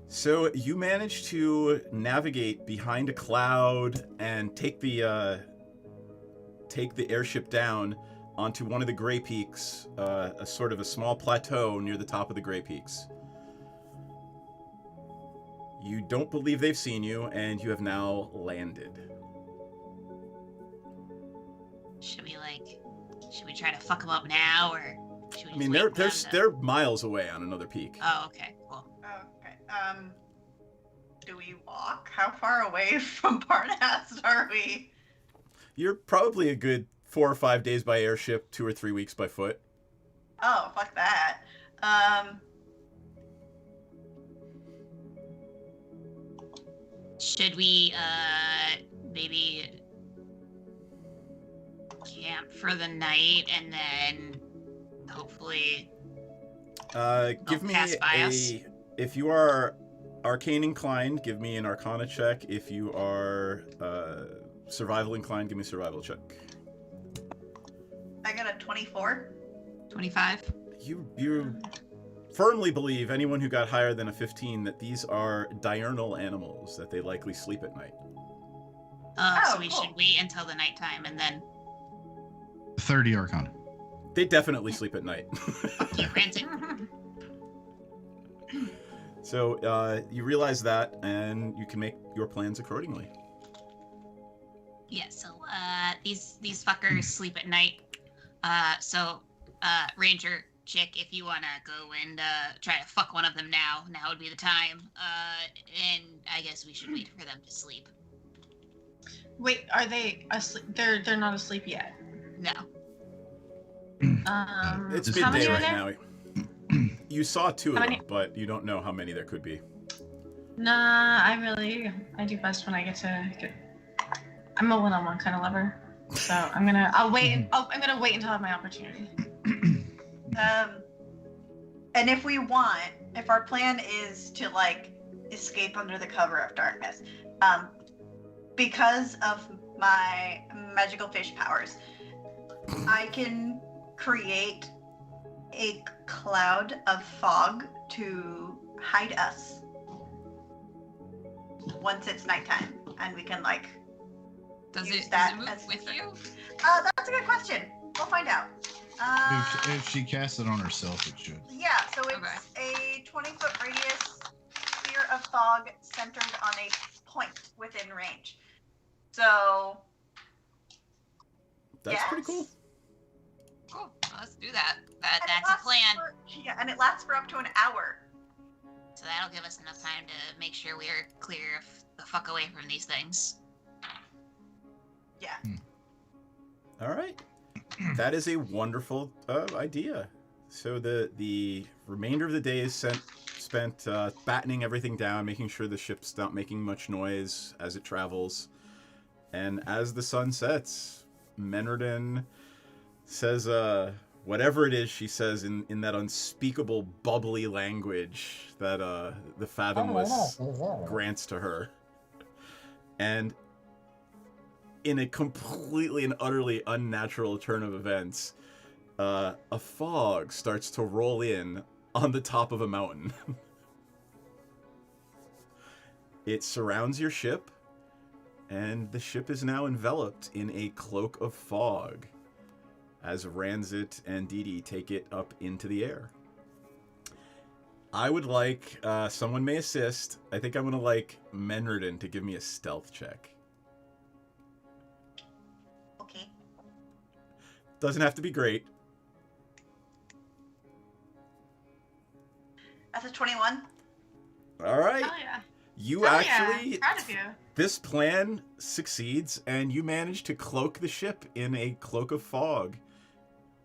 So you manage to navigate behind a cloud and take the airship down onto one of the Gray Peaks, a sort of a small plateau near the top of the Gray Peaks. You don't believe they've seen you, and you have now landed. Should we try to fuck them up now, or should we? I mean, they're miles away on another peak. Oh, okay, cool. Okay. Do we walk? How far away from Parnast are we? You're probably a good 4 or 5 days by airship, 2 or 3 weeks by foot. Oh, fuck that. Should we maybe camp for the night and then hopefully Give me pass by us? if you are arcane inclined, give me an arcana check. If you are survival inclined, give me a survival check. I got a 24. 25. You firmly believe, anyone who got higher than a 15, that these are diurnal animals, that they likely sleep at night. So we should wait until the nighttime and then 30 Arcana. They definitely sleep at night. rent it. So you realize that, and you can make your plans accordingly. Yeah, so these fuckers sleep at night. So Ranger chick, if you wanna go and try to fuck one of them now would be the time. And I guess we should wait for them to sleep. Wait, are they asleep? They're not asleep yet. No. It's how many midday are right now. You saw 2 of How them, many? but you don't know how many there could be. Nah, I do best when I get to get. I'm a one-on-one kind of lover, so I'm gonna wait until I have my opportunity. And if our plan is to like escape under the cover of darkness, because of my magical fish powers, I can create a cloud of fog to hide us once it's nighttime, and we can like does use it that move as with you? That's a good question. We'll find out. If she casts it on herself, it should. Yeah, so it's a 20-foot radius sphere of fog centered on a point within range. So That's pretty cool. Cool. Well, let's do that. That's a plan. Yeah, and it lasts for up to an hour. So that'll give us enough time to make sure we are clear of the fuck away from these things. Yeah. All right. That is a wonderful idea. So the remainder of the day is spent battening everything down, making sure the ship's not making much noise as it travels. And as the sun sets, Menardin says whatever it is she says in that unspeakable bubbly language that the Fathomless grants to her. And in a completely and utterly unnatural turn of events, a fog starts to roll in on the top of a mountain. It surrounds your ship, and the ship is now enveloped in a cloak of fog as Ranzit and Didi take it up into the air. I would like, someone may assist, I think I'm going to like Menardin to give me a stealth check. Okay. Doesn't have to be great. That's a 21. All right. Hell yeah. You Hell actually... Yeah. Proud of you. This plan succeeds, and you manage to cloak the ship in a cloak of fog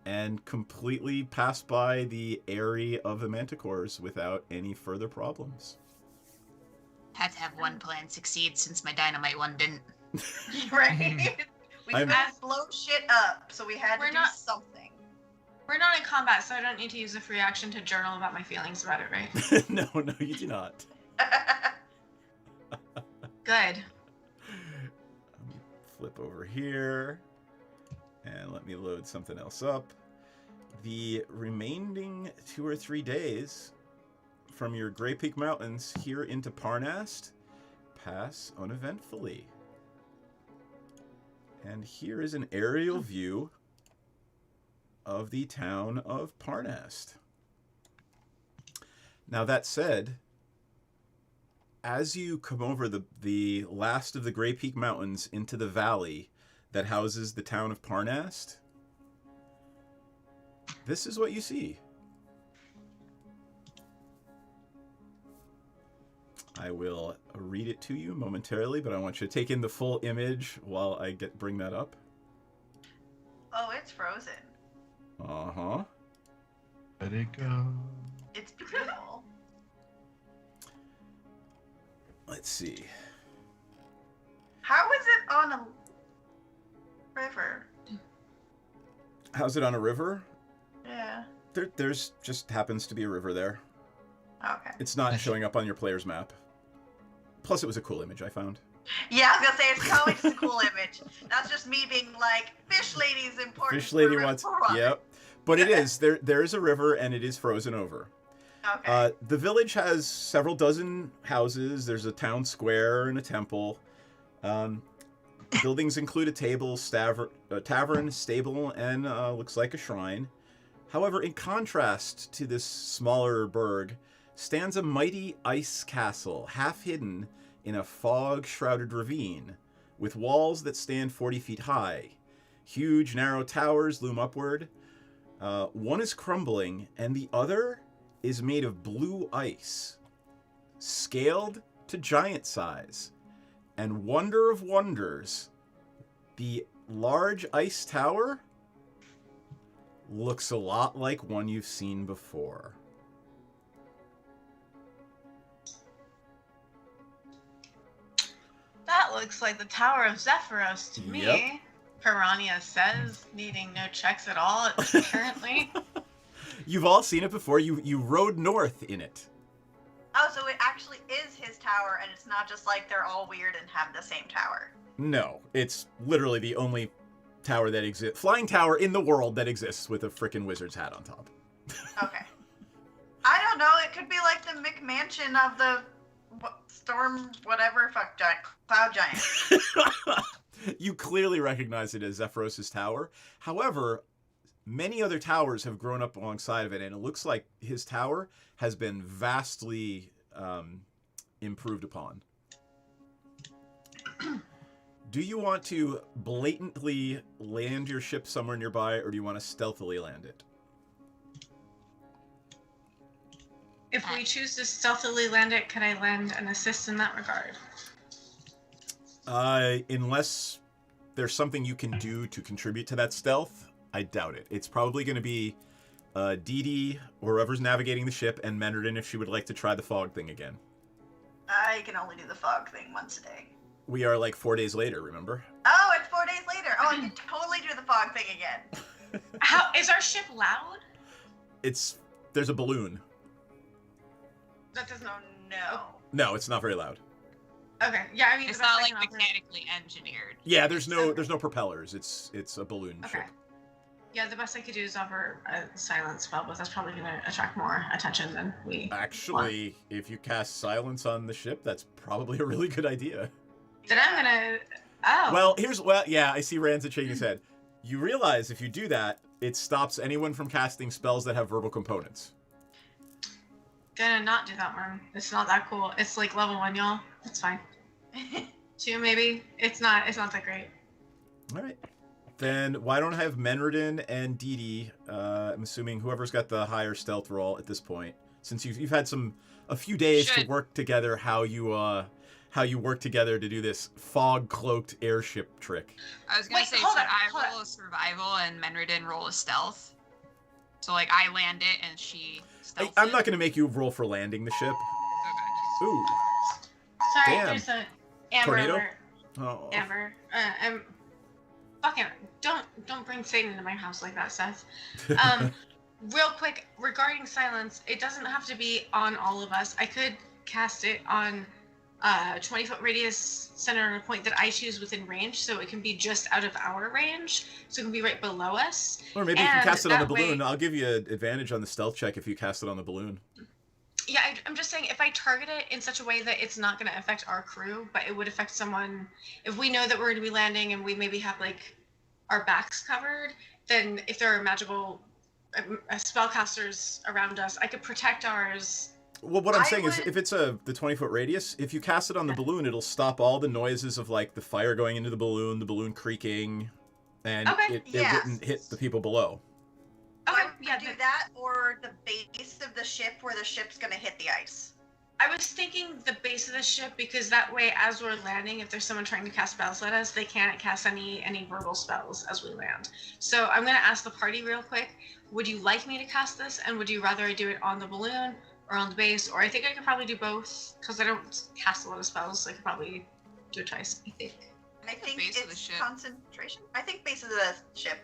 and completely pass by the area of the manticores without any further problems. Had to have one plan succeed since my dynamite one didn't. Right? We couldn't blow shit up, so we had to do something. We're not in combat, so I don't need to use a free action to journal about my feelings about it, right? No, you do not. Good. Let me flip over here, and let me load something else up. The remaining 2 or 3 days from your Grey Peak Mountains here into Parnast pass uneventfully. And here is an aerial view of the town of Parnast. Now that said, as you come over the last of the Grey Peak Mountains into the valley that houses the town of Parnast, this is what you see. I will read it to you momentarily, but I want you to take in the full image while I bring that up. Oh, it's frozen. Uh-huh. Let it go. It's beautiful. Let's see. How is it on a river? How's it on a river? Yeah. There's just happens to be a river there. Okay. It's not showing up on your player's map. Plus, it was a cool image I found. Yeah, I was gonna say it's probably just a cool image. That's just me being like, Fish Lady's important. Fish Lady wants. Yep. But it is there is a river and it is frozen over. Okay. The village has several dozen houses. There's a town square and a temple. Buildings include a tavern, stable, and looks like a shrine. However, in contrast to this smaller burg, stands a mighty ice castle, half hidden in a fog-shrouded ravine, with walls that stand 40 feet high. Huge, narrow towers loom upward. One is crumbling, and the other is made of blue ice, scaled to giant size. And wonder of wonders, the large ice tower looks a lot like one you've seen before. That looks like the Tower of Zephyros to me. Yep. Piranha says, needing no checks at all currently. You've all seen it before. You rode north in it. Oh, so it actually is his tower, and it's not just like they're all weird and have the same tower. No, it's literally the only tower that exists, flying tower in the world that exists with a frickin' wizard's hat on top. Okay. I don't know. It could be like the McMansion of the storm, whatever, cloud giant. You clearly recognize it as Zephyros' tower. However, many other towers have grown up alongside of it, and it looks like his tower has been vastly improved upon. Do you want to blatantly land your ship somewhere nearby, or do you want to stealthily land it? If we choose to stealthily land it, can I lend an assist in that regard? Unless there's something you can do to contribute to that stealth, I doubt it. It's probably going to be Dee Dee or whoever's navigating the ship, and Menderden if she would like to try the fog thing again. I can only do the fog thing once a day. We are like 4 days later, remember? Oh, it's 4 days later. Oh, I can totally do the fog thing again. How is our ship loud? There's a balloon. That doesn't. No. No, it's not very loud. Okay. Yeah, I mean It's the best not I like can offer- mechanically engineered. Yeah, there's no propellers. It's a balloon Okay. ship. Yeah, the best I could do is offer a silence spell, but that's probably going to attract more attention than we. Actually, if you cast silence on the ship, that's probably a really good idea. Then I'm gonna. Oh. Well, yeah, I see Ranzit shaking his head. You realize if you do that, it stops anyone from casting spells that have verbal components. Gonna not do that one. It's not that cool. It's like level 1, y'all. It's fine. 2 maybe. It's not that great. All right. Then why don't I have Menredin and Dee Dee? I'm assuming whoever's got the higher stealth roll at this point, since you've had a few days to work together. How you work together to do this fog cloaked airship trick. I was gonna say, should I roll a survival and Menredin roll a stealth? So like I land it and she stealths I'm not gonna make you roll for landing the ship. Ooh. Sorry, Damn. there's a Amber Tornado? alert. Oh. Amber. Fucking don't bring Satan into my house like that, Seth. Real quick, regarding silence, it doesn't have to be on all of us. I could cast it on 20-foot radius centered on a point that I choose within range, so it can be just out of our range, so it can be right below us. Or maybe you can cast it on the that way- balloon. I'll give you an advantage on the stealth check if you cast it on the balloon. Yeah, I'm just saying, if I target it in such a way that it's not going to affect our crew, but it would affect someone, if we know that we're going to be landing and we maybe have like our backs covered, then if there are magical spellcasters around us, I could protect ours. Well, what I'm saying is, if it's the 20-foot radius, if you cast it on the balloon, it'll stop all the noises of like the fire going into the balloon creaking, and it wouldn't hit the people below. Yeah, do that or the base of the ship where the ship's gonna hit the ice. I was thinking the base of the ship, because that way, as we're landing, if there's someone trying to cast spells at us, they can't cast any verbal spells as we land. So I'm gonna ask the party real quick, would you like me to cast this, and would you rather I do it on the balloon or on the base? Or I think I could probably do both, because I don't cast a lot of spells, so I could probably do it twice, I think. I think it's concentration. I think base of the ship.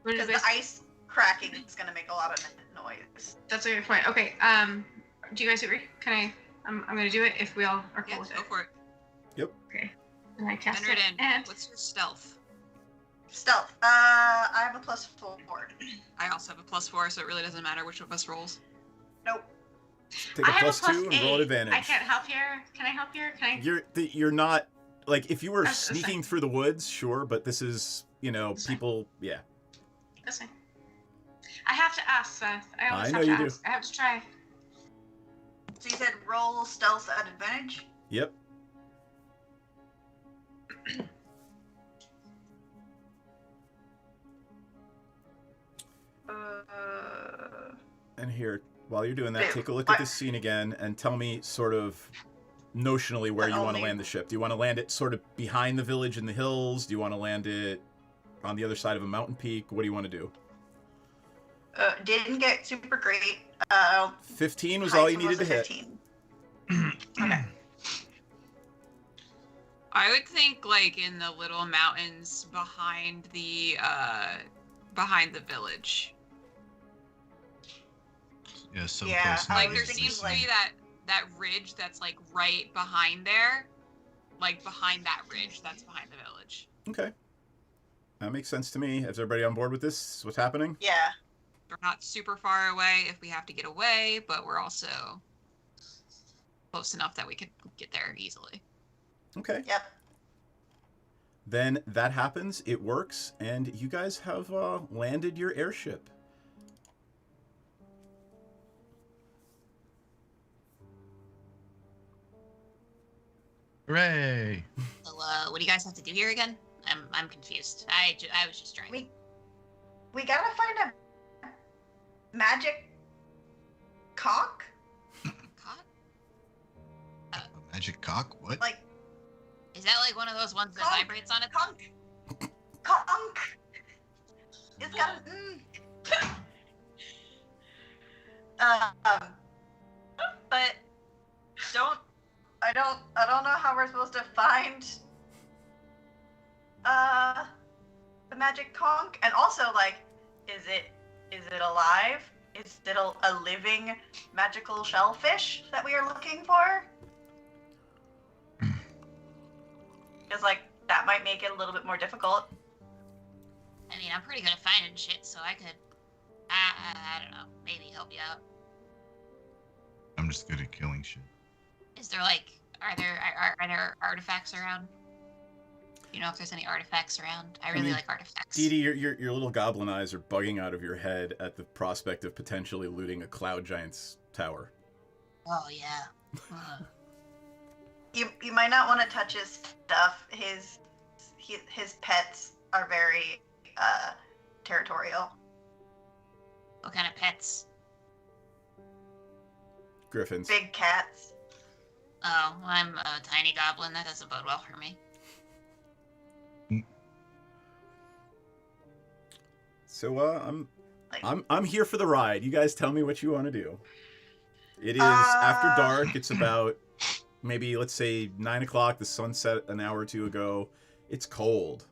Because the base? ice cracking is gonna make a lot of noise. That's a good point. Okay, do you guys agree? I'm gonna do it if we all are cool with it. Go for it. Yep. Okay. And I cast it. Menredin, And what's your stealth? Stealth. I have a +4. I also have a +4, so it really doesn't matter which of us rolls. Nope. Take a I have +2 and roll an +8. advantage. I can't help here. Can I help here? Can I? You're not like if you were That's fine. sneaking through the woods, sure, but this is people. Yeah. That's fine. I have to ask, Seth. I always I have know to you ask. I have to try. So you said roll stealth at advantage? Yep. And here, while you're doing that, take a look at this scene again and tell me sort of notionally where you want to land the ship. Do you want to land it sort of behind the village in the hills? Do you want to land it on the other side of a mountain peak? What do you want to do? Didn't get super great. 15 was all you needed to hit. 15. I would think like in the little mountains behind the village. Yeah, so Yeah, close. Like there seems to be that ridge that's like right behind there. Like behind that ridge that's behind the village. Okay. That makes sense to me. Is everybody on board with this? What's happening? Yeah. We're not super far away if we have to get away, but we're also close enough that we could get there easily. Okay. Yep. Then that happens, it works, and you guys have landed your airship. Hooray! So, what do you guys have to do here again? I'm confused. I was just trying. We gotta find a magic cock? Magic cock? What? Like, is that like one of those ones that vibrates on its own? It's got but I don't know how we're supposed to find the magic conch, and also like, is it alive? Is it a living magical shellfish that we are looking for? Because like that might make it a little bit more difficult. I mean, I'm pretty good at finding shit, so I could, I don't know, maybe help you out. I'm just good at killing shit. Is there like, are there artifacts around? You know if there's any artifacts around? I really like artifacts. Dee Dee, your little goblin eyes are bugging out of your head at the prospect of potentially looting a cloud giant's tower. Oh yeah. You might not want to touch his stuff. His pets are very territorial. What kind of pets? Griffins. Big cats. Oh, I'm a tiny goblin. That doesn't bode well for me. So I'm here for the ride. You guys tell me what you want to do. It is after dark. It's about maybe, let's say, 9 o'clock. The sun set an hour or two ago. It's cold.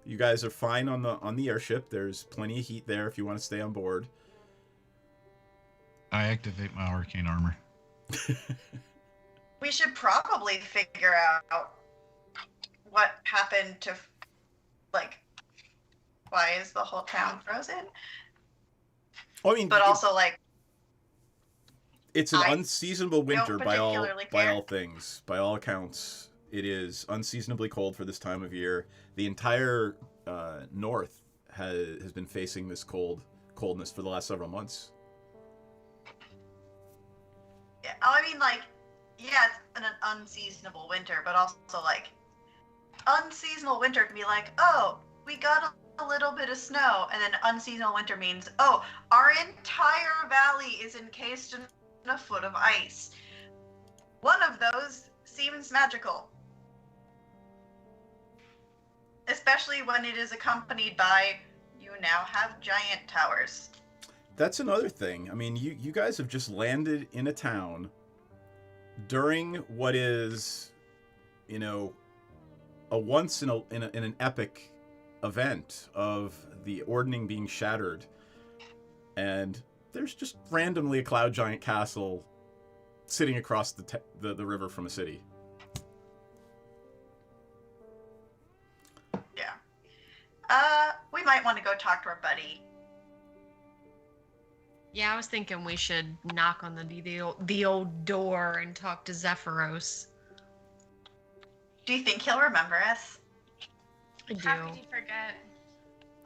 You guys are fine on the airship. There's plenty of heat there if you want to stay on board. I activate my arcane armor. We should probably figure out what happened to, like, why is the whole town frozen? I mean, but also like, it's an unseasonable winter by all care. things. By all accounts, it is unseasonably cold for this time of year. The entire north has been facing this coldness for the last several months. Yeah, I mean, like, yeah, it's an unseasonable winter, but also like, unseasonal winter can be like, oh, we got a little bit of snow, and then unseasonal winter means, oh, our entire valley is encased in a foot of ice. One of those seems magical. Especially when it is accompanied by, you now have giant towers. That's another thing. I mean, you guys have just landed in a town during what is, you know, a once in an epic event of the ordning being shattered, and there's just randomly a cloud giant castle sitting across the river from a city. Yeah. We might want to go talk to our buddy. Yeah, I was thinking we should knock on the old door and talk to Zephyros. Do you think he'll remember us? I do. How could you forget?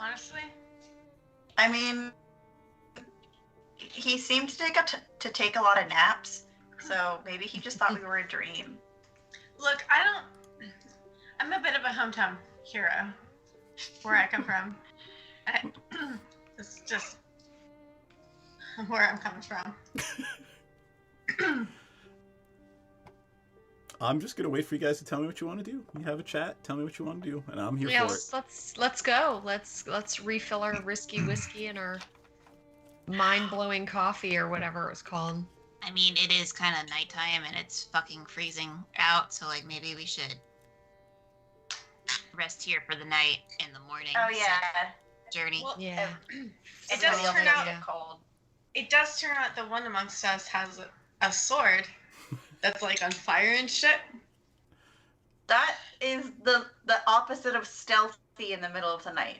Honestly? I mean, he seemed to take a lot of naps, so maybe he just thought we were a dream. Look, I'm a bit of a hometown hero, where I come from. It's just where I'm coming from. I'm just gonna wait for you guys to tell me what you want to do. You have a chat, tell me what you want to do, and I'm here for it. Let's go. Let's refill our risky whiskey and our mind-blowing coffee or whatever it was called. I mean, it is kind of nighttime and it's fucking freezing out, so like maybe we should rest here for the night in the morning. Oh yeah. Journey. Well, yeah. It does turn out cold. It does turn out the one amongst us has a sword that's like on fire and shit. That is the opposite of stealthy in the middle of the night.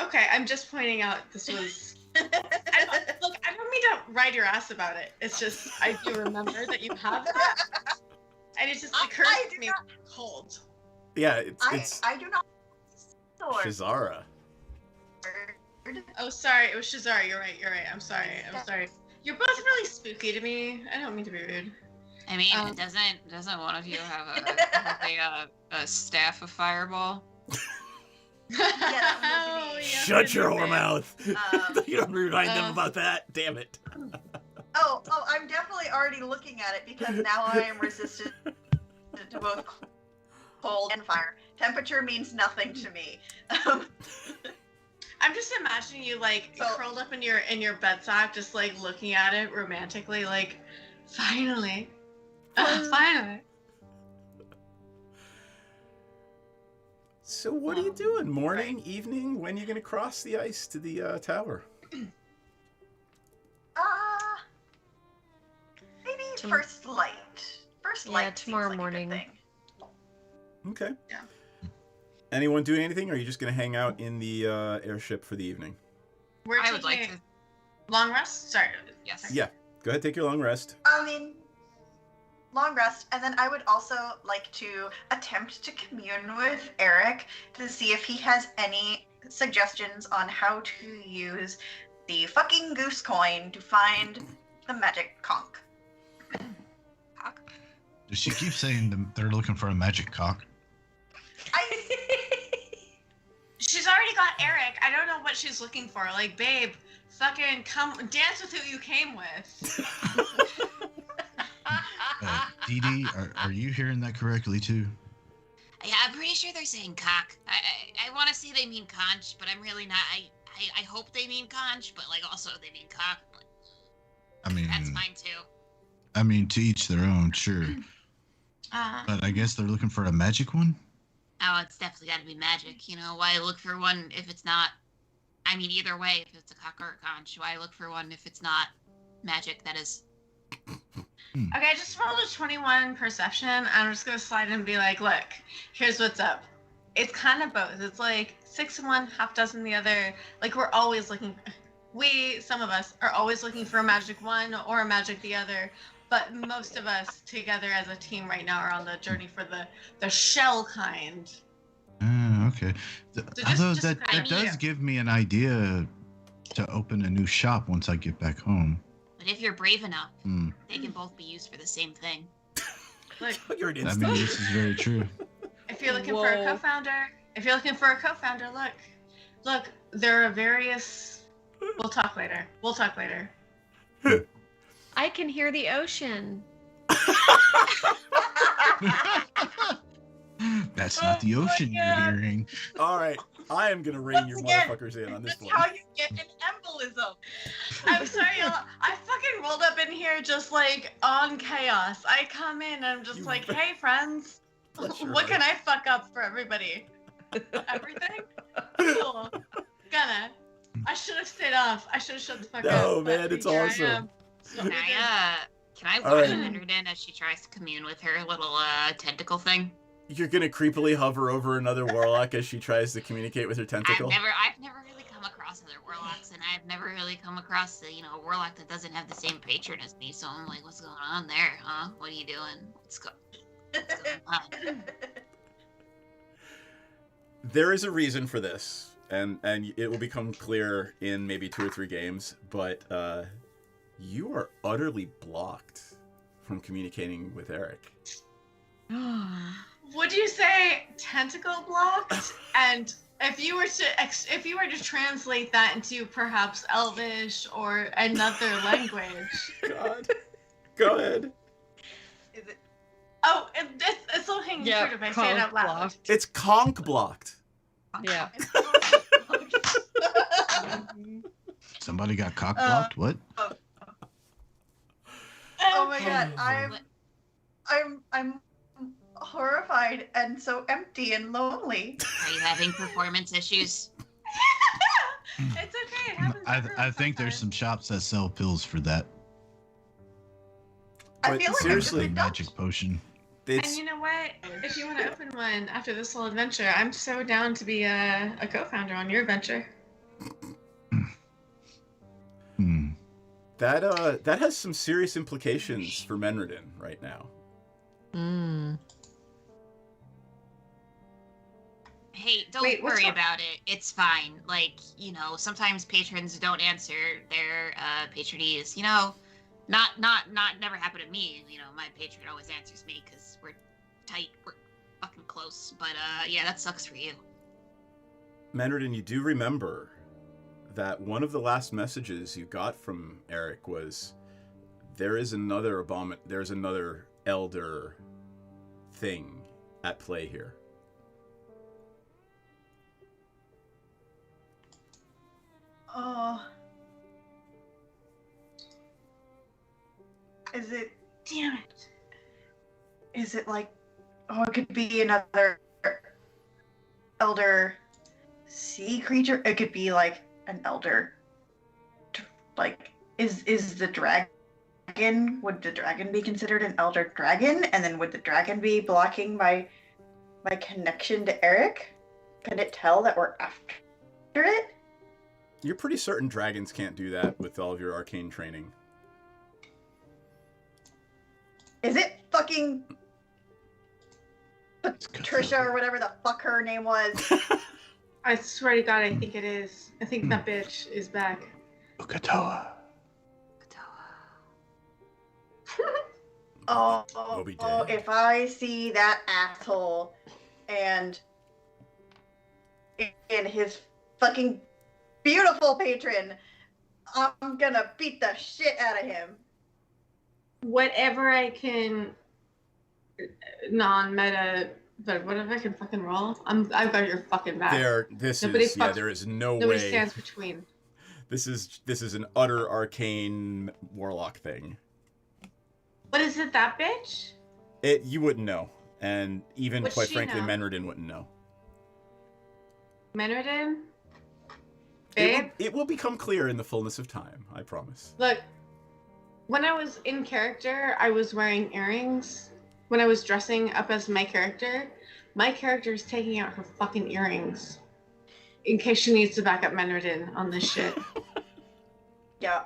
Okay, I'm just pointing out this was. Look, I don't mean to ride your ass about it. It's just I do remember that you have that, and it just occurs to me cold. Yeah, it's I do not. Shazara. Oh, sorry, it was Shazara. You're right. I'm sorry. You're both really spooky to me. I don't mean to be rude. I mean, doesn't one of you have a staff of fireball? Shut your whore mouth! You don't remind them about that. Damn it! Oh, I'm definitely already looking at it because now I am resistant to both cold and fire. Temperature means nothing to me. I'm just imagining you like curled up in your bed sack, just like looking at it romantically, like, finally, finally. So what are you doing? Morning, evening? When are you going to cross the ice to the tower? Maybe first light. First light. Yeah, tomorrow morning. Okay. Yeah. Anyone doing anything, or are you just going to hang out in the airship for the evening? I would like to. Long rest? Sorry. Yes. Yeah. Go ahead, take your long rest. Long rest, and then I would also like to attempt to commune with Eric to see if he has any suggestions on how to use the fucking goose coin to find the magic conch. Does she keep saying they're looking for a magic cock? She's already got Eric. I don't know what she's looking for. Like, babe, fucking come dance with who you came with. Dee Dee, are you hearing that correctly too? Yeah, I'm pretty sure they're saying cock. I want to say they mean conch, but I'm really not. I hope they mean conch, but like also they mean cock. I mean, that's fine too. I mean, to each their own, sure. But I guess they're looking for a magic one? Oh, it's definitely got to be magic. You know, why look for one if it's not... I mean, either way, if it's a cock or a conch, why look for one if it's not magic, that is... Okay, I just rolled a 21 perception. I'm just going to slide in and be like, look, here's what's up. It's kind of both. It's like 6 in one, half dozen the other. Like, we're always looking... some of us, are always looking for a magic one or a magic the other. But most of us together as a team right now are on the journey for the shell kind. Okay. Although that does give me an idea to open a new shop once I get back home. But if you're brave enough, they can both be used for the same thing. Look, I mean, this is very true. if you're looking for a co-founder, look, there are various... We'll talk later. I can hear the ocean. That's not the ocean you're hearing. All right, I am gonna rein your motherfuckers in on this one. How you get an embolism? I'm sorry, y'all. I fucking rolled up in here just like on chaos. I come in and I'm just like, hey friends, what can I fuck up for everybody? Everything? Cool. I should have stayed off. I should have shut the fuck up. No, man, it's awesome. Can I watch Minderden as she tries to commune with her little tentacle thing? You're gonna creepily hover over another warlock as she tries to communicate with her tentacle? I've never really come across other warlocks, and I've never really come across a warlock that doesn't have the same patron as me. So I'm like, what's going on there, huh? What are you doing? What's going on? There is a reason for this, and it will become clear in maybe 2 or 3 games. But you are utterly blocked from communicating with Eric. Would you say tentacle blocked? And if you were to translate that into perhaps Elvish or another language? God, go ahead. Is it? Oh, it's low hanging fruit if I say it out loud. Blocked. It's conch blocked. Yeah. Somebody got cock blocked? What? Oh my god, I'm horrified and so empty and lonely. Are you having performance issues? It's okay. It happens. I think there's some shops that sell pills for that. I feel like seriously, magic potion. And you know what? If you want to open one after this whole adventure, I'm so down to be a co-founder on your venture. That has some serious implications for Menredin right now. Hey, don't worry about it. It's fine. Like, sometimes patrons don't answer their patronees. Never happened to me. My patron always answers me because we're tight. We're fucking close. But yeah, that sucks for you. Menredin, you do remember that one of the last messages you got from Eric was, there's another elder thing at play here. Is it? Damn it. Is it like? Oh, it could be another elder sea creature. It could be like an elder. Like, is the dragon? Would the dragon be considered an elder dragon? And then would the dragon be blocking my connection to Eric? Can it tell that we're after it? You're pretty certain dragons can't do that with all of your arcane training. Is it fucking Patricia or whatever the fuck her name was? I swear to God, I think it is. I think that bitch is back. Ukatoa. Oh, Moby if I see that asshole and his fucking beautiful patron, I'm gonna beat the shit out of him. Whatever I can non-meta, but whatever I can fucking roll, I've got your fucking back. There is no nobody way. stands between. This is an utter arcane warlock thing. But is it that bitch? You wouldn't know, and even Would quite she frankly, know? Menredin wouldn't know. Menredin? Babe? It will become clear in the fullness of time. I promise. Look, when I was in character, I was wearing earrings. When I was dressing up as my character is taking out her fucking earrings in case she needs to back up Menredin on this shit. Yeah.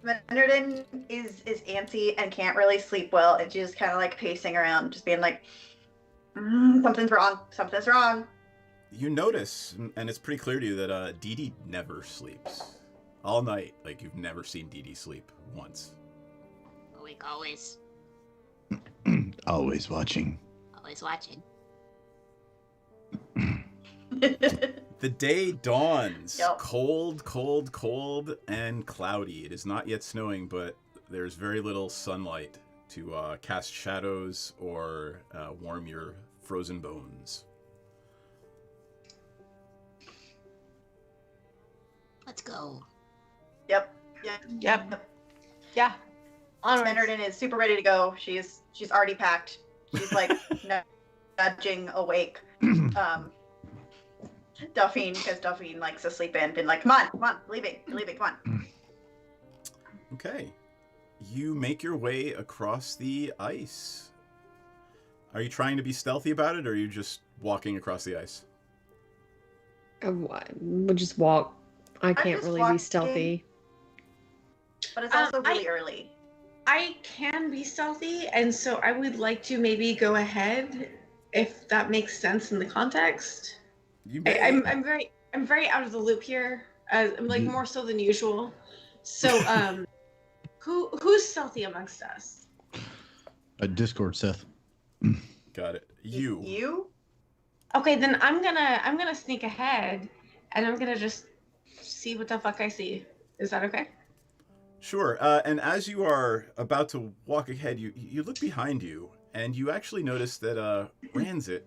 Menredin is antsy and can't really sleep well, and she's just kind of like pacing around, just being like, something's wrong. You notice, and it's pretty clear to you that Dee Dee never sleeps. All night, like you've never seen Dee Dee sleep once. Awake always. Always watching. Always watching. The day dawns. Yep. Cold, and cloudy. It is not yet snowing, but there's very little sunlight to cast shadows or warm your frozen bones. Let's go. Yep. Yeah. Menredin is super ready to go. She's already packed. She's like nudging awake. Duffine, because Duffine likes to sleep in, been like, come on, leaving, come on. Okay. You make your way across the ice. Are you trying to be stealthy about it, or are you just walking across the ice? We'll just walk. I can't really be stealthy. But it's also really early. I can be stealthy, and so I would like to maybe go ahead, if that makes sense in the context. I'm very out of the loop here. I'm like more so than usual. So who's stealthy amongst us? A Discord, Seth. Got it. You. Okay, then I'm gonna sneak ahead, and I'm gonna just see what the fuck I see. Is that okay? Sure. And as you are about to walk ahead, you look behind you, and you actually notice that Ranzit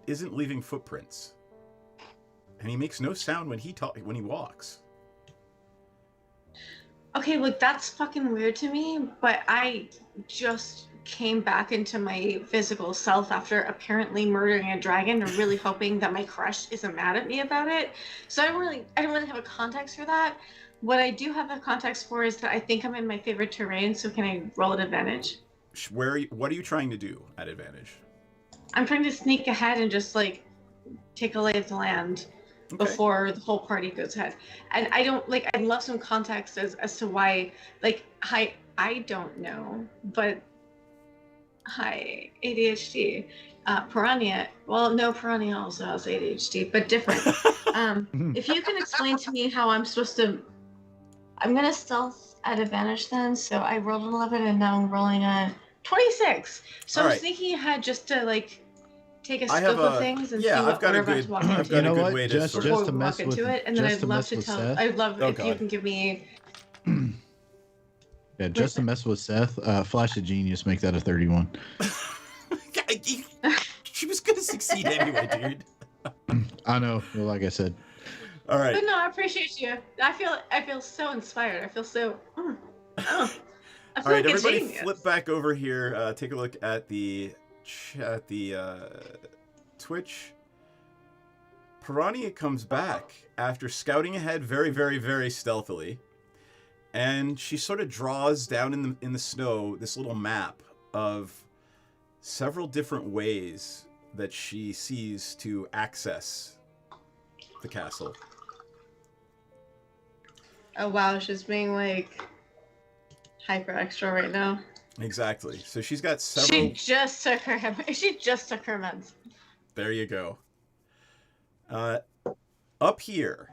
isn't leaving footprints, and he makes no sound when he walks. Okay, look, that's fucking weird to me, but I just came back into my physical self after apparently murdering a dragon and really hoping that my crush isn't mad at me about it. So I don't really have a context for that. What I do have a context for is that I think I'm in my favorite terrain, so can I roll at advantage? What are you trying to do at advantage? I'm trying to sneak ahead and just like take a lay of the land before the whole party goes ahead. And I don't like, I'd love some context as to why, like, I don't know, but hi, ADHD. Piranha, well, no, Piranha also has ADHD, but different. If you can explain to me how I'm supposed to, I'm gonna stealth at advantage then. So I rolled an 11 and now I'm rolling a 26. So I'm sneaking ahead just to like take a scope of things and see what we're about to walk into. I've got a good way to just to mess with it, and then I'd love to tell. Seth. I'd love if you can give me. Yeah, just to mess with Seth. Flash of Genius, make that a 31. She was gonna succeed anyway, dude. I know. Well, like I said. All right. But no, I appreciate you. I feel so inspired. I feel so. Oh, I All feel right, like a everybody, genius. flip back over here. Take a look at the Twitch. Piranha comes back after scouting ahead very, very, very stealthily, and she sort of draws down in the snow this little map of several different ways that she sees to access the castle. Oh wow, she's being like hyper extra right now. Exactly. So she's got several. She just took her meds. There you go. Up here.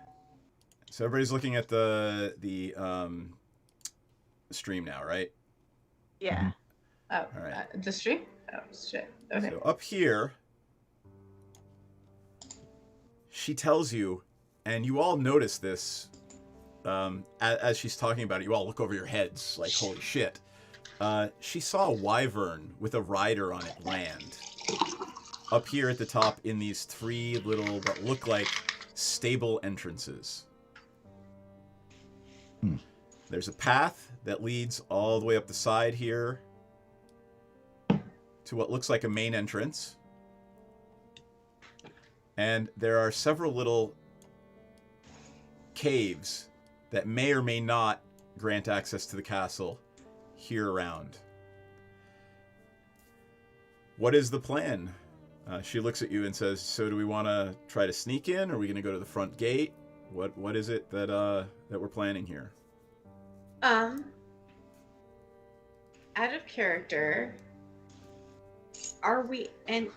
So everybody's looking at the stream now, right? Yeah. Oh, All right. the stream? Oh shit. Okay. So up here, she tells you, and you all notice this as she's talking about it. You all look over your heads like, holy shit. She saw a wyvern with a rider on it land. Up here at the top in these three little, what look like stable entrances. There's a path that leads all the way up the side here to what looks like a main entrance. And there are several little caves that may or may not grant access to the castle here around. What is the plan? She looks at you and says, so do we want to try to sneak in? Or are we going to go to the front gate? What is it that we're planning here? Out of character, are we, and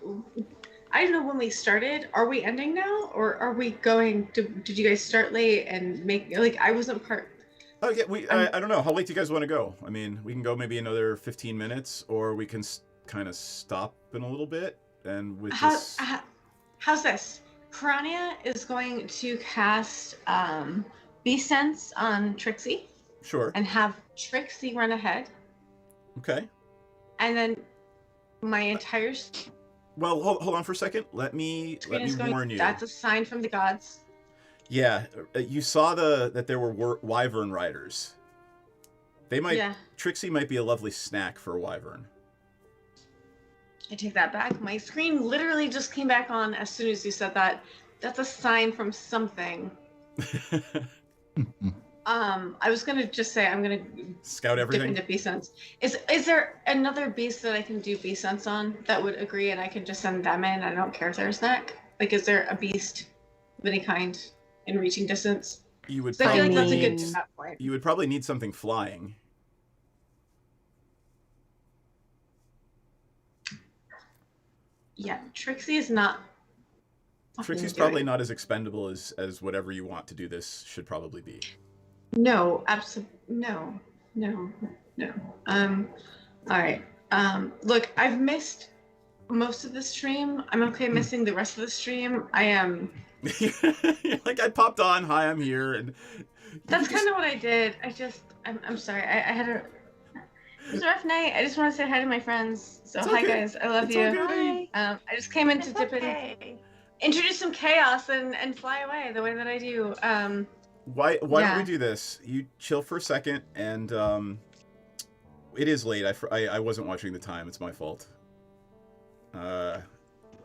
I don't know when we started, are we ending now? Or are we going to, did you guys start late and make, like, I wasn't part. Oh, yeah, I don't know. How late do you guys want to go? I mean, we can go maybe another 15 minutes, or we can kind of stop in a little bit. And with this... How's this? Piranha is going to cast Beast Sense on Trixie. Sure. And have Trixie run ahead. Okay. And then my entire... Well, hold on for a second. Let me warn you. That's a sign from the gods. Yeah, you saw that there were wyvern riders. They might... Yeah. Trixie might be a lovely snack for a wyvern. I take that back. My screen literally just came back on as soon as you said that. That's a sign from something. I was gonna just say I'm gonna scout everything. Dip into Beast Sense. Is there another beast that I can do Beast Sense on that would agree, and I can just send them in? I don't care if they're a snack. Like, is there a beast of any kind in reaching distance? You would. I feel like that's a good point. You would probably need something flying. Yeah, Trixie is not. Trixie's probably not as expendable as whatever you want to do this should probably be. No, absolutely no. All right. Look, I've missed most of the stream. I'm okay missing the rest of the stream. I am. Like, I popped on. Hi, I'm here, and that's kind of what I did. I'm sorry. I had it was a rough night. I just want to say hi to my friends. So hi guys, I love you. Okay. I just came in to dip in, introduce some chaos and fly away the way that I do. Why don't we do this? You chill for a second, and it is late. I wasn't watching the time. It's my fault.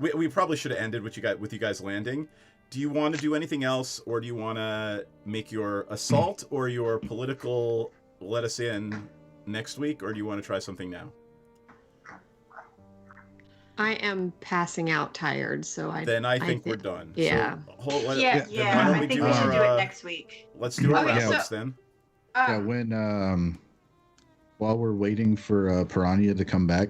We probably should have ended with you guys landing. Do you want to do anything else, or do you want to make your assault or your political let us in next week, or do you want to try something now? I am passing out tired, so I think we're done. Yeah. So, I think we should do it next week. Let's do our rounds then. Yeah, when while we're waiting for Piranha to come back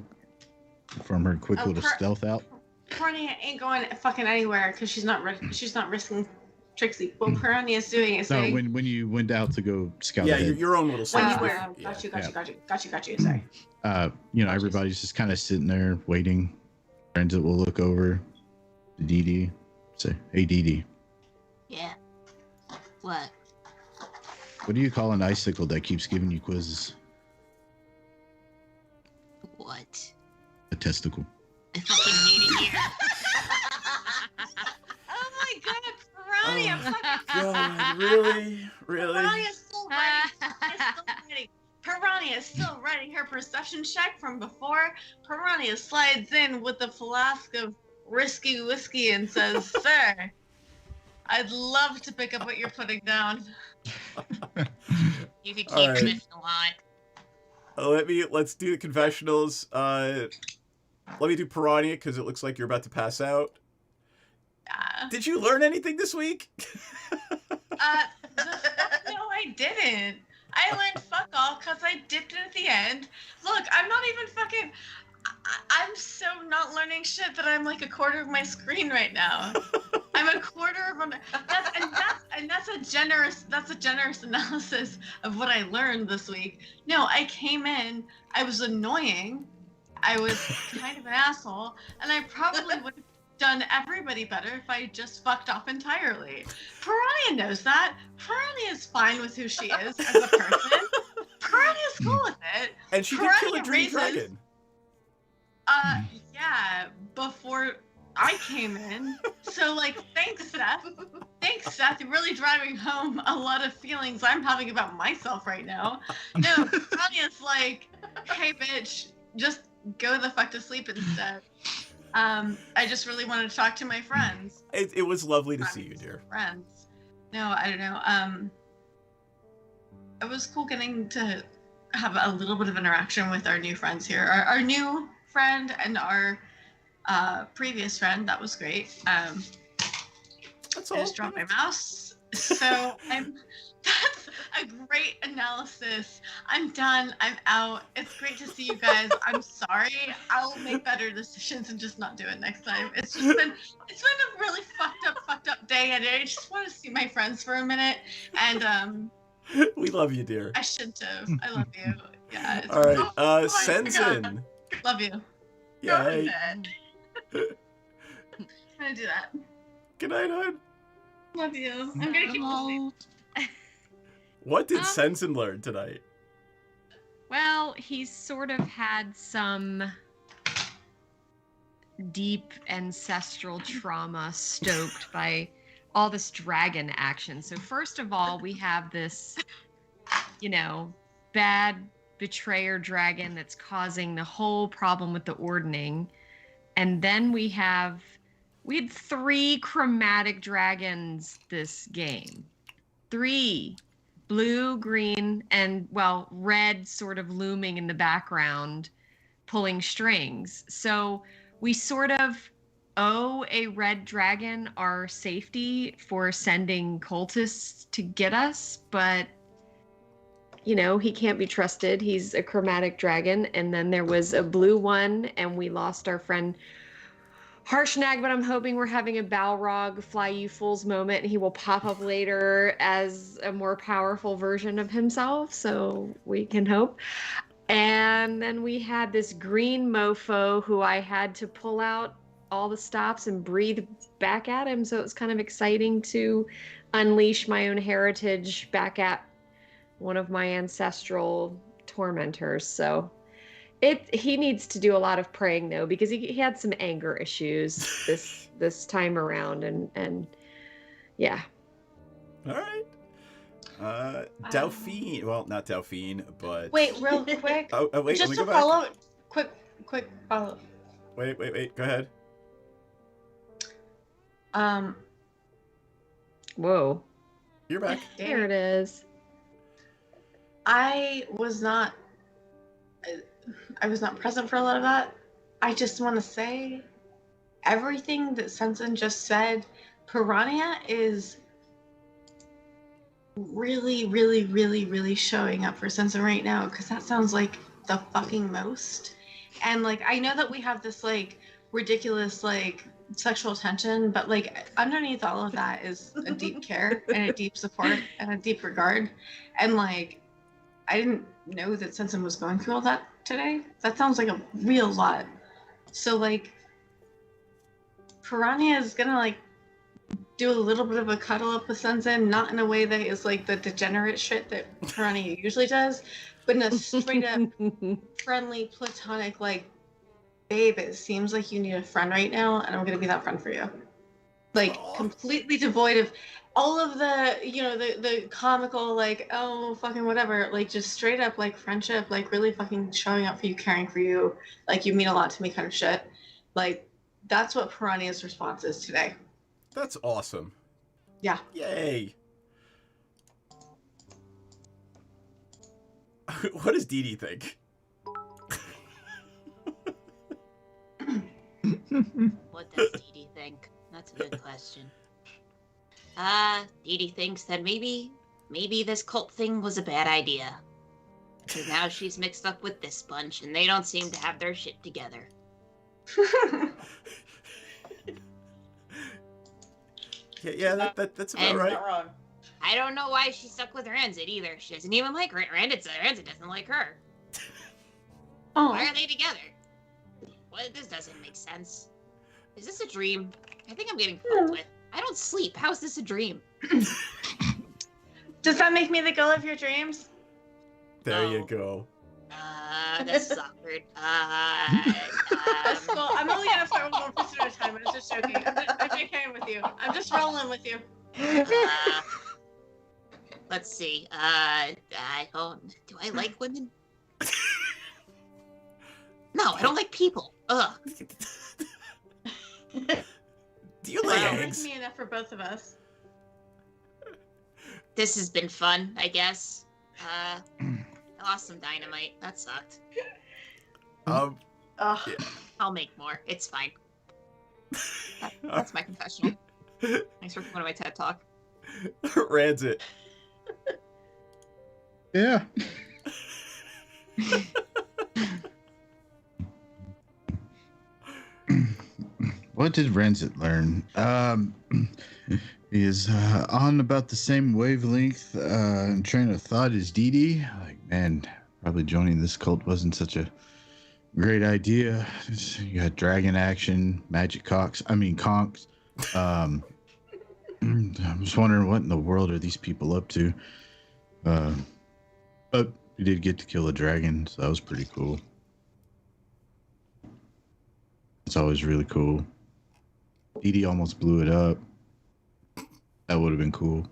from her quick little stealth out. Piranha ain't going fucking anywhere because she's not risking Trixie. What Piranha is doing is saying. No, when you went out to go scout. Yeah, ahead. your own little. Got you. Sorry. Everybody's just kind of sitting there waiting. Friends that will look over to Dee Dee, say, "Hey, Dee Dee. Yeah. What? What do you call an icicle that keeps giving you quizzes?" What? A testicle. I fucking hate it here. Oh my god, Piranha! God, really? Piranha's still writing. Piranha Piranha is still writing her perception check from before. Piranha slides in with a flask of risky whiskey and says, "Sir, I'd love to pick up what you're putting down." You could All keep right. him if you want. Let's do the confessionals. Let me do Piranha because it looks like you're about to pass out. Did you learn anything this week? No, I didn't. I learned fuck all because I dipped in at the end. Look, I'm not even fucking. I'm so not learning shit that I'm like a quarter of my screen right now. I'm a quarter of an. That's a generous analysis of what I learned this week. No, I came in. I was annoying. I was kind of an asshole, and I probably would have done everybody better if I just fucked off entirely. Piranha knows that. Piranha is fine with who she is as a person. Piranha's cool with it. And she did kill a dream dragon. Yeah, before I came in. So, like, thanks, Seth. Thanks, Seth. You're really driving home a lot of feelings I'm having about myself right now. No, Piranha's like, hey, bitch, just go the fuck to sleep instead. I just really wanted to talk to my friends. It was lovely to see you, dear. Friends. No, I don't know. It was cool getting to have a little bit of interaction with our new friends here. Our new friend and our previous friend. That was great. That's all. I just dropped my mouse. So that's a great analysis. I'm done. I'm out. It's great to see you guys. I'm sorry. I'll make better decisions and just not do it next time. It's been a really fucked up day, and I just want to see my friends for a minute. And we love you, dear. I shouldn't have. I love you. Yeah. All right. my Sensen. God. Love you. Yeah. Go to bed. I'm gonna do that. Good night, hon. Love you. I'm gonna keep asleep. What did Sensen learn tonight? Well, he's sort of had some deep ancestral trauma stoked by all this dragon action. So first of all, we have this, bad betrayer dragon that's causing the whole problem with the ordning. And then we had 3 chromatic dragons this game. 3. Blue, green, and, red sort of looming in the background, pulling strings. So we sort of owe a red dragon our safety for sending cultists to get us, but, he can't be trusted. He's a chromatic dragon. And then there was a blue one, and we lost our friend Harshnag, but I'm hoping we're having a Balrog Fly You Fools moment, and he will pop up later as a more powerful version of himself, so we can hope. And then we had this green mofo who I had to pull out all the stops and breathe back at him, so it was kind of exciting to unleash my own heritage back at one of my ancestral tormentors. So he needs to do a lot of praying though, because he had some anger issues this time around, and yeah. All right. Delphine. Well, not Delphine, but Wait, real quick. Wait. Just let me to go follow. back. Quick follow. Wait. Go ahead. Whoa. You're back. There it is. I was not present for a lot of that. I just want to say everything that Sensen just said. Piranha is really, really, really, really showing up for Sensen right now, because that sounds like the fucking most. And like, I know that we have this like ridiculous like sexual tension, but like underneath all of that is a deep care and a deep support and a deep regard. And like, I didn't know that Sensen was going through all that today. That sounds like a real lot. So like, Piranha is gonna like do a little bit of a cuddle up with Sensen, not in a way that is like the degenerate shit that Piranha usually does, but in a straight up friendly, platonic, like, babe, it seems like you need a friend right now, and I'm gonna be that friend for you. like completely devoid of all of the, you know, the comical, like, oh fucking whatever, like just straight up like friendship, like really fucking showing up for you, caring for you, like you mean a lot to me kind of shit. Like that's what Piranha's response is today. That's awesome. Yeah. Yay. What does Dee Dee think? What does Dee Dee think? That's a good question. Dee Dee thinks that maybe this cult thing was a bad idea. Because now she's mixed up with this bunch, and they don't seem to have their shit together. Yeah, that's about right. Not wrong. I don't know why she's stuck with Ranzit either. She doesn't even like Ranzit doesn't like her. Oh. Why are they together? What? This doesn't make sense. Is this a dream? I think I'm getting fucked with. I don't sleep. How is this a dream? Does that make me the girl of your dreams? There you go. This is awkward. That's cool. I'm only gonna flirt with one person at a time. I was just joking. I'm JKing with you. I'm just rolling with you. Let's see. Do I like women? No, I don't like people. Ugh. Do you like Well, eggs? that's me enough for both of us. This has been fun, I guess. I lost some dynamite. That sucked. Yeah. I'll make more. It's fine. That's my confessional. Thanks for coming to my TED Talk. Ranzit. Yeah. What did Ranzit learn? He is on about the same wavelength and train of thought as Dee Dee. Like, man, probably joining this cult wasn't such a great idea. You got dragon action, magic conks. I'm just wondering what in the world are these people up to. But we did get to kill a dragon, so that was pretty cool. It's always really cool. Dee Dee almost blew it up. That would have been cool.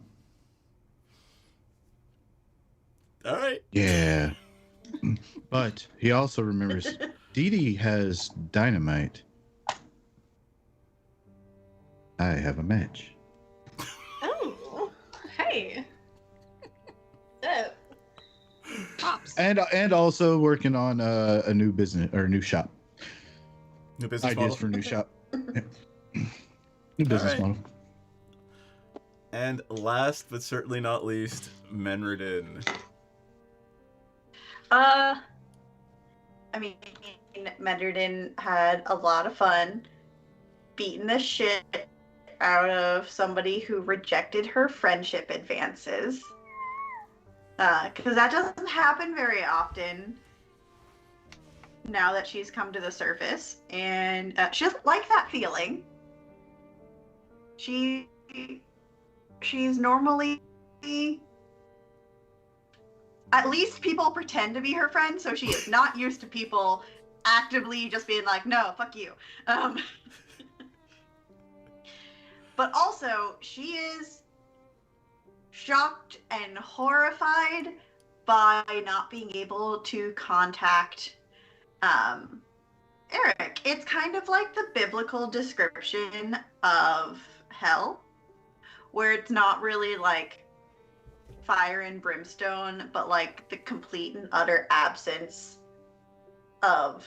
All right. Yeah. But he also remembers Dee Dee has dynamite. I have a match. Oh, hey. Pops. And also working on a new business or a new shop. New business Ideas model. for a new shop. Yeah. New business model. And last but certainly not least, Menredin. I mean, Menderden had a lot of fun beating the shit out of somebody who rejected her friendship advances. Because that doesn't happen very often now that she's come to the surface. And she doesn't like that feeling. She's normally... At least people pretend to be her friend, so she is not used to people actively just being like, no, fuck you. But also, she is shocked and horrified by not being able to contact Eric. It's kind of like the biblical description of hell, where it's not really like fire and brimstone, but like the complete and utter absence of...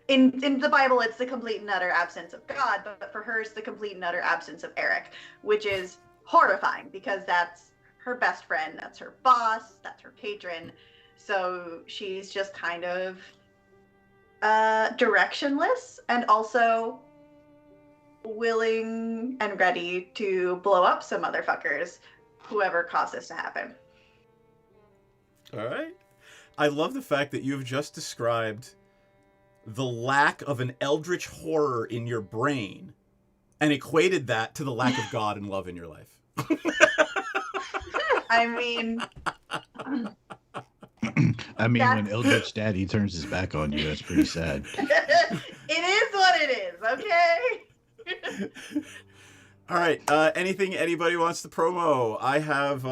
In the Bible, it's the complete and utter absence of God, but for her, it's the complete and utter absence of Eric, which is horrifying because that's her best friend, that's her boss, that's her patron. So she's just kind of directionless and also willing and ready to blow up some motherfuckers, whoever caused this to happen. All right. I love the fact that you've just described the lack of an eldritch horror in your brain and equated that to the lack of God and love in your life. I mean... When Eldritch Daddy turns his back on you, that's pretty sad. It is what it is, okay? All right. Anything anybody wants to promo? I have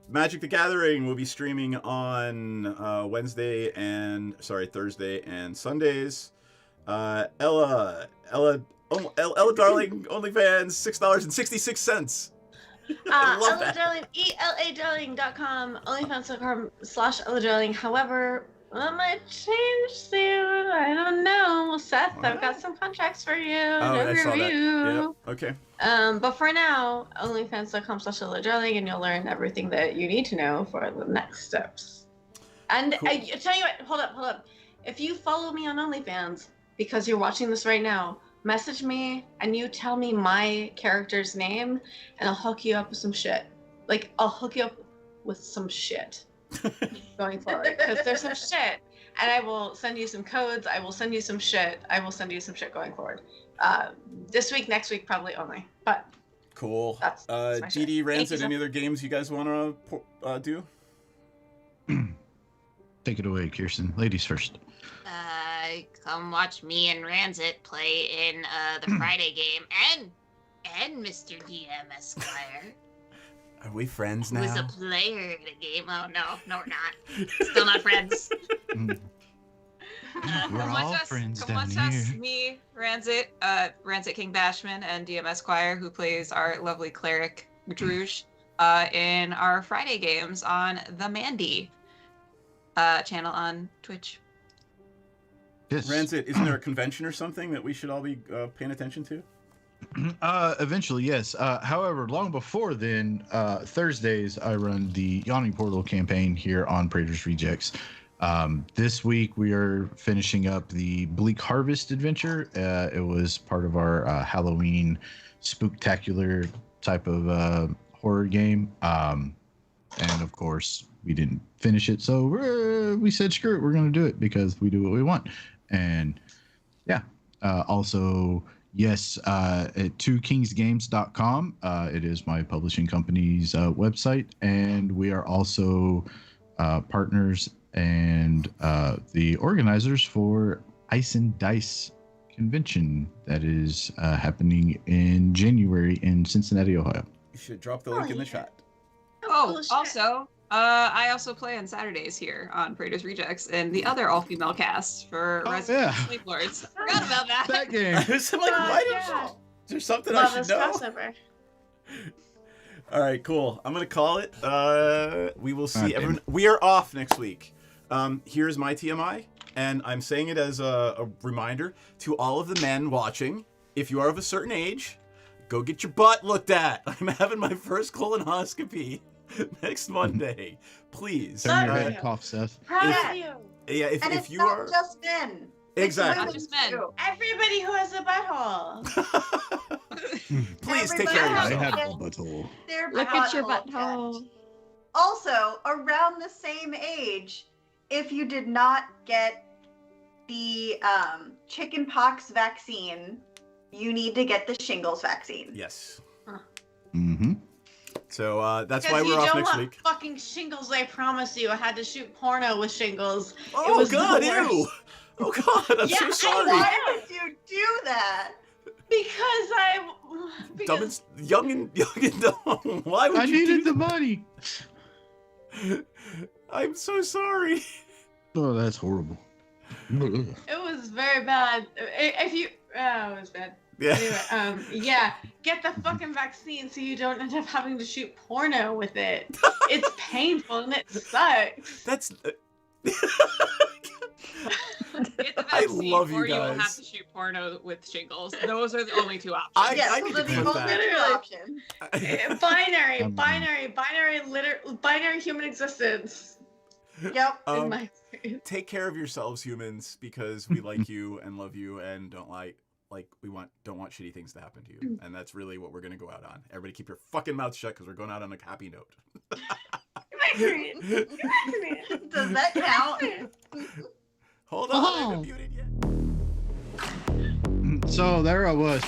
Magic the Gathering will be streaming on Thursday and Sundays. Ella Darling OnlyFans $6.66. Ella Darling, ELADarling.com, OnlyFans.com/Ella Darling. However, that might change soon. I don't know. Seth, I've got some contracts for you. I saw that. Yep. Okay. But for now, OnlyFans.com/Ella Darling, and you'll learn everything that you need to know for the next steps. And Cool. I tell you what, hold up. If you follow me on OnlyFans because you're watching this right now, message me and you tell me my character's name, and I'll hook you up with some shit. Like, I'll hook you up with some shit going forward, because there's some shit, and I will send you some codes. I will send you some shit. I will send you some shit going forward. This week, next week, probably only. But Cool. That's my DD shit. Rancid, Thank you, any other games you guys want to do? Take it away, Kirsten. Ladies first. Come watch me and Ranzit play in the Friday game, and Mr. DM Esquire, Are we friends who is a now? player in the game. Oh no, we're not. Still not friends. We're Come all watch us, friends come down watch us, here. me, Ranzit King Bashman, and DM Esquire, who plays our lovely cleric Druge, in our Friday games on the Mandy channel on Twitch. Yes. Rancid, isn't there a convention or something that we should all be paying attention to? Eventually, yes. However, long before then, Thursdays, I run the Yawning Portal campaign here on Praetor's Rejects. This week, we are finishing up the Bleak Harvest adventure. It was part of our Halloween spooktacular type of horror game. And of course, we didn't finish it. So we said, screw it, we're going to do it because we do what we want. And yeah, also, yes, at 2kingsgames.com. It is my publishing company's website. And we are also partners and the organizers for Ice and Dice convention that is happening in January in Cincinnati, Ohio. You should drop the link in the chat. Oh, also, I also play on Saturdays here on Praetor's Rejects and the other all-female cast for Resident Sleep Lords. Forgot about that. That game. I'm like, why is there something I should know? Crossover. All right, cool. I'm gonna call it. We will see God damn everyone. it. We are off next week. Here's my TMI, and I'm saying it as a reminder to all of the men watching. If you are of a certain age, go get your butt looked at. I'm having my first colonoscopy next Monday. Please. Turn your head, cough, Seth. Proud of you. Yeah, And if it's you not are just men. exactly. Not just men. Everybody who has a butthole. Please take care of Everybody I yourself. have a butthole. Their Look at your butthole butthole. checked. Also, around the same age, if you did not get the chickenpox vaccine, you need to get the shingles vaccine. Yes. Mm-hmm. So that's Because why you we're off don't next want week. fucking shingles, I promise you. I had to shoot porno with shingles. It Oh was the God, worst. ew! Oh God, I'm Yeah, so sorry. Why would you do that? Dumb and young and dumb. Why would I you needed do the money. I'm so sorry. Oh, that's horrible. it was very bad. If you, it was bad. Yeah. Anyway, yeah, get the fucking vaccine so you don't end up having to shoot porno with it. It's painful and it sucks. That's. Get the I vaccine love you or you will have guys. to shoot porno with shingles. Those are the only two options. I need to those are the clip only that. two options. Binary human existence. Yep. In my Take care of yourselves, humans, because we like you and love you and don't don't want shitty things to happen to you, and that's really what we're gonna go out on. Everybody, keep your fucking mouth shut because we're going out on a happy note. Does that count? Hold on, I haven't muted yet. So there I was.